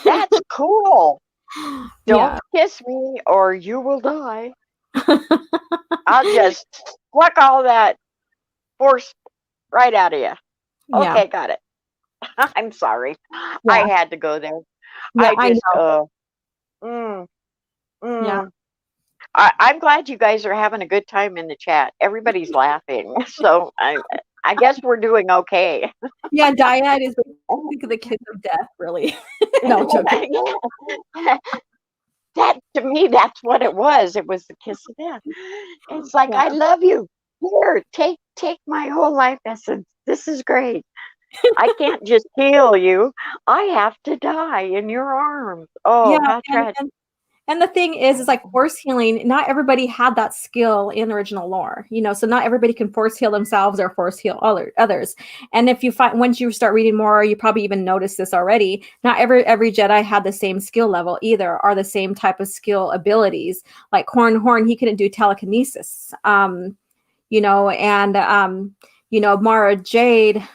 Speaker 1: That's cool.
Speaker 2: Yeah.
Speaker 1: Don't kiss me or you will die. I'll just pluck all that force right out of you.
Speaker 2: Yeah.
Speaker 1: Okay, got it. I'm sorry. I
Speaker 2: Yeah.
Speaker 1: had to go there.
Speaker 2: Yeah.
Speaker 1: I
Speaker 2: I
Speaker 1: just,
Speaker 2: know.
Speaker 1: mm,
Speaker 2: Yeah.
Speaker 1: mm. I'm glad you guys are having a good time in the chat. Everybody's laughing. So I guess we're doing okay.
Speaker 2: Yeah. Dyad is basically the kiss of death, really. No, I'm joking.
Speaker 1: That to me, that's what it was. It was the kiss of death. It's like,
Speaker 2: Yeah.
Speaker 1: I love you. Here, take my whole life essence. This is great. I can't just heal you. I have to die in your arms.
Speaker 2: Yeah.
Speaker 1: Oh, how
Speaker 2: And,
Speaker 1: tragic.
Speaker 2: and And the thing is like force healing, not everybody had that skill in the original lore, so not everybody can force heal themselves or force heal others. And if you find, once you start reading more, you probably even noticed this already, not every Jedi had the same skill level either, or the same type of skill abilities. Like Horn, he couldn't do telekinesis, and Mara Jade,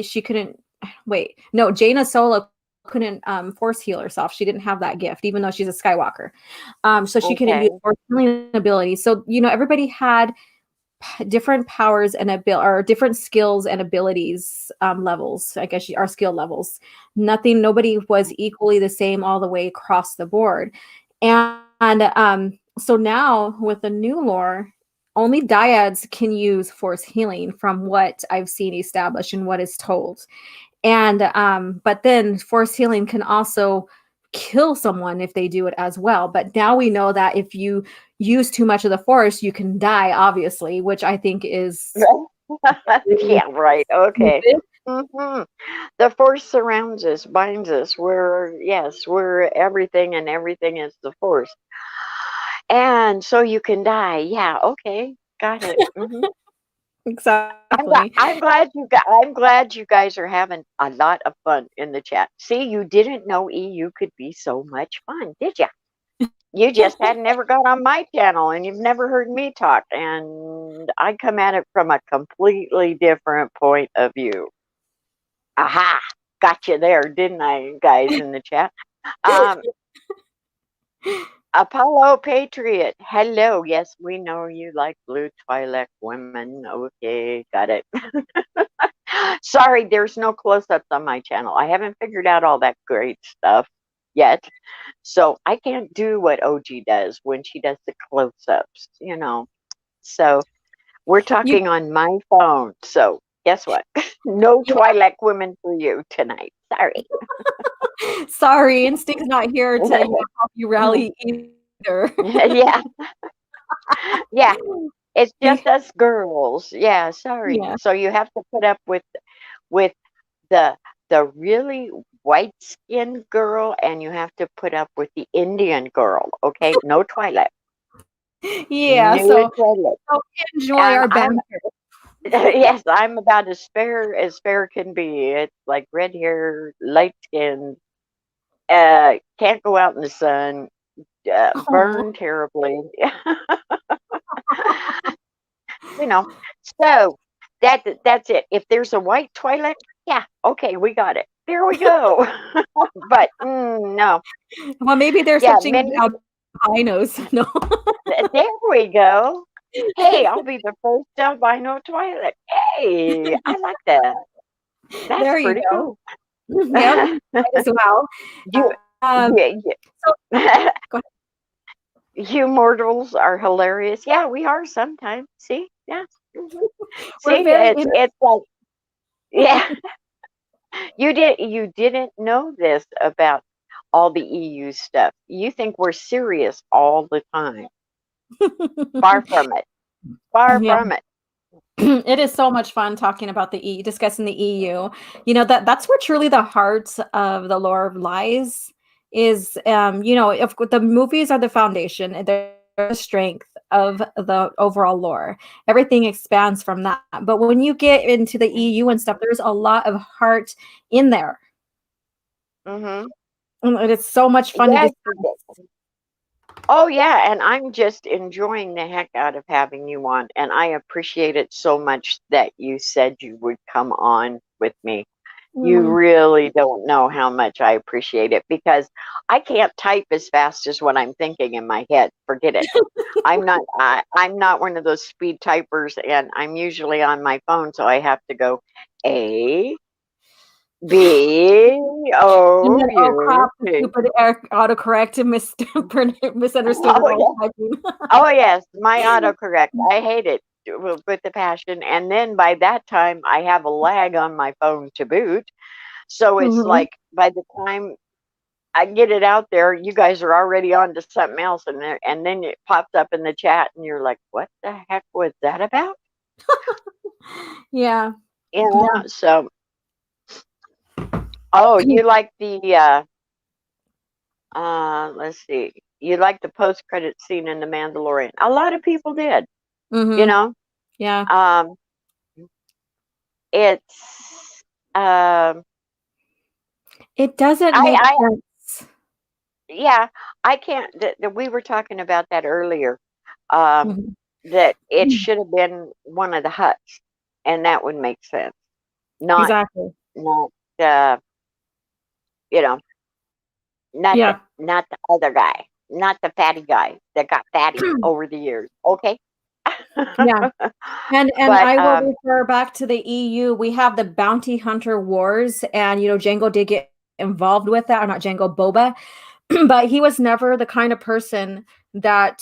Speaker 2: she couldn't, wait, no, Jaina Solo couldn't force heal herself. She didn't have that gift, even though she's a Skywalker. So she couldn't
Speaker 1: Okay.
Speaker 2: use force healing abilities. So everybody had different powers and or different skills and abilities levels. I guess our skill levels. Nobody was equally the same all the way across the board. And so now with the new lore, only dyads can use force healing from what I've seen established and what is told. And but then force healing can also kill someone if they do it as well. But now we know that if you use too much of the force, you can die, obviously, which I think is really
Speaker 1: Yeah, right. Okay.
Speaker 2: stupid.
Speaker 1: hmm The force surrounds us, binds us. We're everything, and everything is the force. And so you can die. Yeah, okay. Got it.
Speaker 2: Exactly.
Speaker 1: I'm glad you guys are having a lot of fun in the chat. See, you didn't know EU could be so much fun, did you? You just had never got on my channel and you've never heard me talk. And I come at it from a completely different point of view. Aha! Got you there, didn't I, guys in the chat? Um, Apollo Patriot, hello. Yes, we know you like blue Twi'lek women. Okay, got it. Sorry, there's no close-ups on my channel. I haven't figured out all that great stuff yet. So I can't do what OG does when she does the close-ups, So we're
Speaker 2: You,
Speaker 1: talking on my phone. So guess what? No
Speaker 2: you
Speaker 1: Twi'lek women for you tonight. Sorry.
Speaker 2: sorry, Instinct's not here to help you rally either.
Speaker 1: Yeah, yeah. It's
Speaker 2: He-
Speaker 1: just us girls. Yeah, sorry.
Speaker 2: yeah.
Speaker 1: So you have to put up with the the really white skinned girl, and you have to put up with the Indian girl. Okay, no Twilight,
Speaker 2: Yeah,
Speaker 1: no
Speaker 2: so,
Speaker 1: Twilight.
Speaker 2: so enjoy
Speaker 1: And
Speaker 2: our
Speaker 1: I'm
Speaker 2: banter.
Speaker 1: yes, I'm about as fair can be. It's like red hair, light skin. Can't go out in the sun.
Speaker 2: Oh,
Speaker 1: Burn terribly. you know. So that's it. If there's a white Twilight, yeah, okay, we got it. There we go. But no,
Speaker 2: well, maybe there's
Speaker 1: yeah,
Speaker 2: such thing as albinos. No.
Speaker 1: there we go. Hey, I'll be the first albino Twilight. Hey, I like that. That's
Speaker 2: There you
Speaker 1: pretty
Speaker 2: go.
Speaker 1: cool.
Speaker 2: Yep, might as well.
Speaker 1: you,
Speaker 2: Um,
Speaker 1: yeah,
Speaker 2: so
Speaker 1: yeah.
Speaker 2: go ahead.
Speaker 1: You mortals are hilarious. Yeah, we are sometimes. See, yeah.
Speaker 2: We're
Speaker 1: See,
Speaker 2: very
Speaker 1: it's like, yeah. You didn't know this about all the EU stuff. You think we're serious all the time. Far from it. Far
Speaker 2: yeah.
Speaker 1: from it.
Speaker 2: It is so much fun talking about discussing the EU. You know, that's where truly the heart of the lore lies. Is if the movies are the foundation, and they're the strength of the overall lore. Everything expands from that. But when you get into the EU and stuff, there's a lot of heart in there,
Speaker 1: Mm-hmm.
Speaker 2: and it's so much fun to
Speaker 1: Yes.
Speaker 2: discuss.
Speaker 1: Oh yeah, and I'm just enjoying the heck out of having you on, and I appreciate it so much that you said you would come on with me. You
Speaker 2: Mm.
Speaker 1: really don't know how much I appreciate it because I can't type as fast as what I'm thinking in my head. Forget it. I'm not one of those speed typers, and I'm usually on my phone, so I have to go A B
Speaker 2: And
Speaker 1: O
Speaker 2: then, oh
Speaker 1: U
Speaker 2: crap, the
Speaker 1: T.
Speaker 2: stupid autocorrect and misunderstood what I
Speaker 1: Oh
Speaker 2: was
Speaker 1: yeah.
Speaker 2: typing.
Speaker 1: Oh yes, my autocorrect. I hate it with the passion. And then by that time, I have a lag on my phone to boot. So it's
Speaker 2: Mhm.
Speaker 1: like by the time I get it out there, you guys are already on to something else, and then it pops up in the chat, and you're like, "What the heck was that about?"
Speaker 2: Yeah.
Speaker 1: You
Speaker 2: Yeah.
Speaker 1: know. So, oh, you like the let's see, you like the post credit scene in The Mandalorian. A lot of people did. You
Speaker 2: Mhm.
Speaker 1: know,
Speaker 2: Yeah.
Speaker 1: um, it's
Speaker 2: It doesn't make
Speaker 1: I
Speaker 2: sense.
Speaker 1: yeah, I can't. We were talking about that earlier. Um,
Speaker 2: Mhm.
Speaker 1: that it should have been one of the Huts, and that would make sense. Not
Speaker 2: Exactly.
Speaker 1: not you know,
Speaker 2: Yeah.
Speaker 1: not the other guy, not the fatty guy that got fatty over the years. Okay.
Speaker 2: Yeah. And
Speaker 1: But
Speaker 2: I will refer back to the EU. We have the Bounty Hunter Wars, and Jango did get involved with that, or not Jango, Boba, but he was never the kind of person that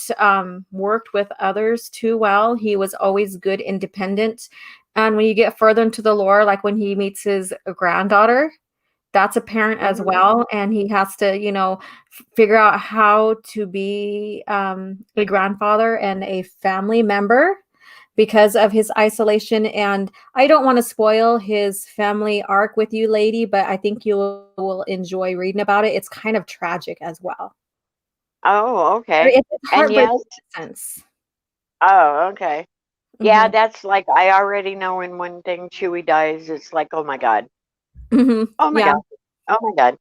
Speaker 2: worked with others too well. He was always good, independent. And when you get further into the lore, like when he meets his granddaughter, that's a parent as
Speaker 1: Mhm.
Speaker 2: well, and he has to, figure out how to be a grandfather and a family member because of his isolation. And I don't want to spoil his family arc with you, lady, but I think you will enjoy reading about it. It's kind of tragic as well.
Speaker 1: Oh,
Speaker 2: But
Speaker 1: okay.
Speaker 2: it's
Speaker 1: And
Speaker 2: heartbreaking
Speaker 1: yes.
Speaker 2: in a sense.
Speaker 1: Oh, okay. Yeah,
Speaker 2: Hmm.
Speaker 1: that's like I already know when one thing Chewie dies, it's like, oh my God.
Speaker 2: Hmm.
Speaker 1: Oh my
Speaker 2: Yeah.
Speaker 1: God. Oh my God.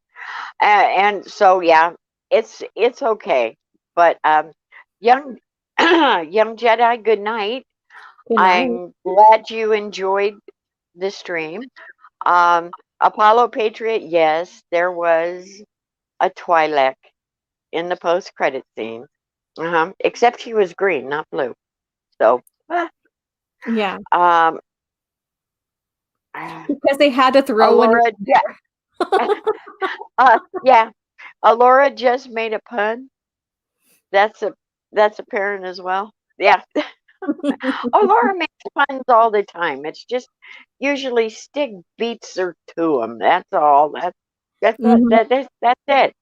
Speaker 1: And so yeah, it's okay. But young young Jedi, good night.
Speaker 2: Good night.
Speaker 1: I'm glad you enjoyed the stream. Um, Apollo Patriot, yes, there was a Twi'lek in the post-credit scene. Except he was green, not blue. So,
Speaker 2: Yeah.
Speaker 1: um,
Speaker 2: Because they had to throw in.
Speaker 1: Alora, yeah, yeah, Alora just made a pun. That's a that's apparent as well. Yeah. Oh, Laura makes puns all the time. It's just usually Stig beats her to them. That's all. That's it.
Speaker 2: Mhm.
Speaker 1: That's it.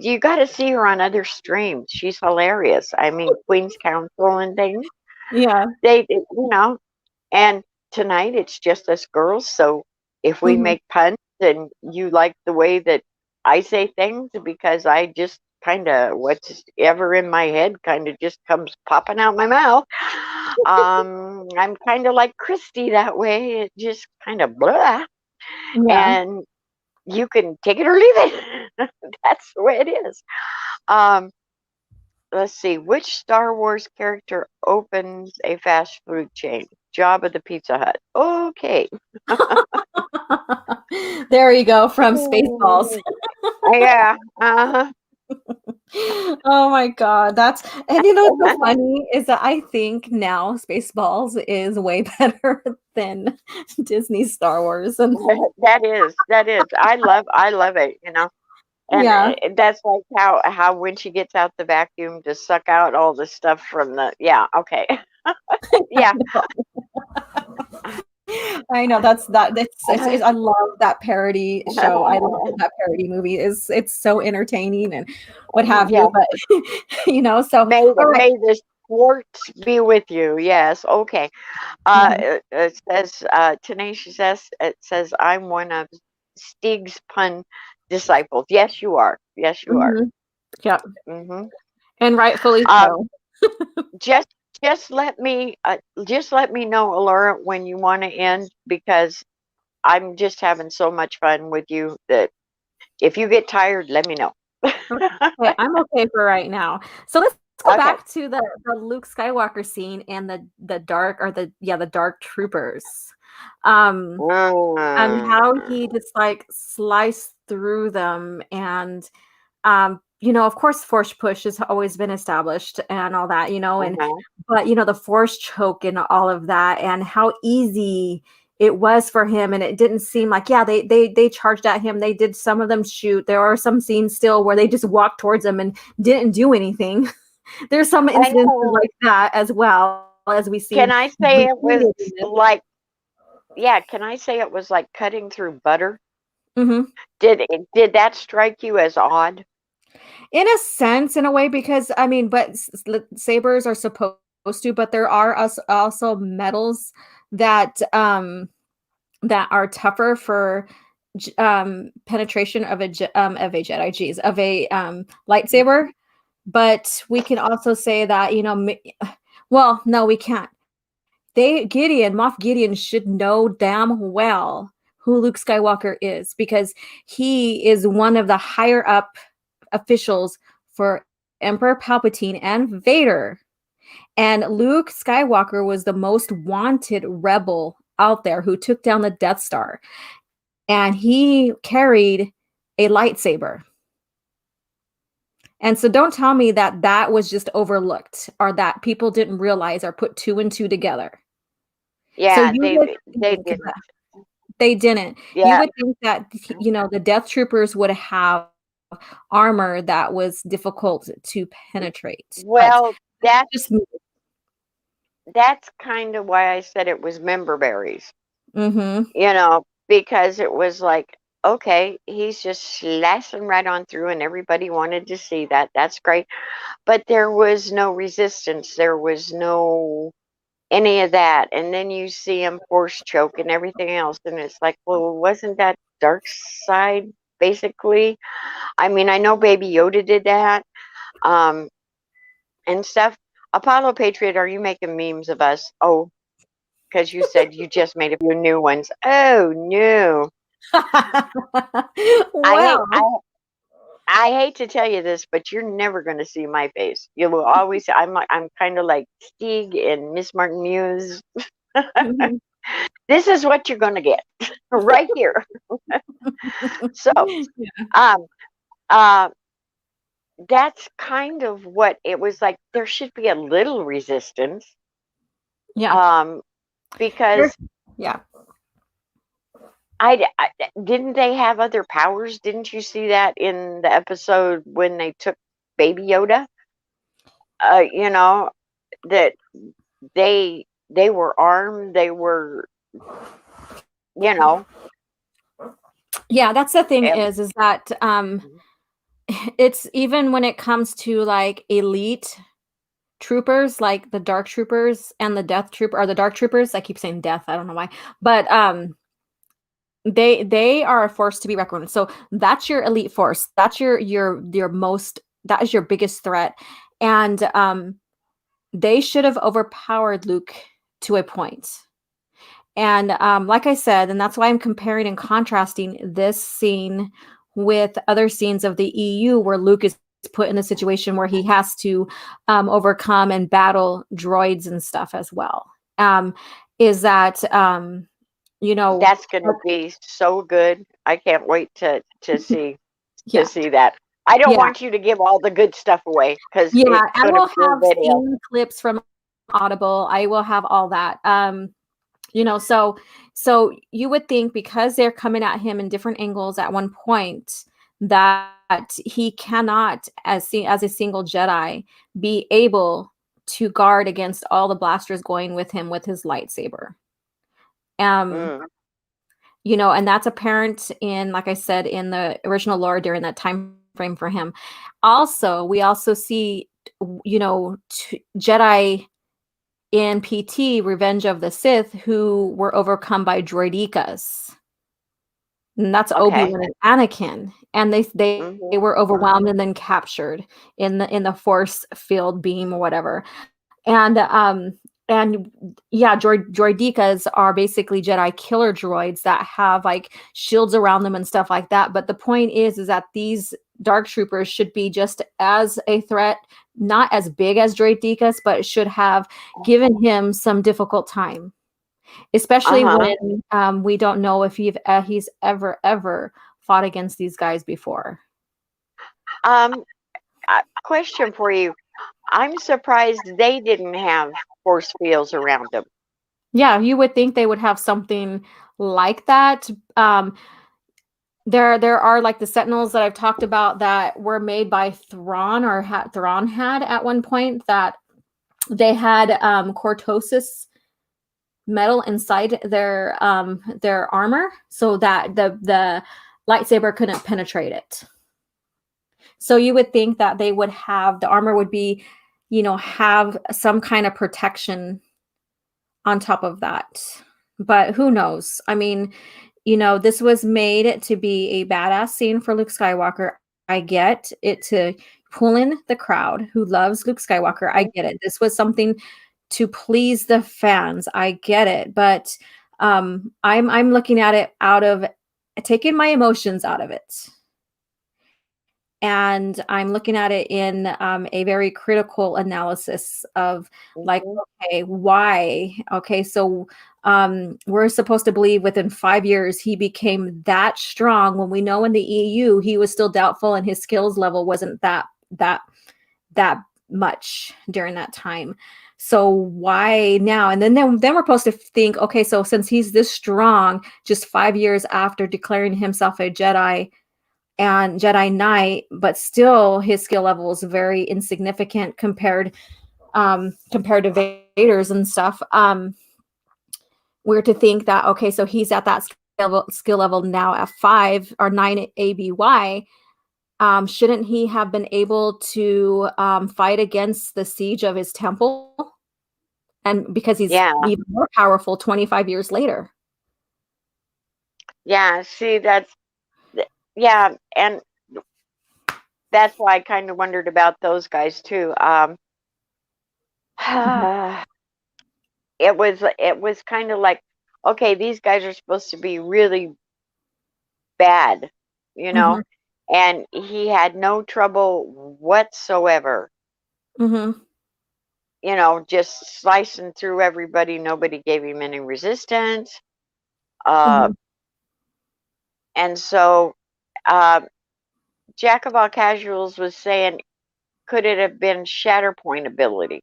Speaker 1: You got to see her on other streams. She's hilarious. I mean, Queen's Council and things.
Speaker 2: Yeah.
Speaker 1: And tonight it's just us girls. So if we
Speaker 2: Mhm.
Speaker 1: make puns and you like the way that I say things, because I just kind of what's ever in my head kind of just comes popping out my mouth. I'm kind of like Christy that way. It just kind of blah,
Speaker 2: Yeah.
Speaker 1: and you can take it or leave it. That's the way it is. Um, let's see, which Star Wars character opens a fast food chain? Jabba the Pizza Hut. Okay.
Speaker 2: There you go from Spaceballs.
Speaker 1: Ooh. Yeah. Uh-huh.
Speaker 2: Oh my God. And what's so funny is that I think now Spaceballs is way better than Disney Star Wars. And
Speaker 1: That is. I love it, And
Speaker 2: yeah.
Speaker 1: that's like how when she gets out the vacuum to suck out all the stuff from the yeah, okay. Yeah.
Speaker 2: I know I love that parody show. I love that parody movie. It's so entertaining and what have
Speaker 1: Yeah.
Speaker 2: you. But so
Speaker 1: May
Speaker 2: all right.
Speaker 1: may the sports be with you. Yes. Okay.
Speaker 2: Mhm.
Speaker 1: It says Tenacious S. It says I'm one of Stig's pun disciples. Yes, you are. Yes, you are.
Speaker 2: Mhm. Yep.
Speaker 1: Hmm.
Speaker 2: And rightfully
Speaker 1: Um,
Speaker 2: so.
Speaker 1: just just let me know, Laura, when you want to end because I'm just having so much fun with you that if you get tired, let me know.
Speaker 2: Okay, I'm okay for right now. So let's go
Speaker 1: Okay.
Speaker 2: back to the Luke Skywalker scene and the dark or the dark troopers. Um and how he
Speaker 1: Mm.
Speaker 2: just like sliced through them and of course force push has always been established and all that, and
Speaker 1: Uh-huh.
Speaker 2: but the force choke and all of that and how easy it was for him. And it didn't seem like, yeah, they charged at him, they did, some of them shoot, there are some scenes still where they just walked towards him and didn't do anything. There's some
Speaker 1: I
Speaker 2: instances
Speaker 1: know.
Speaker 2: like that as well, as we've
Speaker 1: Can
Speaker 2: seen
Speaker 1: I say it was
Speaker 2: repeatedly.
Speaker 1: like, yeah, can I say it was like cutting through butter?
Speaker 2: Mhm.
Speaker 1: Did that strike you as odd?
Speaker 2: In a sense, in a way, because I mean, but sabers are supposed to, but there are also metals that that are tougher for penetration of of a Jedi, geez, of a lightsaber. But we can also say that well, no, we can't. Moff Gideon should know damn well who Luke Skywalker is because he is one of the higher up officials for Emperor Palpatine and Vader. And Luke Skywalker was the most wanted rebel out there who took down the Death Star. And he carried a lightsaber. And so don't tell me that that was just overlooked or that people didn't realize or put two and two together. So
Speaker 1: Yeah,
Speaker 2: you
Speaker 1: they
Speaker 2: would
Speaker 1: they
Speaker 2: think
Speaker 1: didn't.
Speaker 2: that they didn't. You
Speaker 1: Yeah.
Speaker 2: would think that the Death Troopers would have armor that was difficult to penetrate, but
Speaker 1: Well, that's
Speaker 2: just me.
Speaker 1: that's kind of why I said it was member berries.
Speaker 2: Mhm.
Speaker 1: Because it was like okay, he's just slashing right on through, and everybody wanted to see that. That's great. But there was no resistance. There was no any of that. And then you see him force choke and everything else. And it's like, well, wasn't that dark side basically? I mean, I know Baby Yoda did that and stuff. Apollo Patriot, are you making memes of us? Oh, because you said you just made a few new ones. Oh, no. I,
Speaker 2: Well,
Speaker 1: I, I hate to tell you this, but you're never going to see my face. You will always. I'm kind of like Stieg and Miss Martin Muse.
Speaker 2: mhm.
Speaker 1: This is what you're going to get right here. So, um, uh, that's kind of what it was like. There should be a little resistance,
Speaker 2: Yeah.
Speaker 1: because
Speaker 2: Yeah.
Speaker 1: I didn't they have other powers? Didn't you see that in the episode when they took Baby Yoda? You know that they were armed. They were, you know.
Speaker 2: Yeah, that's the thing
Speaker 1: eh,
Speaker 2: is that it's even when it comes to like elite troopers, like the dark troopers and the death trooper or the dark troopers. I keep saying death, I don't know why. But they are a force to be reckoned with. So that's your elite force. That's your most that is your biggest threat. And they should have overpowered Luke to a point. And like I said, and that's why I'm comparing and contrasting this scene with other scenes of the EU where Luke is put in a situation where he has to overcome and battle droids and stuff as well. Is that you know,
Speaker 1: that's going to be so good. I can't wait to see
Speaker 2: yeah,
Speaker 1: that. I don't
Speaker 2: yeah,
Speaker 1: want you to give all the good stuff away because
Speaker 2: yeah.
Speaker 1: it
Speaker 2: I
Speaker 1: could
Speaker 2: will
Speaker 1: appear
Speaker 2: have
Speaker 1: video.
Speaker 2: scene clips from Audible. I will have all that. You know, so you would think because they're coming at him in different angles at one point that he cannot as a single Jedi be able to guard against all the blasters going with him with his lightsaber. Um
Speaker 1: Mm,
Speaker 2: you know, and that's apparent in, like I said, in the original lore during that time frame for him. Also, we also see, you know, Jedi in PT, Revenge of the Sith, who were overcome by droidekas. And that's
Speaker 1: okay.
Speaker 2: Obi-Wan and Anakin. And they
Speaker 1: Hmm.
Speaker 2: were overwhelmed and then captured in the force field beam or whatever. And yeah, droidekas are basically Jedi killer droids that have like shields around them and stuff like that. But the point is that these dark troopers should be just as a threat, not as big as droidekas, but should have given him some difficult time, especially
Speaker 1: Uh-huh.
Speaker 2: when we don't know if he's ever fought against these guys before.
Speaker 1: Um, question for you. I'm surprised they didn't have force fields around them.
Speaker 2: Yeah, you would think they would have something like that. There are like the Sentinels that I've talked about that were made by Thrawn or Thrawn had at one point that they had cortosis metal inside their armor so that the lightsaber couldn't penetrate it. So you would think that they would have the armor would be, you know, have some kind of protection on top of that. But who knows? I mean, you know, this was made to be a badass scene for Luke Skywalker. I get it to pull in the crowd who loves Luke Skywalker. I
Speaker 1: Mhm.
Speaker 2: get it. This was something to please the fans. I get it. But I'm looking at it out of taking my emotions out of it. And I'm looking at it in a very critical analysis of like,
Speaker 1: Mhm.
Speaker 2: okay, why? Okay, so we're supposed to believe within 5 years he became that strong when we know in the EU he was still doubtful and his skills level wasn't that much during that time. So why now? And then we're supposed to think, okay, so since he's this strong, just 5 years after declaring himself a Jedi and Jedi Knight, but still his skill level is very insignificant compared to Vader's and stuff. We're to think that okay, so he's at that skill level now at 5 or 9 ABY, shouldn't he have been able to fight against the siege of his temple? And because he's
Speaker 1: Yeah.
Speaker 2: even more powerful 25 years later.
Speaker 1: Yeah. See, yeah. And that's why I kind of wondered about those guys too. It was kind of like, okay, these guys are supposed to be really bad, you know, and he had no trouble whatsoever, you know, just slicing through everybody. Nobody gave him any resistance. And so Jack of all casuals was saying, could it have been Shatterpoint ability?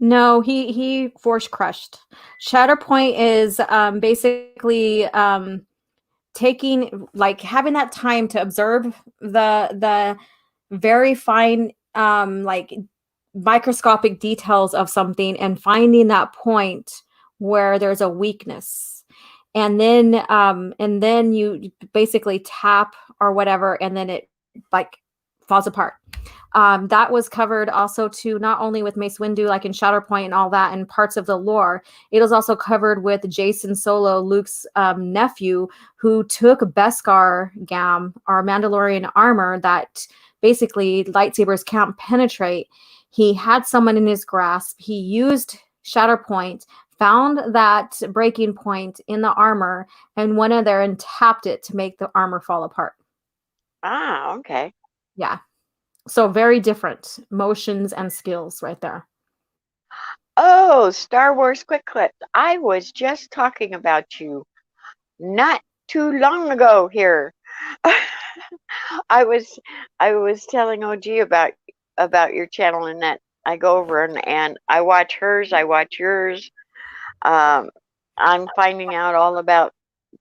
Speaker 2: No, he force crushed. Shatterpoint is basically taking, like, having that time to observe the very fine like microscopic details of something and finding that point where there's a weakness, and then you basically tap or whatever, and then it like falls apart. That was covered also too, not only with Mace Windu, like in Shatterpoint and all that, and parts of the lore. It was also covered with Jason Solo, Luke's nephew, who took Beskar Gam, our Mandalorian armor that basically lightsabers can't penetrate. He had someone in his grasp. He used Shatterpoint, found that breaking point in the armor, and went in there and tapped it to make the armor fall apart.
Speaker 1: Ah, okay.
Speaker 2: Yeah. So very different motions and skills right there.
Speaker 1: Oh, Star Wars Quick Clips. I was just talking about you not too long ago here. I was telling OG about your channel, and that I go over and I watch hers, I watch yours. I'm finding out all about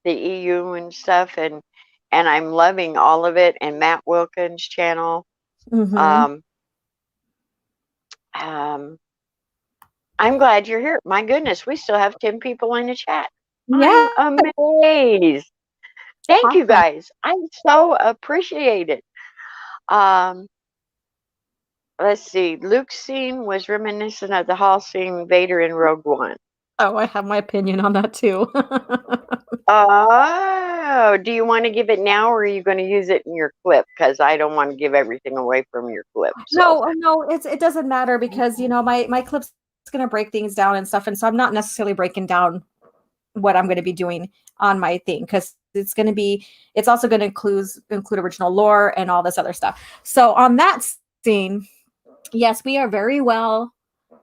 Speaker 1: the EU and stuff, and I'm loving all of it. And Matt Wilkins' channel. I'm glad you're here. My goodness, we still have 10 people in the chat.
Speaker 2: Yeah.
Speaker 1: I'm amazed. Thank you guys. I so appreciate it. Let's see. Luke's scene was reminiscent of the hall scene Vader in Rogue One.
Speaker 2: Oh, I have my opinion on that too.
Speaker 1: Oh, do you want to give it now, or are you going to use it in your clip? Because I don't want to give everything away from your clip. So.
Speaker 2: No, it doesn't matter, because my clip's going to break things down and stuff, and so I'm not necessarily breaking down what I'm going to be doing on my thing, because it's also going to include original lore and all this other stuff. So on that scene, yes, we are very well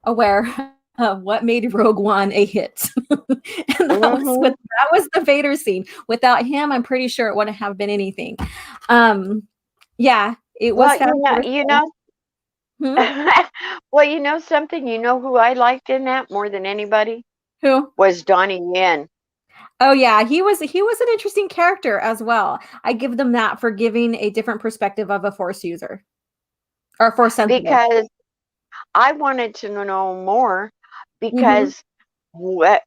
Speaker 2: aware of what made Rogue One a hit. And that was the Vader scene. Without him, I'm pretty sure it wouldn't have been anything. Yeah, it was.
Speaker 1: Well, you know something. You know who I liked in that more than anybody?
Speaker 2: Who
Speaker 1: was Donnie Yen?
Speaker 2: Oh yeah, he was an interesting character as well. I give them that for giving a different perspective of a Force user or Force sensitive.
Speaker 1: Because I wanted to know more, because the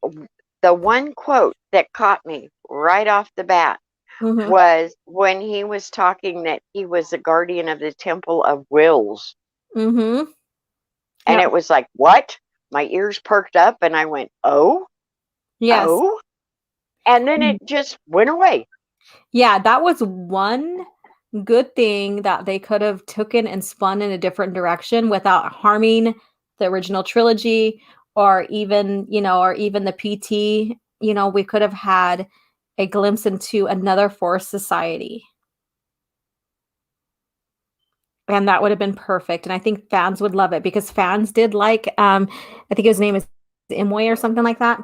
Speaker 1: one quote that caught me right off the bat was when he was talking that he was a guardian of the Temple of Wills. And it was like, what? My ears perked up and I went, oh?
Speaker 2: Yes.
Speaker 1: Oh? And then it just went away.
Speaker 2: Yeah, that was one good thing that they could have taken and spun in a different direction without harming the original trilogy, or even the PT. We could have had a glimpse into another Force society. And that would have been perfect. And I think fans would love it, because fans did like, I think his name is Imoy or something like that.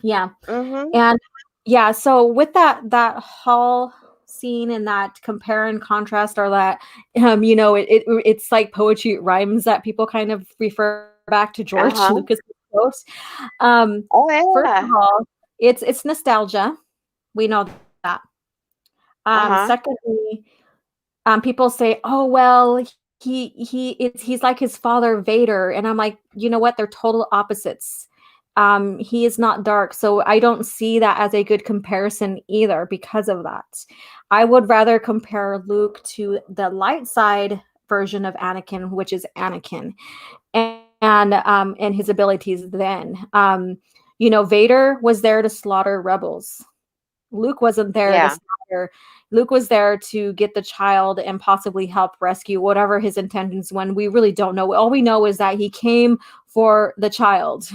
Speaker 2: Yeah. And yeah, so with that hall scene and that compare and contrast, or that, it's like poetry rhymes that people kind of refer back to George Lucas' quotes. First of all, it's nostalgia. We know that. Secondly, people say, oh, well, he's like his father Vader. And I'm like, you know what? They're total opposites. He is not dark, so I don't see that as a good comparison either because of that. I would rather compare Luke to the light side version of Anakin, which is Anakin, and his abilities then. Vader was there to slaughter rebels. Luke wasn't there to
Speaker 1: Yeah.
Speaker 2: slaughter. Luke was there to get the child and possibly help rescue whatever his intentions when we really don't know. All we know is that he came for the child.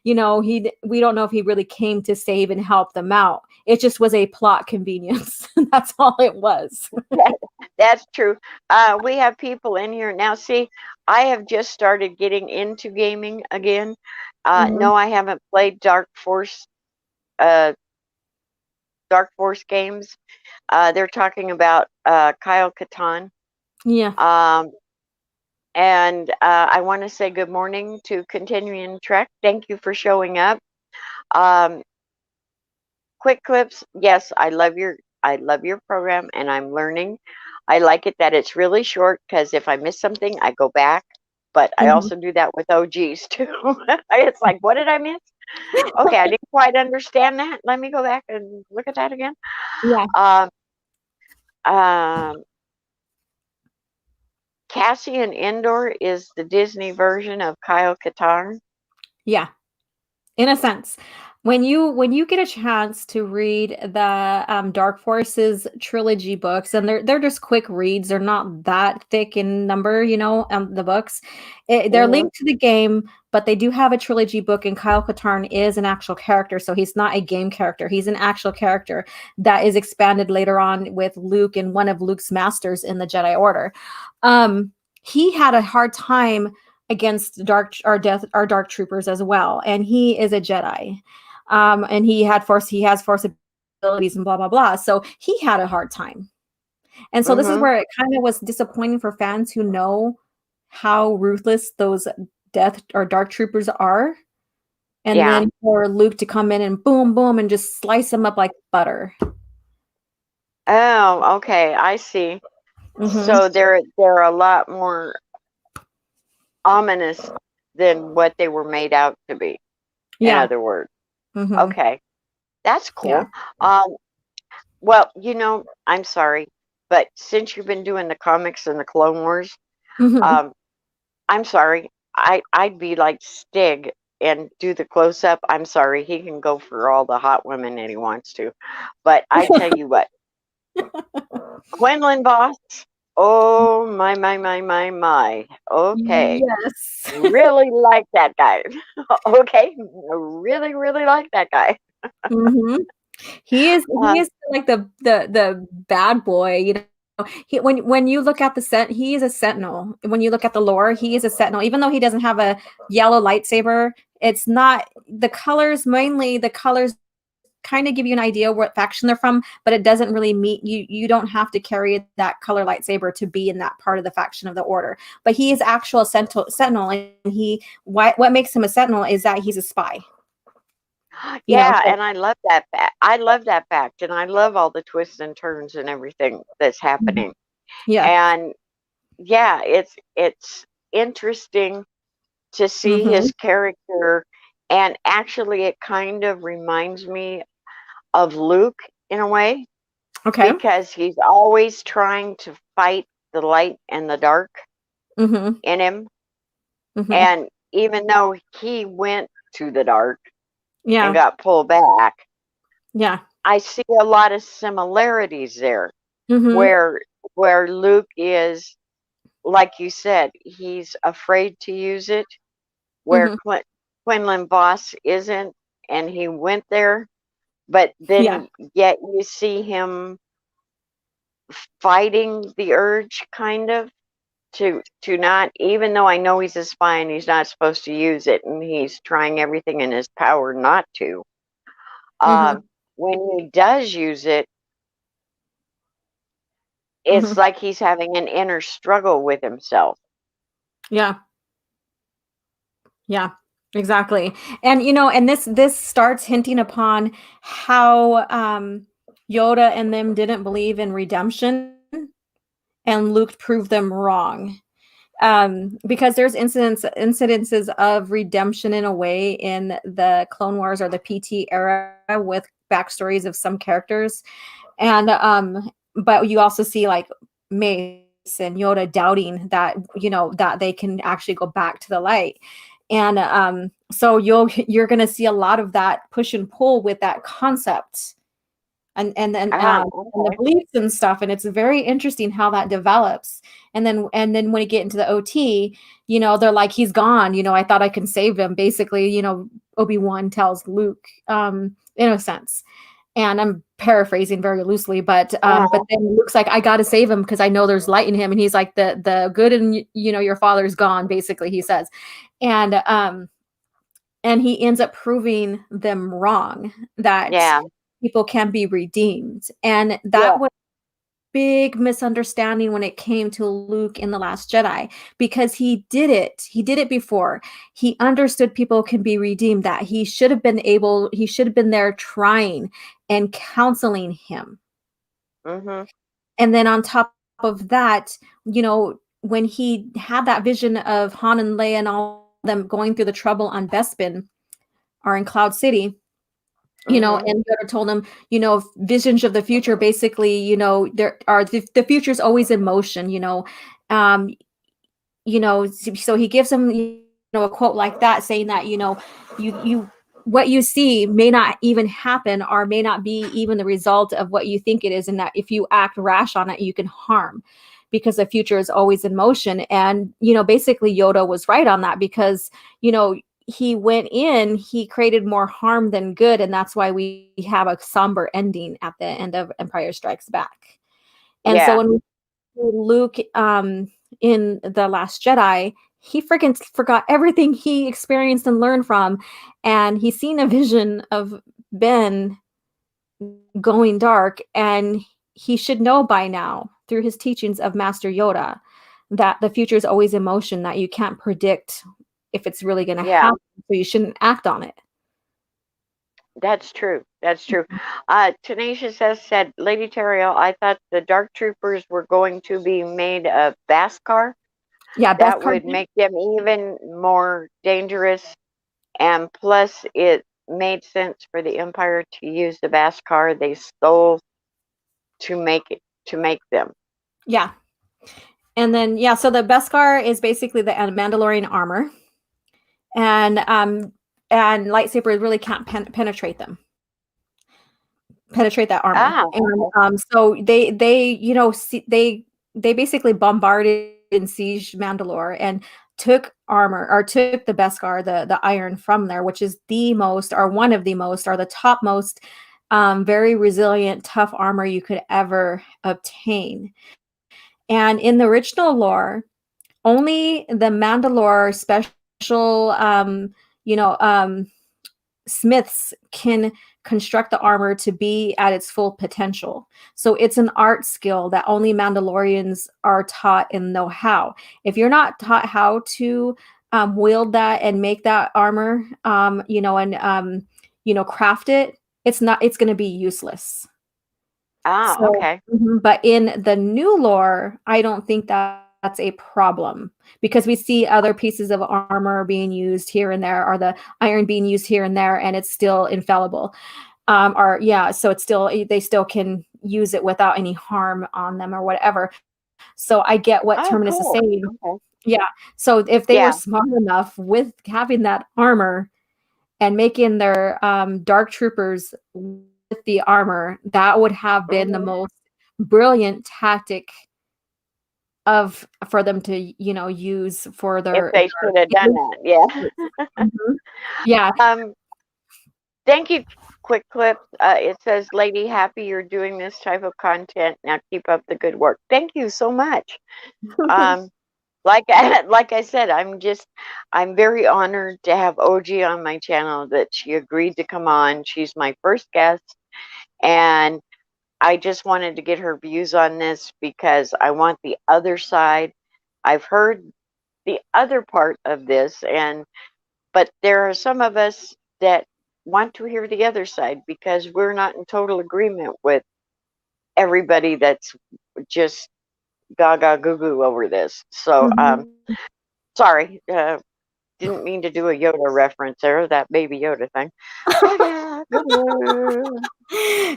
Speaker 2: We don't know if he really came to save and help them out. It just was a plot convenience. That's all it was.
Speaker 1: That's true. We have people in here now. See, I have just started getting into gaming again.
Speaker 2: Mhm.
Speaker 1: No, I haven't played Dark Force games. They're talking about Kyle Katarn.
Speaker 2: Yeah.
Speaker 1: Um, and I want to say good morning to Continuing Trek. Thank you for showing up. Um, Quick clips. Yes, I love your program, and I'm learning. I like it that it's really short because if I miss something, I go back. But I
Speaker 2: Mhm.
Speaker 1: also do that with OGs too. It's like, what did I miss? Okay, I didn't quite understand that. Let me go back and look at that again.
Speaker 2: Yeah.
Speaker 1: Um, um, Cassian Endor is the Disney version of Kyle Katarn.
Speaker 2: Yeah. In a sense, when you get a chance to read the Dark Forces trilogy books, and they're just quick reads, they're not that thick in number, the books. They're
Speaker 1: Hmm.
Speaker 2: linked to the game, but they do have a trilogy book, and Kyle Katarn is an actual character, so he's not a game character. He's an actual character that is expanded later on with Luke and one of Luke's masters in the Jedi Order. He had a hard time against dark troopers as well, and he is a Jedi, and he has force abilities and blah blah blah, so he had a hard time. And so this is
Speaker 1: Hmm.
Speaker 2: where it kind of was disappointing for fans who know how ruthless those death or dark troopers are, and
Speaker 1: Yeah.
Speaker 2: then for Luke to come in and boom boom and just slice them up like butter.
Speaker 1: Oh, okay. I see.
Speaker 2: Hmm.
Speaker 1: So they're a lot more ominous than what they were made out to be. In
Speaker 2: Yeah.
Speaker 1: other words.
Speaker 2: Hmm.
Speaker 1: Okay. That's
Speaker 2: Yeah.
Speaker 1: cool. Well, I'm sorry, but since you've been doing the comics and the Clone Wars,
Speaker 2: Hmm.
Speaker 1: um, I'm sorry. I'd be like Stig and do the close up. I'm sorry, he can go for all the hot women that he wants to. But I tell you what, Quinlan Voss, oh my. Okay.
Speaker 2: Yes.
Speaker 1: Really like that guy. Okay. Really, really like that guy.
Speaker 2: Hmm. He
Speaker 1: Uh,
Speaker 2: is like the bad boy, when you look at the set, he is a sentinel. When you look at the lore, he is a sentinel. Even though he doesn't have a yellow lightsaber, it's not the colors, mainly the colors kind of give you an idea what faction they're from, but it doesn't really meet you. You don't have to carry that color lightsaber to be in that part of the faction of the order. But he is actual sentinel, and what makes him a sentinel is that he's a spy.
Speaker 1: Yeah,
Speaker 2: So
Speaker 1: and I love that fact. I love that fact, and I love all the twists and turns and everything that's
Speaker 2: mhm.
Speaker 1: happening.
Speaker 2: Yeah.
Speaker 1: And yeah, it's interesting to see
Speaker 2: Hmm.
Speaker 1: his character, and actually, it kind of reminds me of Luke in a way
Speaker 2: Okay.
Speaker 1: because he's always trying to fight the light and the dark
Speaker 2: Hmm.
Speaker 1: in him,
Speaker 2: Hmm.
Speaker 1: and even though he went to the dark and
Speaker 2: Yeah.
Speaker 1: got pulled back,
Speaker 2: Yeah.
Speaker 1: I see a lot of similarities there
Speaker 2: Hmm.
Speaker 1: where Luke is, like you said, he's afraid to use it, where
Speaker 2: Hmm.
Speaker 1: Quinlan Voss isn't, and he went there, but
Speaker 2: Yeah.
Speaker 1: then yet you see him fighting the urge kind of to not, even though I know he's a spy and he's not supposed to use it, and he's trying everything in his power not to.
Speaker 2: Hmm.
Speaker 1: Um, when he does use it, it's
Speaker 2: Hmm.
Speaker 1: like he's having an inner struggle with himself.
Speaker 2: Yeah. Yeah. Exactly. And and this starts hinting upon how Yoda and them didn't believe in redemption, and Luke proved them wrong. Because there's incidences of redemption in a way in the Clone Wars or the PT era with backstories of some characters, and but you also see like Mace and Yoda doubting that, you know, that they can actually go back to the light. And so you're going to see a lot of that push and pull with that concept, and then and the
Speaker 1: Okay.
Speaker 2: beliefs and stuff, and it's very interesting how that develops. And then when you get into the OT, you know, they're like, he's gone, you know, I thought I can save him, basically, you know, Obi-Wan tells Luke, in a sense, and I'm paraphrasing very loosely, but
Speaker 1: Uh-huh.
Speaker 2: then Luke's like, I got to save him because I know there's light in him, and he's like, the good in, you know, your father's gone, basically, he says. And he ends up proving them wrong, that
Speaker 1: Yeah.
Speaker 2: people can be redeemed. And
Speaker 1: Yeah.
Speaker 2: that was big misunderstanding when it came to Luke in The Last Jedi, because he did it. He did it before. He understood people can be redeemed, that he should have been there trying and counseling him.
Speaker 1: Mm-hmm.
Speaker 2: And then on top of that, you know, when he had that vision of Han and Leia and all them going through the trouble on Bespin or in Cloud City, you know,
Speaker 1: Mm-hmm.
Speaker 2: and Yoda told him, you know, visions of the future, basically, you know, there are the future is always in motion, um, so he gives him, you know, a quote like that, saying that, you know, you what you see may not even happen, or may not be even the result of what you think it is, and that if you act rash on it, you can harm, because the future is always in motion. And, you know, basically Yoda was right on that, because, you know, he created more harm than good, and that's why we have a somber ending at the end of Empire Strikes Back. And so
Speaker 1: Yeah.
Speaker 2: when Luke, in The Last Jedi, he freaking forgot everything he experienced and learned from, and he's seen a vision of Ben going dark, and he should know by now through his teachings of Master Yoda that the future is always in motion, that you can't predict if it's really going to
Speaker 1: Yeah.
Speaker 2: happen, so you shouldn't act on it.
Speaker 1: That's true. That's true. Tenacious has said, Lady Terriel, I thought the Dark Troopers were going to be made of Beskar.
Speaker 2: Yeah, best
Speaker 1: That
Speaker 2: card.
Speaker 1: would make them even more dangerous. And plus, it made sense for the Empire to use the Beskar they stole to make them.
Speaker 2: Yeah. And then, yeah, so the Beskar is basically the Mandalorian armor, and lightsabers really can't penetrate that armor.
Speaker 1: Ah,
Speaker 2: And
Speaker 1: okay.
Speaker 2: so they you know they basically bombarded and sieged Mandalore, and took the Beskar, the iron from there, which is the most, or one of the most, or the topmost, very resilient, tough armor you could ever obtain. And in the original lore, only the Mandalore special, you know, smiths can construct the armor to be at its full potential. So it's an art skill that only Mandalorians are taught and know how. If you're not taught how to wield that and make that armor, you know, craft it, it's going to be useless.
Speaker 1: Ah,
Speaker 2: So,
Speaker 1: okay.
Speaker 2: but in the new lore, I don't think that's a problem, because we see other pieces of armor being used here and there, or the iron being used here and there, and it's still infallible. Or yeah, so it's still, they still can use it without any harm on them or whatever. So I get what
Speaker 1: Oh,
Speaker 2: Terminus is
Speaker 1: cool.
Speaker 2: saying.
Speaker 1: Okay.
Speaker 2: Yeah. So if they were
Speaker 1: Yeah.
Speaker 2: smart enough with having that armor and making their dark troopers with the armor, that would have been the
Speaker 1: Hmm.
Speaker 2: most brilliant tactic of for them to, you know, use for
Speaker 1: If
Speaker 2: their
Speaker 1: they should have done that. Yeah.
Speaker 2: Mhm. Yeah.
Speaker 1: Um, Thank you, Quick Clip. It says, Lady, happy you're doing this type of content. Now keep up the good work. Thank you so much. Um, like I said, I'm very honored to have OG on my channel, that she agreed to come on. She's my first guest, and I just wanted to get her views on this because I want the other side. I've heard the other part of this, but there are some of us that want to hear the other side because we're not in total agreement with everybody that's just gaga goo goo over this. So
Speaker 2: Mhm.
Speaker 1: sorry, didn't mean to do a Yoda reference there, that baby Yoda thing. Gaga goo goo.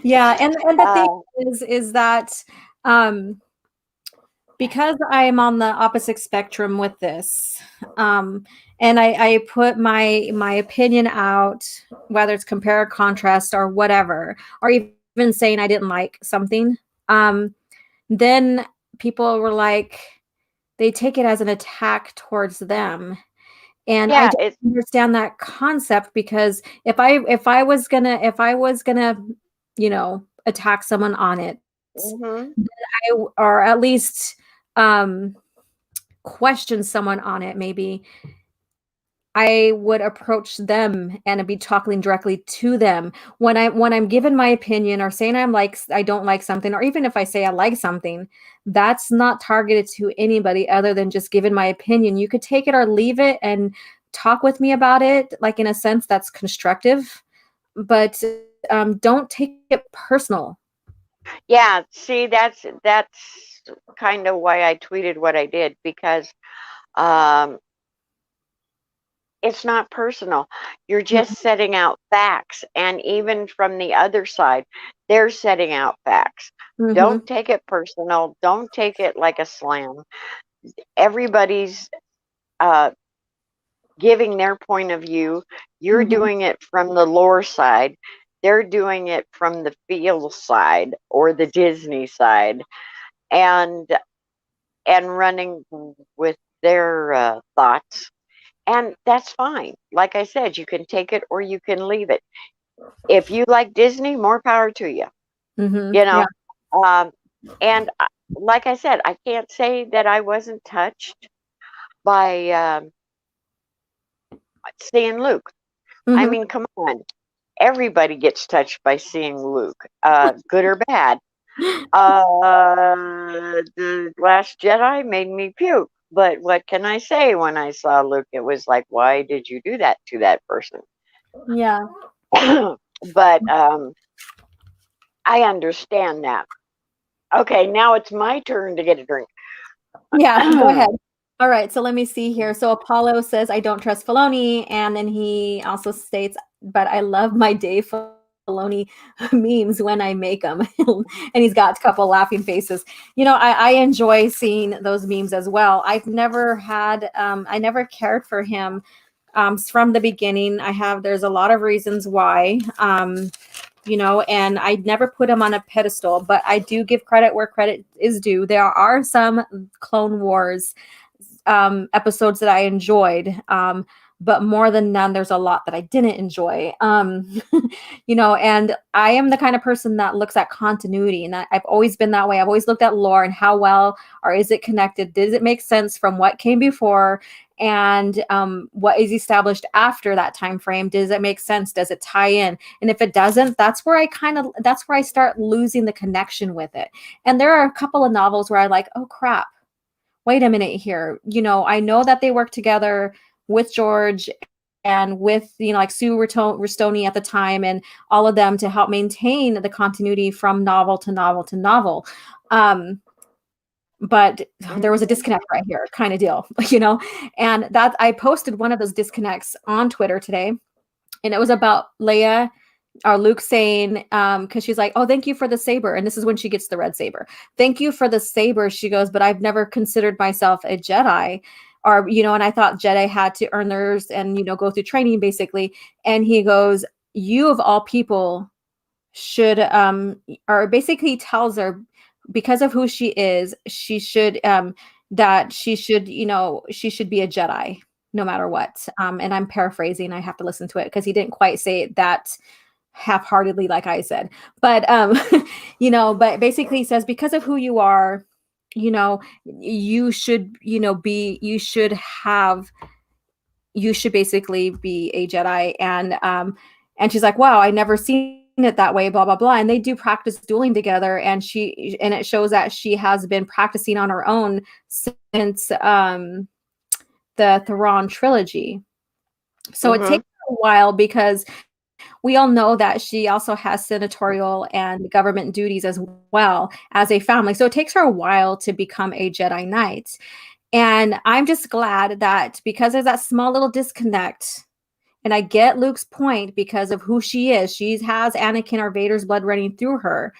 Speaker 2: Yeah, and the thing
Speaker 1: Uh,
Speaker 2: is that um because I'm on the opposite spectrum with this, and I put my opinion out, whether it's compare or contrast or whatever, or even saying I didn't like something, then people were like, they take it as an attack towards them. And I
Speaker 1: yeah,
Speaker 2: don't
Speaker 1: it's
Speaker 2: understand that concept, because if I was gonna, attack someone on it,
Speaker 1: mhm.
Speaker 2: or at least um question someone on it, maybe I would approach them and be talking directly to them. When I'm given my opinion or saying I don't like something, or even if I say I like something, that's not targeted to anybody other than just giving my opinion. You could take it or leave it and talk with me about it, like in a sense that's constructive, but don't take it personal.
Speaker 1: Yeah, see, that's kind of why I tweeted what I did, because um, it's not personal. You're just setting out facts, and even from the other side, they're setting out facts.
Speaker 2: Mm-hmm.
Speaker 1: Don't take it personal. Don't take it like a slam. Everybody's uh, giving their point of view. You're
Speaker 2: Mm-hmm.
Speaker 1: doing it from the lore side. They're doing it from the feel side or the Disney side, and running with their thoughts. And that's fine. Like I said, you can take it or you can leave it. If you like Disney, more power to you.
Speaker 2: Mm-hmm.
Speaker 1: You
Speaker 2: Yeah.
Speaker 1: know, um, and like I said, I can't say that I wasn't touched by seeing Luke. I
Speaker 2: Mm-hmm.
Speaker 1: mean, come on, everybody gets touched by seeing Luke, good or bad. The Last Jedi made me puke. But what can I say when I saw Luke? It was like, why did you do that to that person?
Speaker 2: Yeah.
Speaker 1: But I understand that. Okay, now it's my turn to get a drink.
Speaker 2: Yeah, go ahead. All right, so let me see here. So Apollo says, I don't trust Filoni. And then he also states, but I love my Dave Filoni memes when I make them. And he's got a couple laughing faces. I enjoy seeing those memes as well. I never cared for him from the beginning. There's a lot of reasons why. And I never put him on a pedestal, but I do give credit where credit is due. There are some Clone Wars episodes that I enjoyed. But more than none, there's a lot that I didn't enjoy. And I am the kind of person that looks at continuity, and I've always been that way. I've always looked at lore and how well, or is it connected? Does it make sense from what came before and what is established after that time frame? Does it make sense? Does it tie in? And if it doesn't, that's where I start losing the connection with it. And there are a couple of novels where I like, oh crap, wait a minute here. I know that they work together with George and with, like Sue Rustoni at the time, and all of them to help maintain the continuity from novel to novel to novel. But there was a
Speaker 1: Mhm.
Speaker 2: disconnect right here, kind of deal, and that I posted one of those disconnects on Twitter today, and it was about Leia or Luke saying, because she's like, oh, thank you for the saber. And this is when she gets the red saber. Thank you for the saber. She goes, but I've never considered myself a Jedi. And I thought Jedi had to earn theirs and, go through training basically. And he goes, you of all people should, or basically tells her, because of who she is, she should, that she should be a Jedi no matter what. And I'm paraphrasing. I have to listen to it because he didn't quite say it that half-heartedly like I said, but but basically he says, because of who you are, you should you should basically be a Jedi. And she's like, wow, I never seen it that way, blah blah blah. And they do practice dueling together, and it shows that she has been practicing on her own since the Thrawn trilogy. So it
Speaker 1: Mhm.
Speaker 2: takes a while because we all know that she also has senatorial and government duties as well as a family. So it takes her a while to become a Jedi Knight. And I'm just glad that because there's that small little disconnect, and I get Luke's point because of who she is. She has Anakin or Vader's blood running through her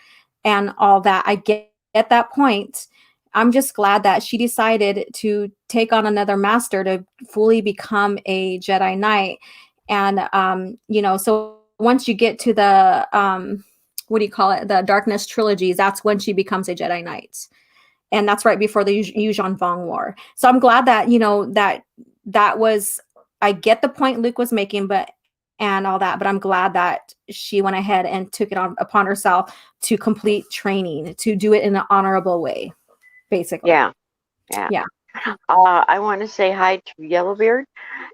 Speaker 2: and all that. I get that point. I'm just glad that she decided to take on another master to fully become a Jedi Knight. And so once you get to the what do you call it? The Darkness trilogies, that's when she becomes a Jedi Knight. And that's right before the Yuuzhan Vong War. So I'm glad that, that was, I get the point Luke was making, but I'm glad that she went ahead and took it upon herself to complete training, to do it in an honorable way, basically.
Speaker 1: Yeah. I want to say hi to Yellowbeard.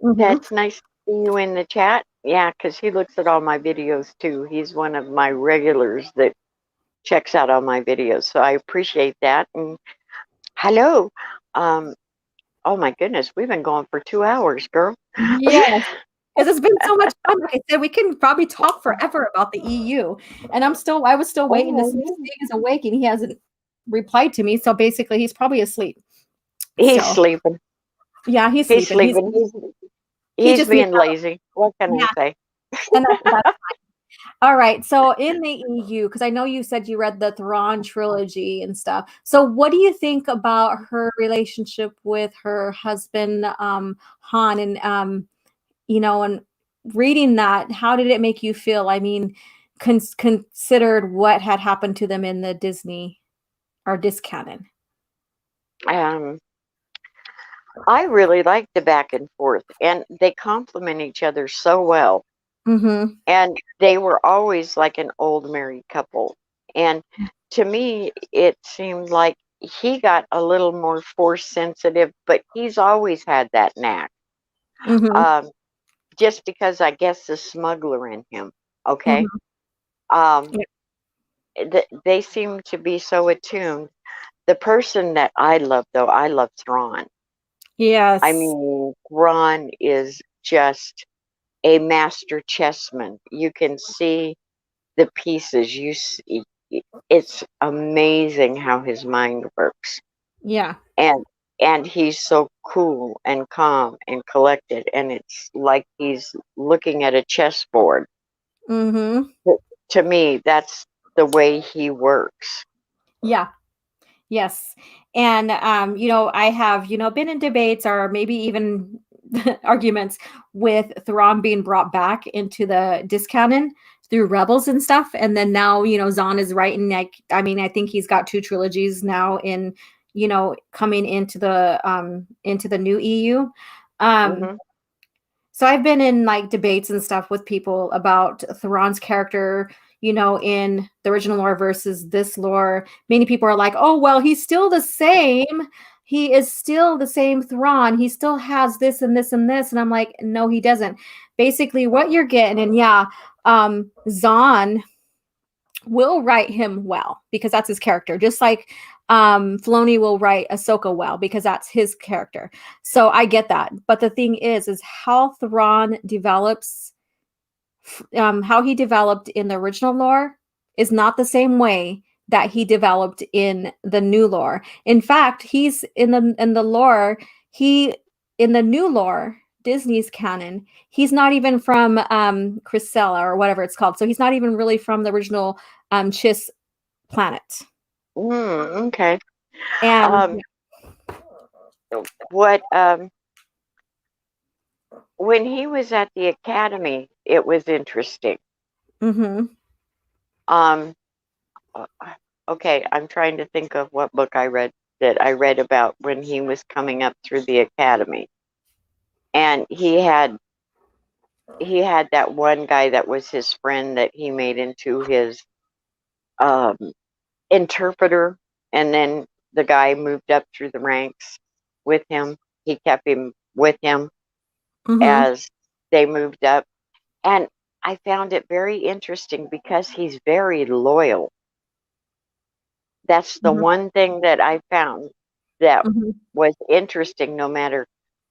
Speaker 2: Mm-hmm.
Speaker 1: That's nice to see you in the chat. Yeah, because he looks at all my videos too. He's one of my regulars that checks out all my videos. So I appreciate that. And hello. Oh my goodness, we've been going for 2 hours, girl.
Speaker 2: Yes. Because it's been so much fun. Like I said, we can probably talk forever about the EU. And I was still waiting to see if Stig is awake, and he hasn't replied to me. So basically, he's probably asleep.
Speaker 1: He's sleeping.
Speaker 2: Yeah, he's
Speaker 1: sleeping. He's being lazy. What can I say?
Speaker 2: And that's fine. All right. So in the EU, because I know you said you read the Thrawn trilogy and stuff. So what do you think about her relationship with her husband, Han? And and reading that, how did it make you feel? I mean, considered what had happened to them in the Disney or Disc canon.
Speaker 1: I really like the back and forth, and they complement each other so well.
Speaker 2: Mm-hmm.
Speaker 1: And they were always like an old married couple. And to me, it seemed like he got a little more force sensitive, but he's always had that knack.
Speaker 2: Mm-hmm.
Speaker 1: Just because I guess the smuggler in him. Okay. They seem to be so attuned. The person that I love, though, I love Thrawn.
Speaker 2: Yes.
Speaker 1: I mean, Thrawn is just a master chessman. You can see the pieces. You see, it's amazing how his mind works.
Speaker 2: Yeah.
Speaker 1: And he's so cool and calm and collected, and it's like he's looking at a chessboard.
Speaker 2: Mm-hmm.
Speaker 1: To me, that's the way he works.
Speaker 2: Yeah. Yes. And I have, been in debates or maybe even arguments with Thrawn being brought back into the Disc canon through Rebels and stuff. And then now, Zahn is writing, I think he's got 2 trilogies now in, coming into the new EU. So I've been in like debates and stuff with people about Thrawn's character, in the original lore versus this lore. Many people are like, oh, well, he's still the same. He is still the same Thrawn. He still has this and this and this. And I'm like, no, he doesn't. Basically, what you're getting, and Zahn will write him well because that's his character. Just like Filoni will write Ahsoka well because that's his character. So I get that. But the thing is how Thrawn develops, how he developed in the original lore is not the same way that he developed in the new lore. In fact, he's in the lore, in the new lore, Disney's canon, he's not even from Chrysella or whatever it's called. So he's not even really from the original Chiss planet.
Speaker 1: Okay.
Speaker 2: And
Speaker 1: when he was at the academy, it was interesting.
Speaker 2: Mm-hmm.
Speaker 1: Okay, I'm trying to think of what book I read about when he was coming up through the academy. And he had that one guy that was his friend that he made into his interpreter, and then the guy moved up through the ranks with him. He kept him with him as they moved up. And I found it very interesting because he's very loyal. That's the one thing that I found that was interesting. No matter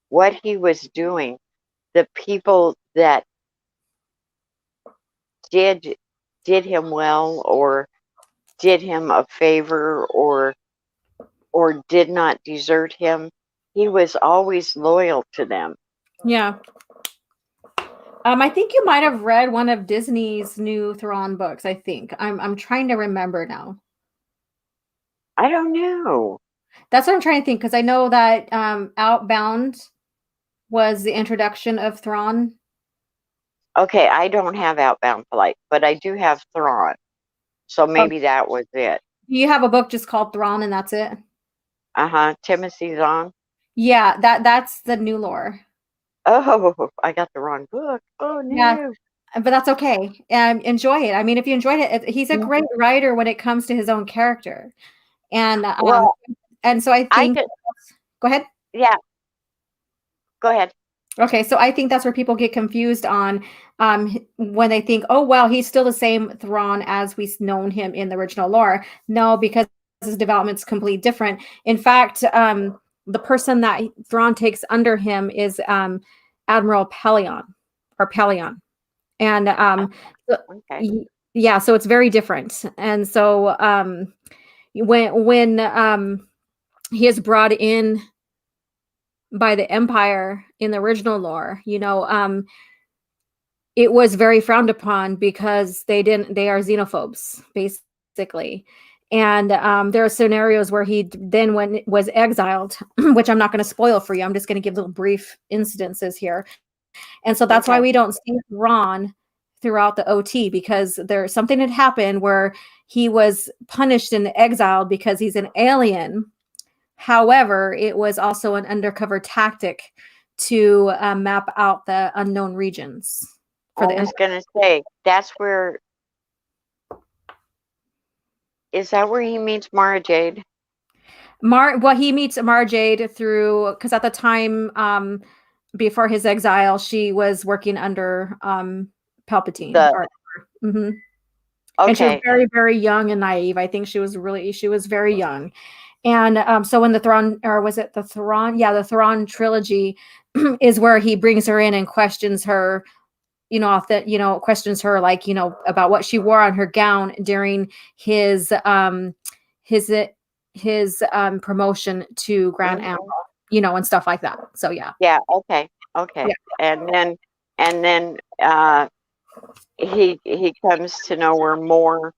Speaker 1: what he was doing, the people that did him well, or did him a favor, or did not desert him, he was always loyal to them.
Speaker 2: Yeah. I think you might have read one of Disney's new Thrawn books. I think I'm trying to remember now.
Speaker 1: I don't know.
Speaker 2: That's what I'm trying to think, because I know that Outbound was the introduction of Thrawn.
Speaker 1: Okay, I don't have Outbound Flight, but I do have Thrawn. So maybe that was it.
Speaker 2: You have a book just called Thrawn, and that's it?
Speaker 1: Timothy Zahn.
Speaker 2: Yeah, that's the new lore.
Speaker 1: Oh, I got the wrong book. Oh no.
Speaker 2: Yeah, but that's okay. Enjoy it. I mean, if you enjoyed it, he's a great writer when it comes to his own character. And
Speaker 1: Well,
Speaker 2: and so I think go ahead.
Speaker 1: Yeah. Go ahead.
Speaker 2: Okay, so I think that's where people get confused on when they think, oh, well, he's still the same Thrawn as we've known him in the original lore. No, because his development's completely different. In fact, the person that Thrawn takes under him is Admiral Pelion, or Pelion. And
Speaker 1: Okay.
Speaker 2: yeah, so it's very different. And so when he is brought in by the Empire in the original lore, it was very frowned upon because they are xenophobes, basically. And there are scenarios where he then was exiled, which I'm not going to spoil for you. I'm just going to give little brief incidences here. And so that's why we don't see Ron throughout the OT, because there's something had happened where he was punished and exiled because he's an alien. However, it was also an undercover tactic to map out the unknown regions.
Speaker 1: I was going to say, that's where, is that where he meets Mara Jade?
Speaker 2: Well, he meets Mara Jade through, because at the time, before his exile, she was working under Palpatine.
Speaker 1: Okay.
Speaker 2: And she was very, very young and naive. I think she was very young. And so when the Thrawn, or was it the Thrawn? Yeah, the Thrawn trilogy is where he brings her in and questions her, questions her, like, about what she wore on her gown during his promotion to Grand Admiral, and stuff like that. So yeah.
Speaker 1: Yeah. Okay. Yeah. And then he comes to know her more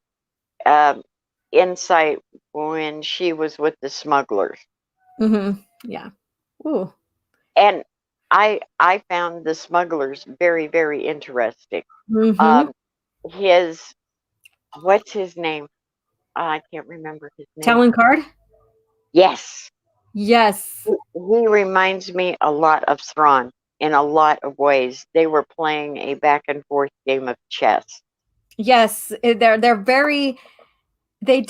Speaker 1: insight when she was with the smugglers.
Speaker 2: Yeah. Ooh.
Speaker 1: And I found the smugglers very, very interesting. What's his name? I can't remember his name.
Speaker 2: Talon Karrde?
Speaker 1: Yes.
Speaker 2: Yes.
Speaker 1: He reminds me a lot of Thrawn in a lot of ways. They were playing a back and forth game of chess.
Speaker 2: Yes, they're very, they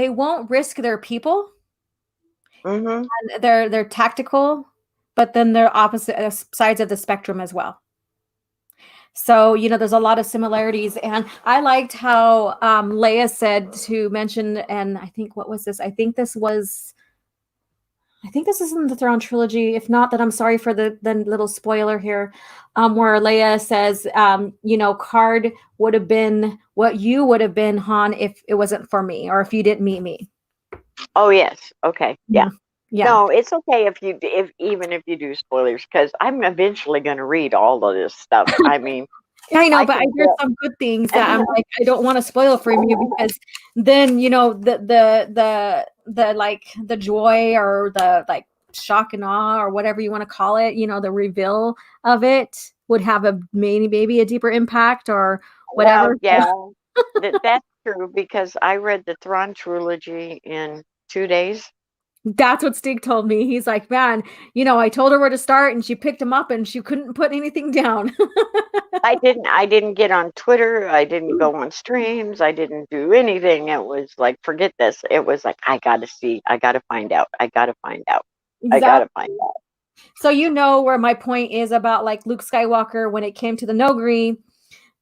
Speaker 2: won't risk their people. And they're tactical, but then they're opposite sides of the spectrum as well. So, there's a lot of similarities. And I liked how Leia said to mention, and I think, what was this? I think this is in the Thrawn trilogy. If not, then I'm sorry for the little spoiler here, where Leia says, Karrde would have been what you would have been, Han, if it wasn't for me, or if you didn't meet me.
Speaker 1: Oh, yes. Okay. Yeah.
Speaker 2: Yeah.
Speaker 1: No, it's okay even if you do spoilers, because I'm eventually going to read all of this stuff. I mean,
Speaker 2: I know, but there's some good things that I'm like, I don't want to spoil for you, because then, the like the joy, or the like shock and awe, or whatever you want to call it, the reveal of it would have maybe a deeper impact, or whatever.
Speaker 1: Well, yeah, that's true, because I read the Thrawn trilogy in 2 days.
Speaker 2: That's what Stig told me. He's like, man, I told her where to start, and she picked him up, and she couldn't put anything down.
Speaker 1: I didn't get on Twitter. I didn't go on streams. I didn't do anything. It was like, forget this. It was like, I got to see. I got to find out. I got to find out. Exactly. I got to find out.
Speaker 2: So where my point is about, like, Luke Skywalker when it came to the Noghri,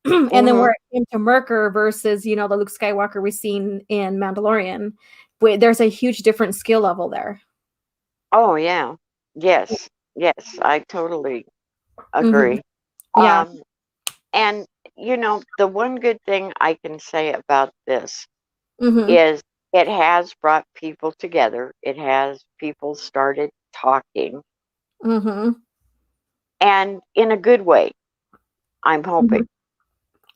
Speaker 2: and then where it came to Myrkr versus, the Luke Skywalker we've seen in Mandalorian. There's a huge different skill level there.
Speaker 1: Oh, yeah. Yes. I totally agree.
Speaker 2: Yeah.
Speaker 1: And, the one good thing I can say about this
Speaker 2: Mm-hmm.
Speaker 1: is it has brought people together. It has people started talking,
Speaker 2: Mm-hmm.
Speaker 1: and in a good way, I'm
Speaker 2: Hmm.
Speaker 1: hoping,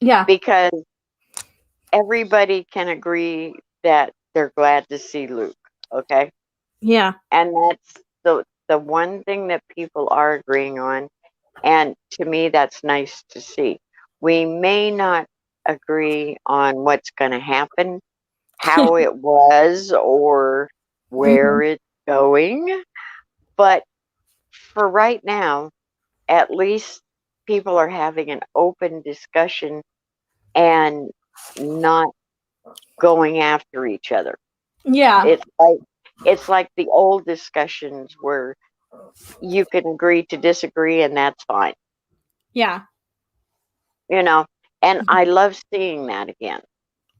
Speaker 2: Yeah.
Speaker 1: because everybody can agree that they're glad to see Luke, okay?
Speaker 2: Yeah.
Speaker 1: And that's the one thing that people are agreeing on, and to me that's nice to see. We may not agree on what's going to happen, how it was, or
Speaker 2: Hmm.
Speaker 1: where it's going, but for right now, at least people are having an open discussion and not going after each other.
Speaker 2: Yeah.
Speaker 1: It's like the old discussions where you can agree to disagree and that's fine,
Speaker 2: Yeah.
Speaker 1: you know. And I
Speaker 2: Mhm.
Speaker 1: love seeing that again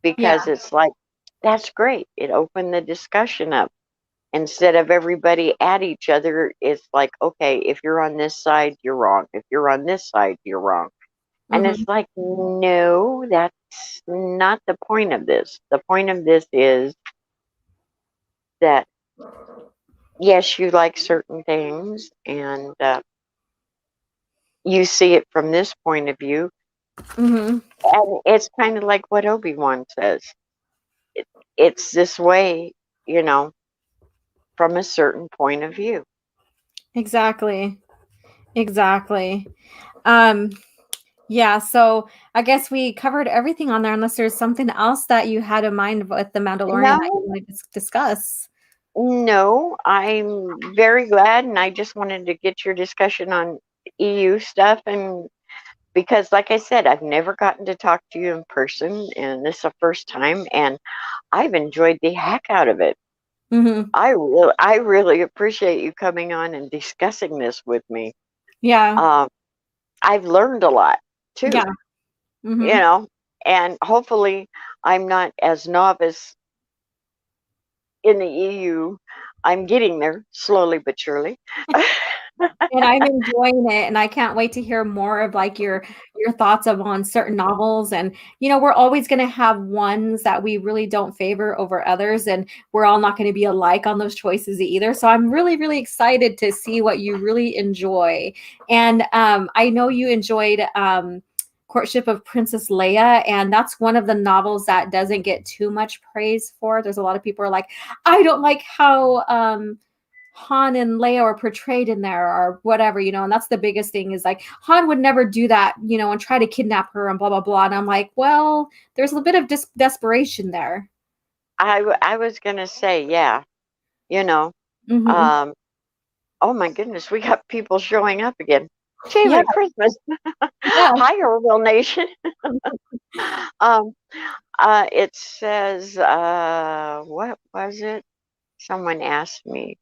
Speaker 1: because
Speaker 2: Yeah.
Speaker 1: it's like that's great. It opened the discussion up. Instead of everybody at each other, it's like, okay, if you're on this side, you're wrong. If you're on this side, you're wrong. And
Speaker 2: Hmm.
Speaker 1: it's like, no, that's not the point of this. The point of this is that, yes, you like certain things and you see it from this point of view.
Speaker 2: Hmm.
Speaker 1: And it's kind of like what Obi-Wan says. It, it's this way, you know, from a certain point of view.
Speaker 2: Exactly. Exactly. Um, yeah, so I guess we covered everything on there unless there's something else that you had in mind with the Mandalorian that you
Speaker 1: No,
Speaker 2: want to discuss.
Speaker 1: no, I'm very glad, and I just wanted to get your discussion on EU stuff, and because, like I said, I've never gotten to talk to you in person, and this is the first time, and I've enjoyed the heck out of it.
Speaker 2: Hmm.
Speaker 1: I really appreciate you coming on and discussing this with me.
Speaker 2: Yeah.
Speaker 1: Um, I've learned a lot too,
Speaker 2: Yeah.
Speaker 1: you
Speaker 2: Hmm.
Speaker 1: know, and hopefully I'm not as novice in the EU. I'm getting there slowly but surely.
Speaker 2: And I'm enjoying it, and I can't wait to hear more of like your thoughts of on certain novels. And we're always going to have ones that we really don't favor over others, and we're all not going to be alike on those choices either. So I'm really, really excited to see what you really enjoy. And I know you enjoyed Courtship of Princess Leia, and that's one of the novels that doesn't get too much praise for. There's a lot of people are like, I don't like how Han and Leia are portrayed in there or whatever, and that's the biggest thing is like Han would never do that, and try to kidnap her and blah, blah, blah. And I'm like, well, there's a bit of desperation there.
Speaker 1: I was gonna say, yeah, you know,
Speaker 2: Hmm.
Speaker 1: um, oh my goodness, we got people showing up again.
Speaker 2: Yeah.
Speaker 1: Achievement Christmas.
Speaker 2: Yeah.
Speaker 1: Hi, Orville Nation. um, it says, what was it? Someone asked me,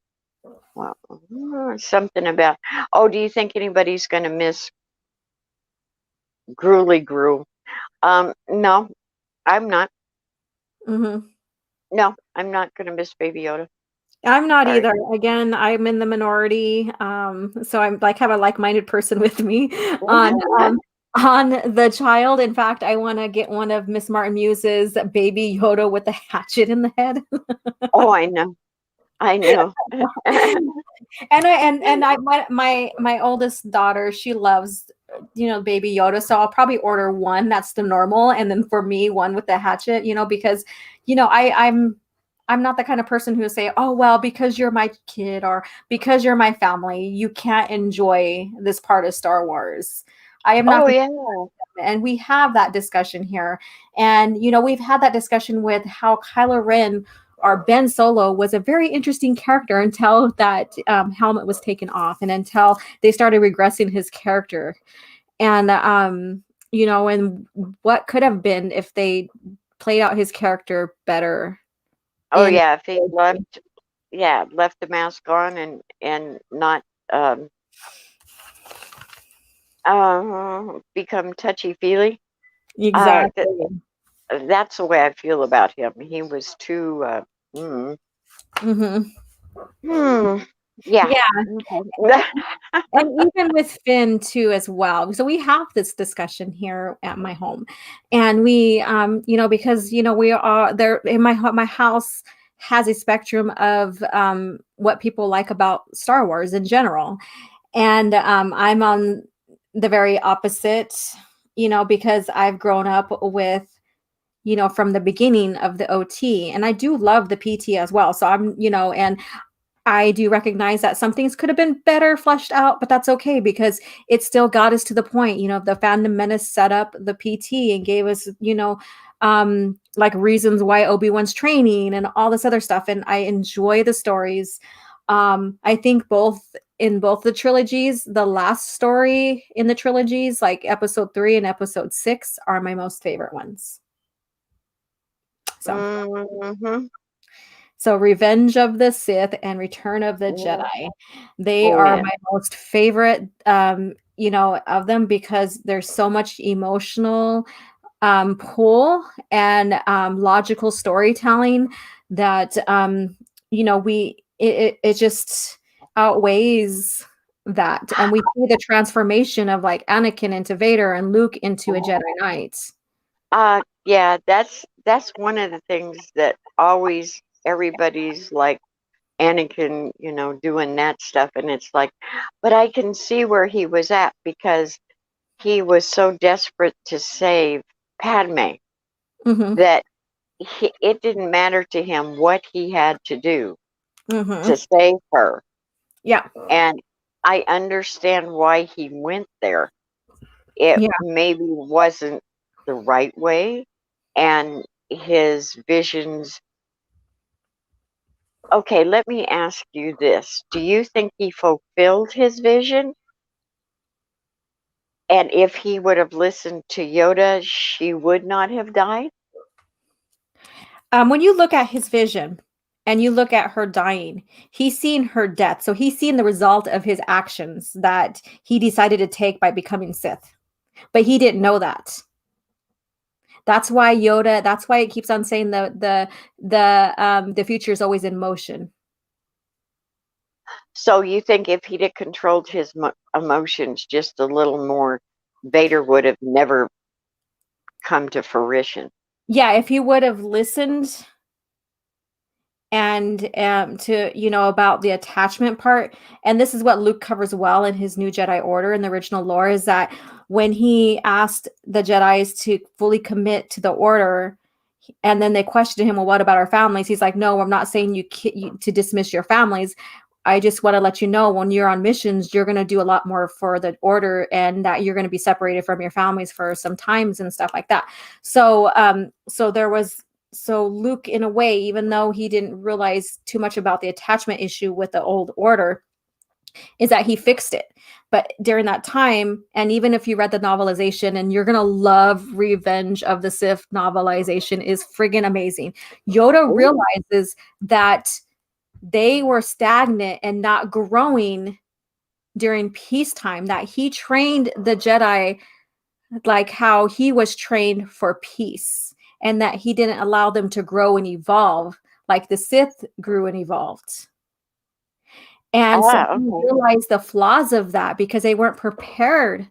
Speaker 1: well, something about, oh, do you think anybody's going to miss Gruely Gruel? No, I'm not.
Speaker 2: Hmm.
Speaker 1: No, I'm not going to miss Baby Yoda.
Speaker 2: I'm not
Speaker 1: Sorry.
Speaker 2: either. Again, I'm in the minority. So I'm like have a like-minded person with me on on the child. In fact, I want to get one of Miss Martin Muse's Baby Yoda with the hatchet in the head.
Speaker 1: Oh, I know. I know.
Speaker 2: And I my oldest daughter, she loves Baby Yoda, so I'll probably order one that's the normal, and then for me one with the hatchet, because I'm not the kind of person who will say, oh well, because you're my kid or because you're my family you can't enjoy this part of Star Wars. I am not
Speaker 1: Oh,
Speaker 2: gonna,
Speaker 1: yeah.
Speaker 2: and we have that discussion here. And we've had that discussion with how Kylo Ren or Ben Solo was a very interesting character until that helmet was taken off and until they started regressing his character. And and what could have been if they played out his character better
Speaker 1: Oh,
Speaker 2: in
Speaker 1: yeah. If he left, yeah, left the mask on and not um, become touchy feely. Uh, th-
Speaker 2: exactly.
Speaker 1: that's the way I feel about him. He was too. Hmm,
Speaker 2: Hmm.
Speaker 1: hmm. Yeah.
Speaker 2: Yeah.
Speaker 1: Okay.
Speaker 2: And even with Finn too as well. So we have this discussion here at my home. And we because we are there in my house has a spectrum of what people like about Star Wars in general. And I'm on the very opposite, because I've grown up with from the beginning of the OT, and I do love the PT as well. So and I do recognize that some things could have been better fleshed out, but that's okay because it still got us to the point. The Phantom Menace set up the PT and gave us, like reasons why Obi-Wan's training and all this other stuff. And I enjoy the stories. I think in both the trilogies, the last story in the trilogies, like episode 3 and episode 6, are my most favorite ones. So.
Speaker 1: Mm-hmm.
Speaker 2: So Revenge of the Sith and Return of the Jedi. They
Speaker 1: Oh,
Speaker 2: are
Speaker 1: yeah.
Speaker 2: my most favorite, of them because there's so much emotional pull and logical storytelling that it just outweighs that. And we see the transformation of like Anakin into Vader and Luke into a Jedi Knight.
Speaker 1: Yeah, that's one of the things that always everybody's like Anakin, doing that stuff, and it's like, but I can see where he was at because he was so desperate to save Padme
Speaker 2: Mm-hmm.
Speaker 1: that it didn't matter to him what he had to do
Speaker 2: Mm-hmm.
Speaker 1: to save her.
Speaker 2: Yeah.
Speaker 1: And I understand why he went there. It
Speaker 2: Yeah.
Speaker 1: maybe wasn't the right way, and his visions. Okay, let me ask you this. Do you think he fulfilled his vision? And if he would have listened to Yoda, she would not have died?
Speaker 2: When you look at his vision and you look at her dying, he's seen her death. So he's seen the result of his actions that he decided to take by becoming Sith. But he didn't know that. That's why it keeps on saying the future is always in motion.
Speaker 1: So you think if he'd have controlled his emotions just a little more, Vader would have never come to fruition?
Speaker 2: Yeah, if he would have listened and to about the attachment part, and this is what Luke covers well in his New Jedi Order in the original lore, is that when he asked the Jedis to fully commit to the order, and then they questioned him, well, what about our families? He's like, no, I'm not saying you to dismiss your families. I just want to let you know when you're on missions, you're going to do a lot more for the order, and that you're going to be separated from your families for some times and stuff like that. So so Luke, in a way, even though he didn't realize too much about the attachment issue with the old order, is that he fixed it. But during that time, and even if you read the novelization, and you're gonna love Revenge of the Sith novelization, is friggin' amazing. Yoda realizes that they were stagnant and not growing during peacetime, that he trained the Jedi like how he was trained for peace, and that he didn't allow them to grow and evolve like the Sith grew and evolved. And so
Speaker 1: Okay.
Speaker 2: he realized the flaws of that because they weren't prepared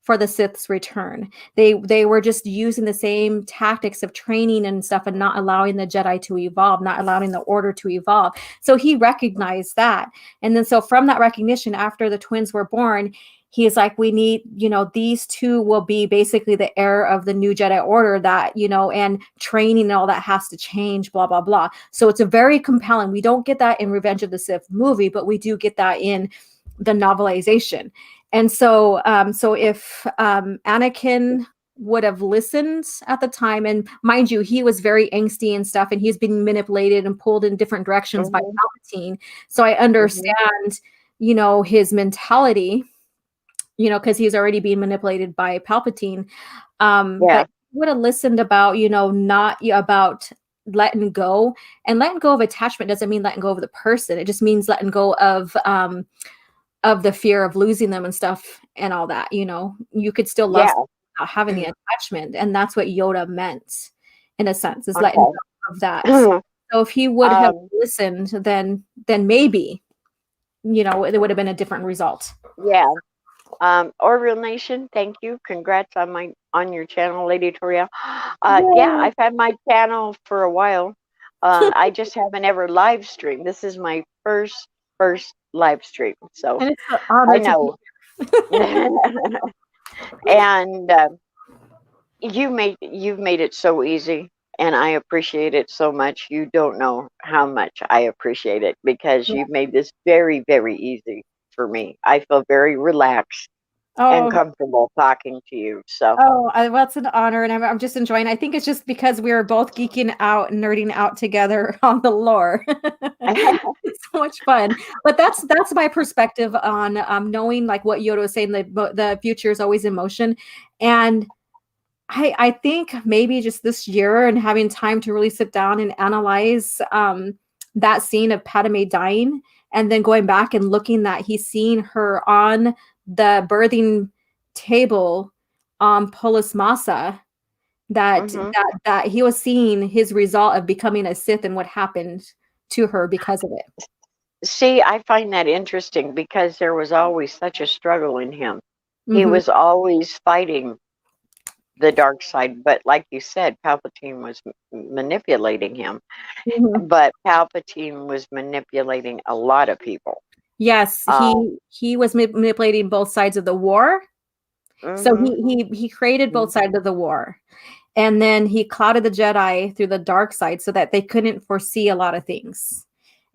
Speaker 2: for the Sith's return. They were just using the same tactics of training and stuff and not allowing the Jedi to evolve, not allowing the order to evolve. So he recognized that. And then so from that recognition, after the twins were born, he is like, we need, these two will be basically the heir of the new Jedi Order, that, and training and all that has to change, blah, blah, blah. So it's a very compelling. We don't get that in Revenge of the Sith movie, but we do get that in the novelization. And so, so if Anakin would have listened at the time, and mind you, he was very angsty and stuff, and he's being manipulated and pulled in different directions by Palpatine. So I understand, his mentality, because he's already being manipulated by Palpatine. But he would have listened about, not about letting go. And letting go of attachment doesn't mean letting go of the person. It just means letting go of the fear of losing them and stuff and all that. You could still love without having the attachment, and that's what Yoda meant, in a sense, is letting go of that. So if he would have listened, then maybe it would have been a different result.
Speaker 1: Yeah. Orville Nation, thank you. Congrats on your channel, Lady Toriel. Yeah, I've had my channel for a while. I just haven't ever live streamed. This is my first live stream, so
Speaker 2: And it's an honor
Speaker 1: I
Speaker 2: to
Speaker 1: know. And you've made it so easy, and I appreciate it so much. You don't know how much I appreciate it, because
Speaker 2: be.
Speaker 1: you've made this very, very easy for me. I feel very relaxed and
Speaker 2: Oh,
Speaker 1: comfortable talking to you. So
Speaker 2: well, it's an honor, and I'm just enjoying. I think it's just because we were both geeking out and nerding out together on the lore. It's so much fun. But that's my perspective on knowing, like what Yoda was saying, the future is always in motion, and I think maybe just this year and having time to really sit down and analyze that scene of Padme dying, and then going back and looking that he's seeing her on the birthing table on Polis Massa, that
Speaker 1: mhm.
Speaker 2: that he was seeing his result of becoming a Sith and what happened to her because of it.
Speaker 1: See, I find that interesting, because there was always such a struggle in him. He
Speaker 2: Hmm.
Speaker 1: was always fighting the dark side, but like you said, Palpatine was manipulating him.
Speaker 2: Hmm.
Speaker 1: But Palpatine was manipulating a lot of people.
Speaker 2: Yes,
Speaker 1: Um,
Speaker 2: he was manipulating both sides of the war. So
Speaker 1: mhm,
Speaker 2: he created both
Speaker 1: mhm.
Speaker 2: sides of the war. And then he clouded the Jedi through the dark side so that they couldn't foresee a lot of things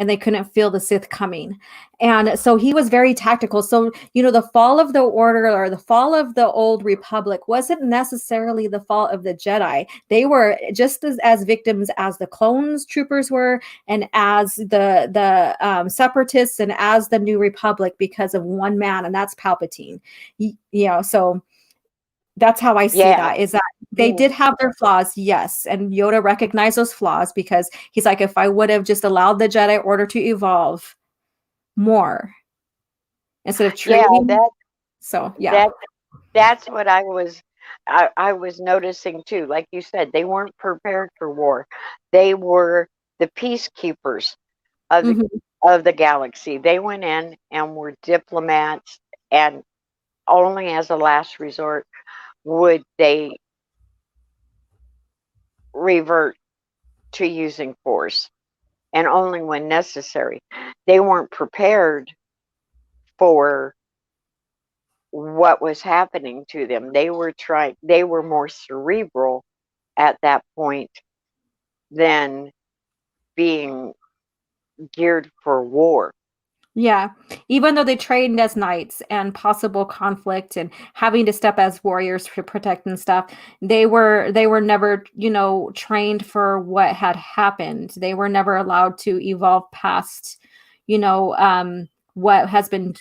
Speaker 2: and they couldn't feel the Sith coming. And so he was very tactical. So, the fall of the Order or the fall of the Old Republic wasn't necessarily the fall of the Jedi. They were just as victims as the clones troopers were, and as the separatists, and as the New Republic, because of one man, and that's Palpatine. So that's how I see
Speaker 1: Yeah.
Speaker 2: that, is that they
Speaker 1: Mm.
Speaker 2: did have their flaws, yes, and Yoda recognized those flaws, because he's like, if I would have just allowed the Jedi Order to evolve more instead of
Speaker 1: Yeah,
Speaker 2: trading. So yeah.
Speaker 1: that that's what I was noticing too. Like you said, they weren't prepared for war. They were the peacekeepers of the
Speaker 2: Mhm.
Speaker 1: galaxy. They went in and were diplomats, and only as a last resort would they revert to using force, and only when necessary. They weren't prepared for what was happening to them. They were more cerebral at that point than being geared for war.
Speaker 2: Yeah, even though they trained as knights and possible conflict and having to step as warriors to protect and stuff, they were never, trained for what had happened. They were never allowed to evolve past, what has been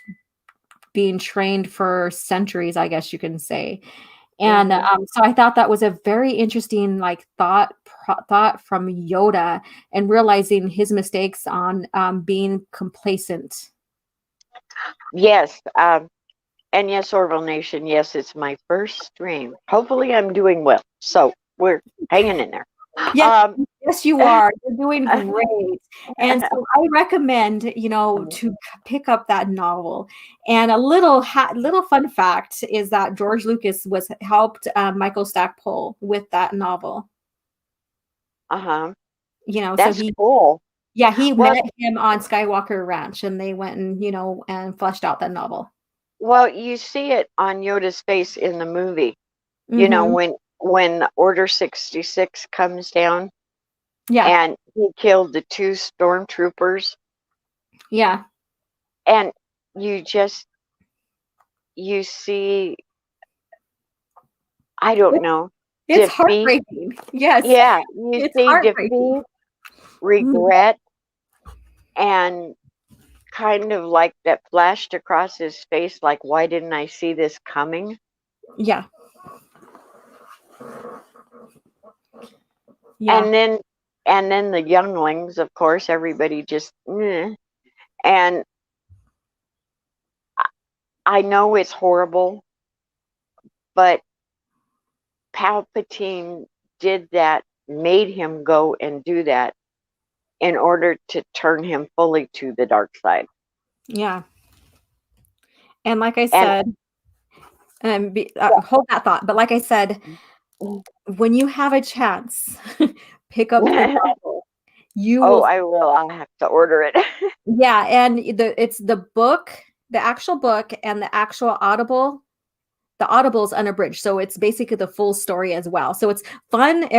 Speaker 2: being trained for centuries, I guess you can say. And
Speaker 1: Hmm.
Speaker 2: so I thought that was a very interesting, like, thought from Yoda, and realizing his mistakes on being complacent.
Speaker 1: Yes, and yes, Orville Nation, yes, it's my first stream. Hopefully, I'm doing well. So we're hanging in there.
Speaker 2: Yes,
Speaker 1: Um,
Speaker 2: yes, you are. You're doing great. And so I recommend, to pick up that novel. And a little fun fact is that George Lucas was helped Michael Stackpole with that novel.
Speaker 1: uh-huh.
Speaker 2: So
Speaker 1: That's cool.
Speaker 2: he
Speaker 1: Well,
Speaker 2: met him on Skywalker Ranch, and they went and, and fleshed out that novel.
Speaker 1: you see it on Yoda's face in the movie.
Speaker 2: Hmm.
Speaker 1: When Order 66 comes down
Speaker 2: Yeah.
Speaker 1: and he killed the two stormtroopers,
Speaker 2: Yeah.
Speaker 1: and you just you see, I don't
Speaker 2: It-
Speaker 1: know,
Speaker 2: It's
Speaker 1: defeat.
Speaker 2: heartbreaking. Yes.
Speaker 1: Yeah, you
Speaker 2: It's
Speaker 1: see
Speaker 2: heartbreaking.
Speaker 1: defeat,
Speaker 2: Mhm.
Speaker 1: regret, and kind of like that flashed across his face, like, why didn't I see this coming?
Speaker 2: Yeah. Yeah.
Speaker 1: And then the younglings, of course, everybody just "Meh." And I know it's horrible, but Palpatine did that, made him go and do that in order to turn him fully to the dark side.
Speaker 2: Yeah. And like I
Speaker 1: And
Speaker 2: said, hold that thought. But like I said, when you have a chance, pick up the novel. You
Speaker 1: oh,
Speaker 2: will,
Speaker 1: I will. I'll have to order it.
Speaker 2: yeah. And it's the book, the actual book, and the actual Audible. The Audible is unabridged, so it's basically the full story as well. So it's fun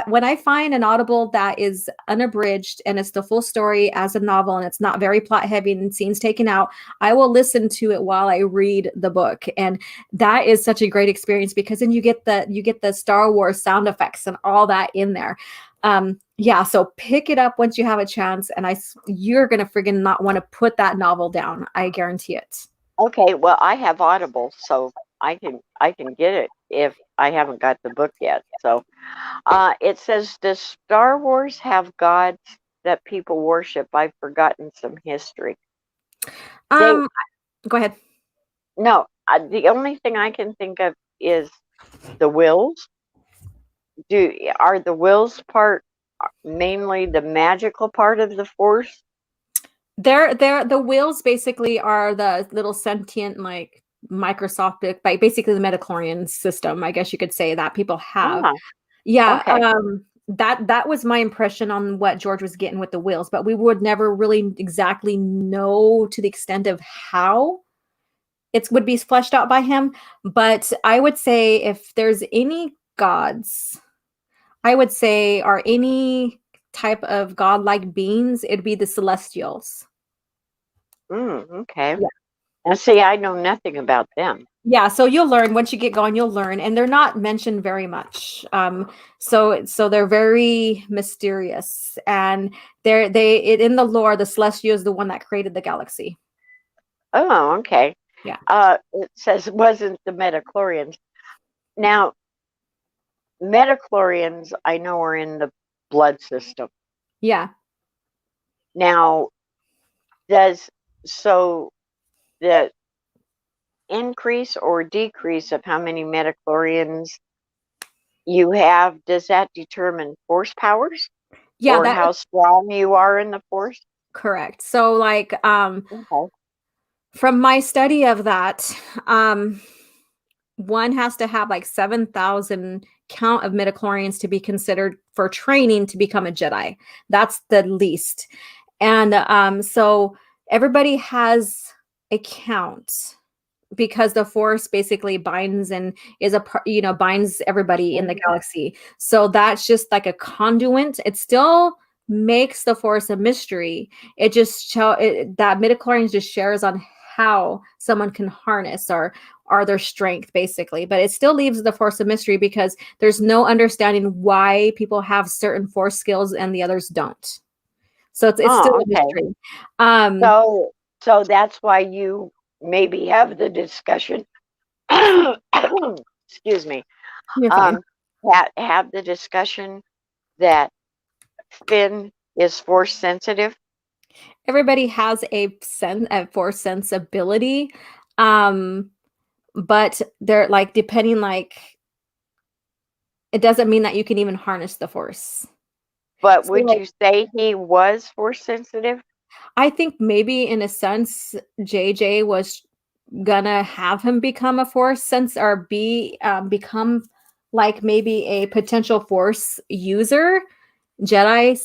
Speaker 2: when I find an Audible that is unabridged and it's the full story as a novel and it's not very plot heavy and scenes taken out. I will listen to it while I read the book, and that is such a great experience because then you get the Star Wars sound effects and all that in there. Yeah, so pick it up once you have a chance, and you're gonna friggin' not want to put that novel down. I guarantee it.
Speaker 1: Okay, well, I have Audible, so I can get it if I haven't got the book yet. So, it says, "Does Star Wars have gods that people worship? I've forgotten some history." They
Speaker 2: Um, Go ahead.
Speaker 1: No, the only thing I can think of is the wills. Are the wills part mainly the magical part of the Force?
Speaker 2: They're the wheels basically are the little sentient like microscopic, by basically the metachlorian system, I guess you could say, that people have.
Speaker 1: Ah,
Speaker 2: Yeah,
Speaker 1: okay.
Speaker 2: that was my impression on what George was getting with the wheels, but we would never really exactly know to the extent of how it would be fleshed out by him. But I would say if there's any gods, I would say, are any type of godlike beings, it'd be the celestials.
Speaker 1: Okay. Now, see, I know nothing about them.
Speaker 2: Yeah, so you'll learn once you get going, you'll learn, and they're not mentioned very much. So they're very mysterious, and in the lore, the Celestial is the one that created the galaxy.
Speaker 1: Oh, okay.
Speaker 2: Yeah,
Speaker 1: It says it wasn't the metachlorians. Now, metachlorians, I know, are in the blood system.
Speaker 2: yeah,
Speaker 1: Now, does so the increase or decrease of how many metachlorians you have, does that determine force powers
Speaker 2: yeah.
Speaker 1: or
Speaker 2: That
Speaker 1: how strong you are in the force?
Speaker 2: correct. So like,
Speaker 1: Okay.
Speaker 2: from my study of that, um, one has to have like 7,000 count of midichlorians to be considered for training to become a Jedi. That's the least. And so everybody has a count because the force basically binds and binds everybody in the
Speaker 1: Mhm.
Speaker 2: galaxy. So that's just like a conduit. It still makes the force a mystery. It just that midichlorians just shares on how someone can harness or their strength basically, but it still leaves the force a mystery because there's no understanding why people have certain force skills and the others don't. So it's still
Speaker 1: Oh,
Speaker 2: a
Speaker 1: okay.
Speaker 2: mystery. Um,
Speaker 1: So that's why you maybe have the discussion. Excuse me.
Speaker 2: you're fine.
Speaker 1: Um, have the discussion that Finn is force sensitive.
Speaker 2: Everybody has a force sensibility, um, but they're like depending like it doesn't mean that you can even harness the force.
Speaker 1: But
Speaker 2: So
Speaker 1: would
Speaker 2: like
Speaker 1: you say he was force sensitive?
Speaker 2: I think maybe in a sense JJ was gonna have him become a force sense or become like maybe a potential force user Jedi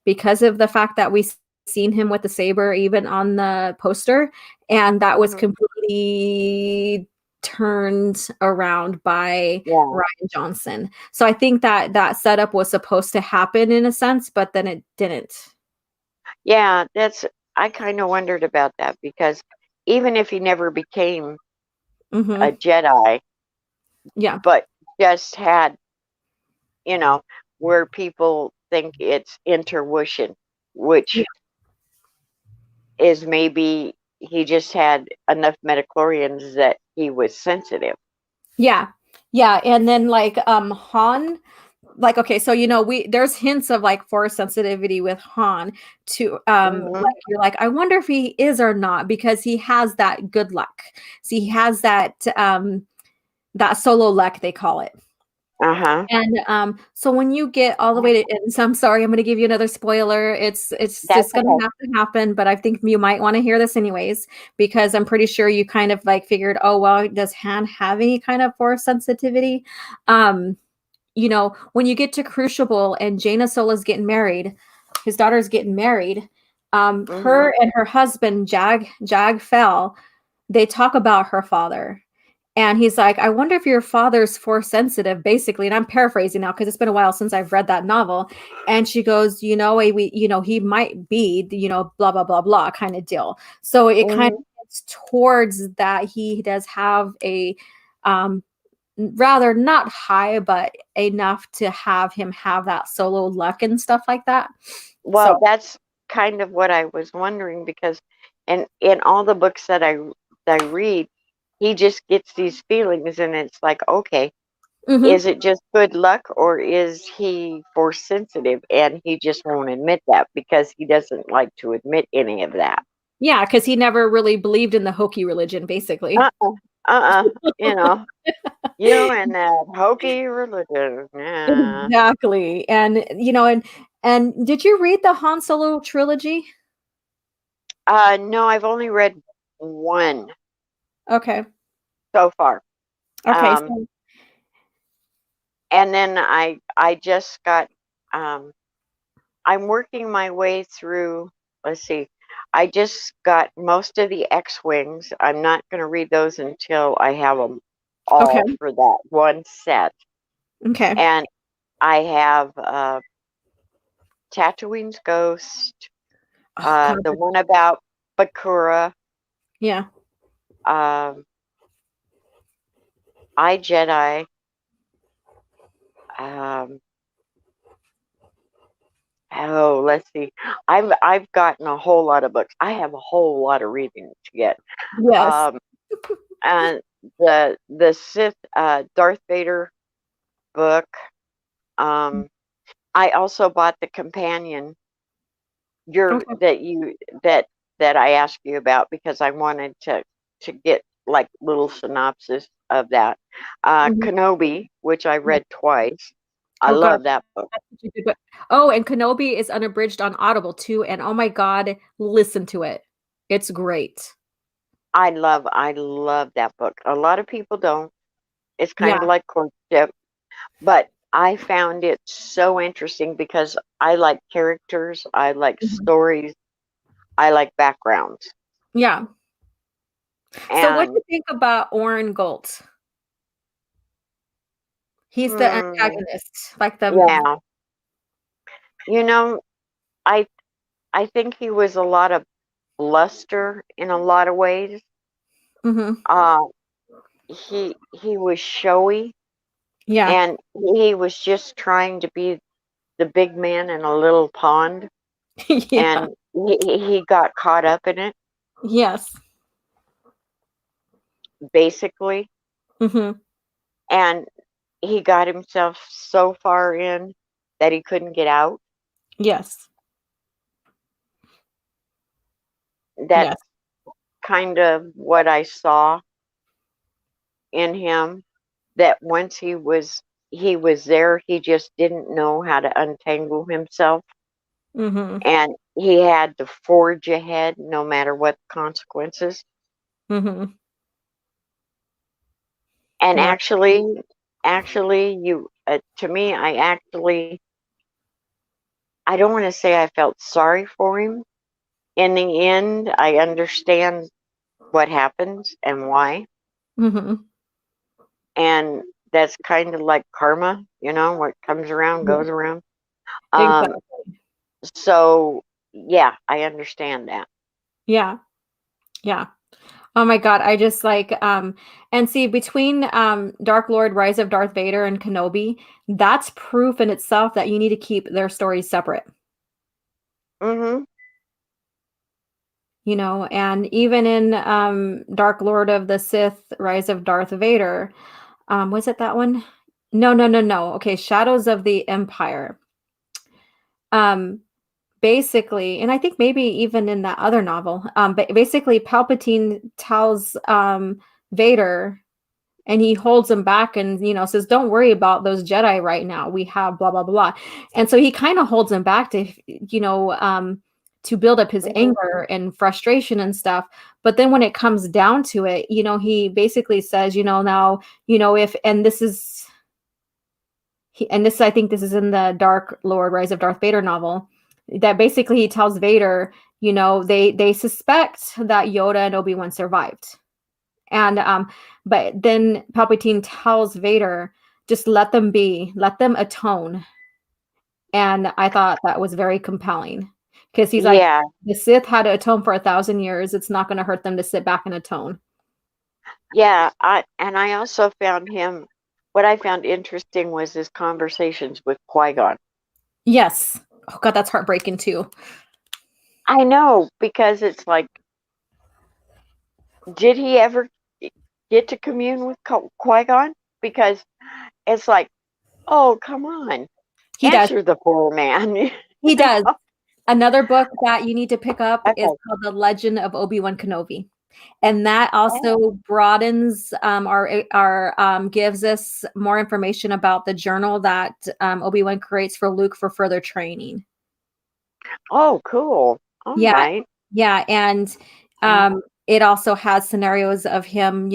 Speaker 2: because of the fact that we seen him with the saber even on the poster, and that was
Speaker 1: Hmm.
Speaker 2: completely turned around by
Speaker 1: Yeah.
Speaker 2: Ryan Johnson. So I think that setup was supposed to happen in a sense, but then it didn't.
Speaker 1: Yeah, I kind of wondered about that because even if he never became a
Speaker 2: Hmm.
Speaker 1: Jedi,
Speaker 2: Yeah.
Speaker 1: but just had, you know, where people think it's intuition,
Speaker 2: Yeah.
Speaker 1: which is maybe he just had enough metachlorians that he was sensitive.
Speaker 2: Yeah. Yeah. And then like Han, like okay, so we there's hints of like force sensitivity with Han to
Speaker 1: Hmm.
Speaker 2: like you're like I wonder if he is or not because he has that good luck. See, he has that solo luck they call it.
Speaker 1: Uh-huh.
Speaker 2: And so when you get all the way to, and so I'm sorry, I'm going to give you another spoiler. It's
Speaker 1: That's
Speaker 2: just going
Speaker 1: okay.
Speaker 2: to have to happen, but I think you might want to hear this anyways, because I'm pretty sure you kind of like figured, oh well, does Han have any kind of force sensitivity? Um, when you get to Crucible and Jaina Sola's getting married, his daughter's getting married.
Speaker 1: Mm-hmm.
Speaker 2: Her and her husband Jag Fell, they talk about her father. And he's like, I wonder if your father's force sensitive, basically. And I'm paraphrasing now because it's been a while since I've read that novel. And she goes, he might be, blah, blah, blah, blah kind of deal. So it kind
Speaker 1: Mm-hmm.
Speaker 2: of gets towards that he does have a um, rather not high, but enough to have him have that solo luck and stuff like that.
Speaker 1: Well,
Speaker 2: So,
Speaker 1: that's kind of what I was wondering because in all the books that I read, he just gets these feelings and it's like, okay,
Speaker 2: mhm.
Speaker 1: is it just good luck or is he force sensitive? And he just won't admit that because he doesn't like to admit any of that.
Speaker 2: Yeah, because he never really believed in the Hokie religion, basically.
Speaker 1: Uh-uh. Uh-uh. You know, you and that hokey religion. Yeah.
Speaker 2: Exactly. And did you read the Han Solo trilogy?
Speaker 1: No, I've only read one
Speaker 2: Okay.
Speaker 1: so far.
Speaker 2: Okay.
Speaker 1: Um,
Speaker 2: So,
Speaker 1: and then I just got I'm working my way through, let's see. I just got most of the X-Wings. I'm not going to read those until I have them
Speaker 2: okay.
Speaker 1: all for that one set.
Speaker 2: Okay.
Speaker 1: And I have Tatooine's Ghost,
Speaker 2: Oh God.
Speaker 1: the one about Bakura,
Speaker 2: Yeah.
Speaker 1: um, I Jedi. Um, oh, let's see. I've gotten a whole lot of books. I have a whole lot of reading to get.
Speaker 2: Yes.
Speaker 1: Um, and the Sith Darth Vader book. Um, I also bought the companion your
Speaker 2: Okay.
Speaker 1: that you that that I asked you about because I wanted to get like little synopsis of that.
Speaker 2: Mhm.
Speaker 1: Kenobi, which I
Speaker 2: Yeah.
Speaker 1: read twice. I
Speaker 2: Oh God.
Speaker 1: love that book.
Speaker 2: That's such a good book. Oh, and Kenobi is unabridged on Audible too. And oh my God, listen to it. It's great.
Speaker 1: I love that book. A lot of people don't. It's kind of
Speaker 2: Yeah.
Speaker 1: like courtship, but I found it so interesting because I like characters, I like
Speaker 2: Mhm.
Speaker 1: stories, I like backgrounds.
Speaker 2: Yeah. So what do
Speaker 1: And
Speaker 2: you think about Oren Galt? He's the
Speaker 1: hmm,
Speaker 2: antagonist, like the
Speaker 1: yeah, you know, I I think he was a lot of bluster in a lot of ways.
Speaker 2: mhm.
Speaker 1: Uh, he was showy,
Speaker 2: Yeah.
Speaker 1: and he was just trying to be the big man in a little pond,
Speaker 2: Yeah.
Speaker 1: and he got caught up in it,
Speaker 2: Yes.
Speaker 1: basically,
Speaker 2: Mhm.
Speaker 1: and he got himself so far in that he couldn't get out.
Speaker 2: Yes.
Speaker 1: That's
Speaker 2: Yes.
Speaker 1: kind of what I saw in him. That once he was there, he just didn't know how to untangle himself,
Speaker 2: Mhm.
Speaker 1: and he had to forge ahead no matter what the consequences.
Speaker 2: Mhm.
Speaker 1: And
Speaker 2: Yeah.
Speaker 1: actually, you to me, I don't want to say I felt sorry for him. In the end, I understand what happens and why,
Speaker 2: Mhm.
Speaker 1: and that's kind of like karma, what comes around
Speaker 2: Yeah.
Speaker 1: goes around. Um,
Speaker 2: Exactly.
Speaker 1: so yeah, I understand that.
Speaker 2: Yeah. Yeah. Oh my God. I just like and see between Dark Lord, Rise of Darth Vader and Kenobi, that's proof in itself that you need to keep their stories separate.
Speaker 1: Mhm.
Speaker 2: And even in Dark Lord of the Sith, Rise of Darth Vader, was it that one? No, no, no, no. Okay, Shadows of the Empire. Um, basically, and I think maybe even in that other novel, basically Palpatine tells Vader and he holds him back and, says, don't worry about those Jedi right now. We have blah, blah, blah. And so he kind of holds him back to build up his
Speaker 1: Mhm.
Speaker 2: anger and frustration and stuff. But then when it comes down to it, he basically says, now, if, and this is, I think this is in the Dark Lord Rise of Darth Vader novel, that basically he tells Vader, they suspect that Yoda and Obi-Wan survived. And but then Palpatine tells Vader, just let them be, let them atone. And I thought that was very compelling, because he's like,
Speaker 1: Yeah,
Speaker 2: the Sith had to atone for 1,000 years. It's not going to hurt them to sit back and atone.
Speaker 1: yeah. I also found him. What I found interesting was his conversations with Qui-Gon.
Speaker 2: Yes. Oh God, that's heartbreaking too.
Speaker 1: I know, because it's like, did he ever get to commune with Qui-Gon? Because it's like, oh, come on,
Speaker 2: He does.
Speaker 1: answer the poor man.
Speaker 2: He does. Another book that you need to pick up is
Speaker 1: Okay.
Speaker 2: called The Legend of Obi-Wan Kenobi. And that
Speaker 1: Oh,
Speaker 2: also broadens our gives us more information about the journal that Obi-Wan creates for Luke for further training.
Speaker 1: oh, cool. All
Speaker 2: Yeah,
Speaker 1: right.
Speaker 2: yeah, and it also has scenarios of him,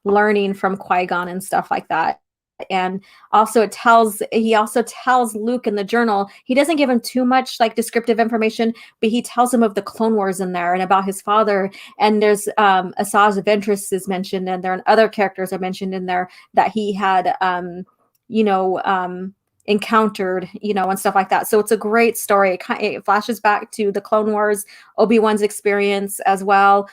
Speaker 2: learning from Qui-Gon and stuff like that. And also he also tells Luke in the journal, he doesn't give him too much like descriptive information, but he tells him of the Clone Wars in there and about his father. And there's Asajj Ventress is mentioned, and there are other characters are mentioned in there that he had you know encountered, and stuff like that. So it's a great story. It flashes back to the Clone Wars, Obi-Wan's experience as well,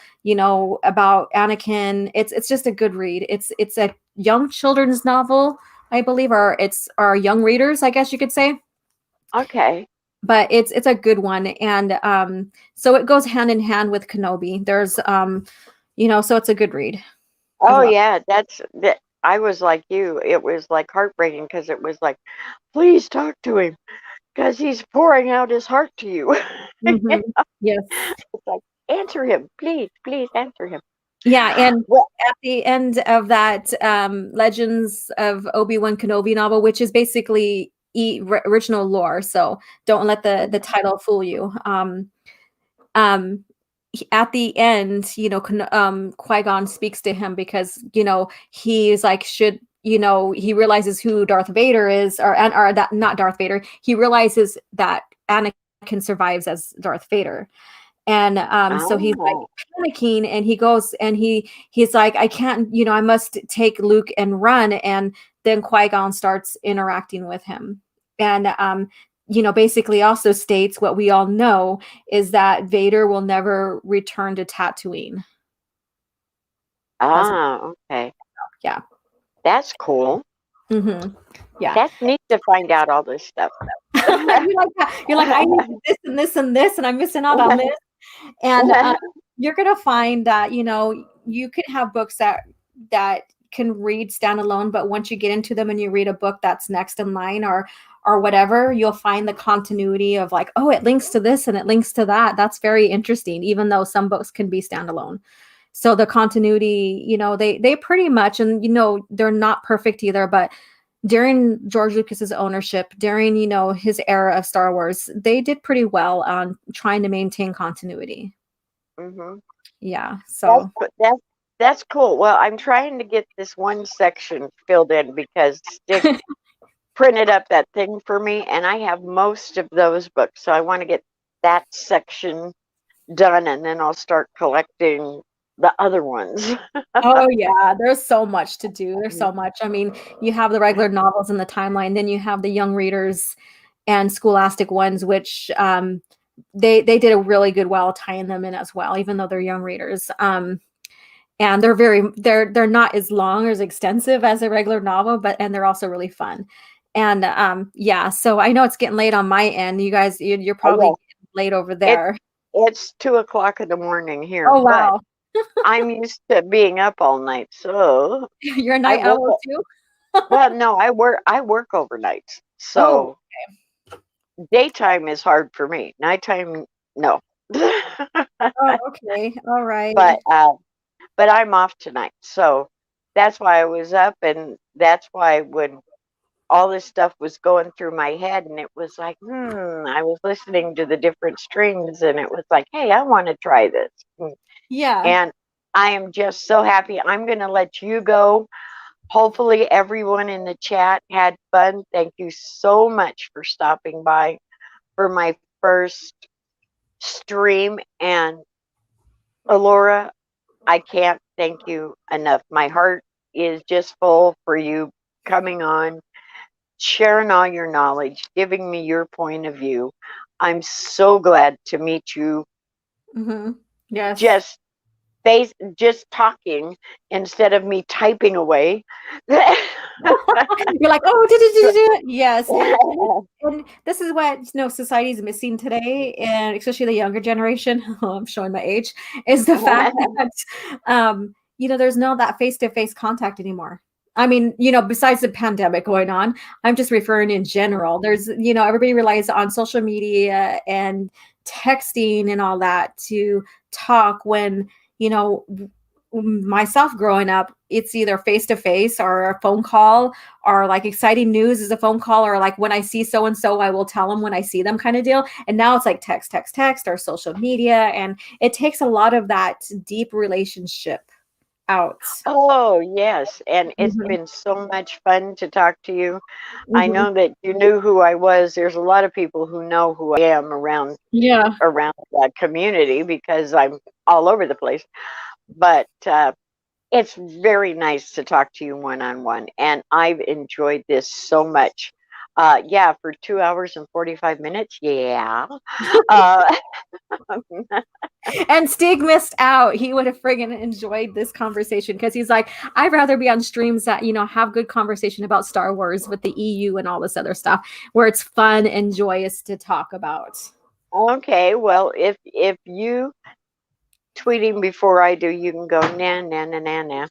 Speaker 2: about Anakin. It's just a good read. It's a young children's novel, I believe, or it's our young readers, I guess you could say.
Speaker 1: Okay.
Speaker 2: But it's a good one. And so it goes hand in hand with Kenobi. There's so it's a good read as
Speaker 1: Oh,
Speaker 2: well.
Speaker 1: yeah. That's that. I was like you. It was like heartbreaking, because it was like, please talk to him, because he's pouring out his heart to you.
Speaker 2: Mhm. Yes.
Speaker 1: It's like, answer him, please, please answer him.
Speaker 2: Yeah, and
Speaker 1: Well,
Speaker 2: at the end of that Legends of Obi-Wan Kenobi novel, which is basically original lore, so don't let the title fool you. Um, at the end, Qui-Gon speaks to him because he's like, he realizes who Darth Vader is, or that, not Darth Vader. He realizes that Anakin survives as Darth Vader. And so he's like
Speaker 1: oh,
Speaker 2: panicking, and he goes and he's like, I can't, I must take Luke and run. And then Qui-Gon starts interacting with him. And basically also states what we all know, is that Vader will never return to Tatooine. As
Speaker 1: okay.
Speaker 2: Yeah.
Speaker 1: That's cool.
Speaker 2: Mm-hmm. Yeah.
Speaker 1: That's neat to find out all this stuff.
Speaker 2: You're like that. You're like, I need this and this and this, and I'm missing out on this. And you're gonna find that you can have books that can read standalone, but once you get into them and you read a book that's next in line, or whatever, you'll find the continuity of like, oh, it links to this and it links to that. That's very interesting, even though some books can be standalone. So the continuity, they pretty much, and they're not perfect either, but during George Lucas's ownership, during his era of Star Wars, they did pretty well on trying to maintain continuity.
Speaker 1: hmm
Speaker 2: Yeah.
Speaker 1: That's
Speaker 2: So
Speaker 1: that's that's cool. Well, I'm trying to get this one section filled in, because Stick printed up that thing for me, and I have most of those books. So I want to get that section done, and then I'll start collecting the other ones.
Speaker 2: oh yeah, there's so much to do. There's so much. I mean, you have the regular novels in the timeline, then you have the young readers and scholastic ones, which they did a really good well tying them in as well, even though they're young readers. And they're not as long or as extensive as a regular novel, and they're also really fun. And yeah, so I know it's getting late on my end. You guys, you're probably
Speaker 1: Oh,
Speaker 2: getting late over
Speaker 1: yeah.
Speaker 2: there.
Speaker 1: It's 2 o'clock in the morning here,
Speaker 2: Oh
Speaker 1: but
Speaker 2: wow.
Speaker 1: I'm used to being up all night, so
Speaker 2: You're a
Speaker 1: I
Speaker 2: night
Speaker 1: woke
Speaker 2: owl
Speaker 1: up.
Speaker 2: too?
Speaker 1: Well, no, I work overnight,
Speaker 2: Oh,
Speaker 1: so daytime is hard for me. Nighttime, no.
Speaker 2: oh, okay. All right.
Speaker 1: but uh, but I'm off tonight, so that's why I was up, and that's why when all this stuff was going through my head, and it was like, I was listening to the different streams, and it was like, hey, I want to try this.
Speaker 2: Yeah.
Speaker 1: And I am just so happy. I'm going to let you go. Hopefully, everyone in the chat had fun. Thank you so much for stopping by for my first stream. And Alora, I can't thank you enough. My heart is just full for you coming on, sharing all your knowledge, giving me your point of view. I'm so glad to meet you.
Speaker 2: Yes.
Speaker 1: Just just talking instead of me typing away.
Speaker 2: You're like, oh, did it? Yes. And this is what society is missing today, and especially the younger generation. I'm showing my age. Is the fact that there's no that face-to-face contact anymore. I mean, besides the pandemic going on, I'm just referring in general. There's, everybody relies on social media and texting and all that to talk when, myself growing up, it's either face to face or a phone call, or like exciting news is a phone call, or like when I see so and so, I will tell them when I see them kind of deal. And now it's like text, or social media, and it takes a lot of that deep relationship out.
Speaker 1: Oh, yes. And it's
Speaker 2: Mhm.
Speaker 1: been so much fun to talk to you. I
Speaker 2: Mhm.
Speaker 1: know that you knew who I was. There's a lot of people who know who I am
Speaker 2: Yeah.
Speaker 1: around that community because I'm all over the place. But it's very nice to talk to you one on one, and I've enjoyed this so much. Yeah, for 2 hours and 45 minutes. Yeah. Uh,
Speaker 2: And Stig missed out. He would have friggin' enjoyed this conversation because he's like, I'd rather be on streams that, have good conversation about Star Wars with the EU and all this other stuff where it's fun and joyous to talk about.
Speaker 1: okay, well, if you tweeting before I do, you can go na na na na na.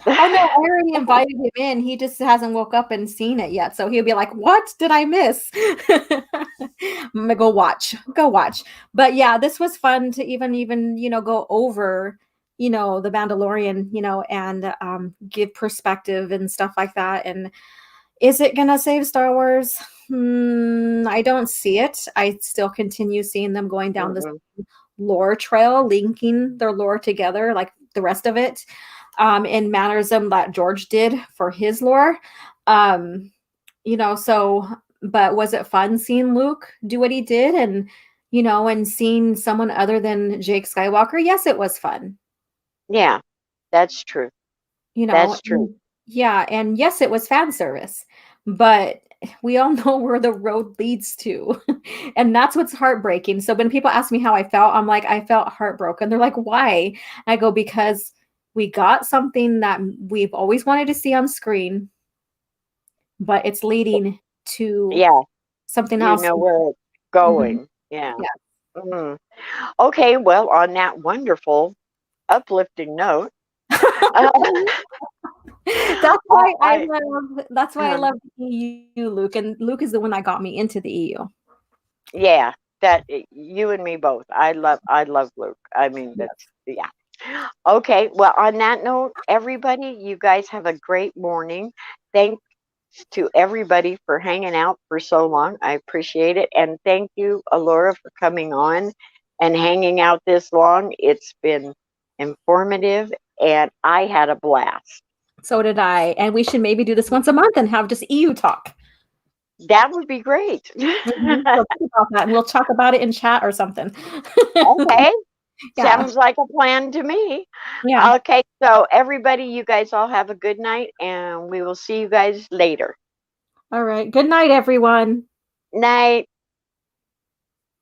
Speaker 2: Oh no, I already invited him in. He just hasn't woke up and seen it yet. So he'll be like, what did I miss? I'm gonna go watch. Go watch. But yeah, this was fun to even, go over, the Mandalorian, and give perspective and stuff like that. And is it gonna save Star Wars? I don't see it. I still continue seeing them going down this lore trail, linking their lore together, like the rest of it, in mannerism that George did for his lore. So, but was it fun seeing Luke do what he did, and and seeing someone other than Jake Skywalker? Yes, it was fun.
Speaker 1: Yeah, that's true. That's true.
Speaker 2: Yeah, and yes, it was fan service, but we all know where the road leads to. And that's what's heartbreaking. So when people ask me how I felt, I'm like, I felt heartbroken. They're like, why? I go, because we got something that we've always wanted to see on screen, but it's leading to
Speaker 1: Yeah,
Speaker 2: something
Speaker 1: you
Speaker 2: else.
Speaker 1: know where it's
Speaker 2: Mhm.
Speaker 1: going. Yeah.
Speaker 2: Yeah.
Speaker 1: Mm. Okay, well, on that wonderful, uplifting note, uh, I
Speaker 2: That's why I love the EU, Luke. And Luke is the one that got me into the EU.
Speaker 1: yeah, you and me both. I love Luke. I mean, that's yeah. Okay, well, on that note, everybody, you guys have a great morning. Thanks to everybody for hanging out for so long. I appreciate it. And thank you, Alora, for coming on and hanging out this long. It's been informative and I had a blast.
Speaker 2: So did I. And we should maybe do this once a month and have just EU talk.
Speaker 1: That would be great.
Speaker 2: So think about that, and we'll talk about it in chat or something.
Speaker 1: Okay.
Speaker 2: Yeah.
Speaker 1: Sounds like a plan to me.
Speaker 2: Yeah.
Speaker 1: Okay, so everybody, you guys all have a good night, and we will see you guys later.
Speaker 2: All right. Good night, everyone.
Speaker 1: Night.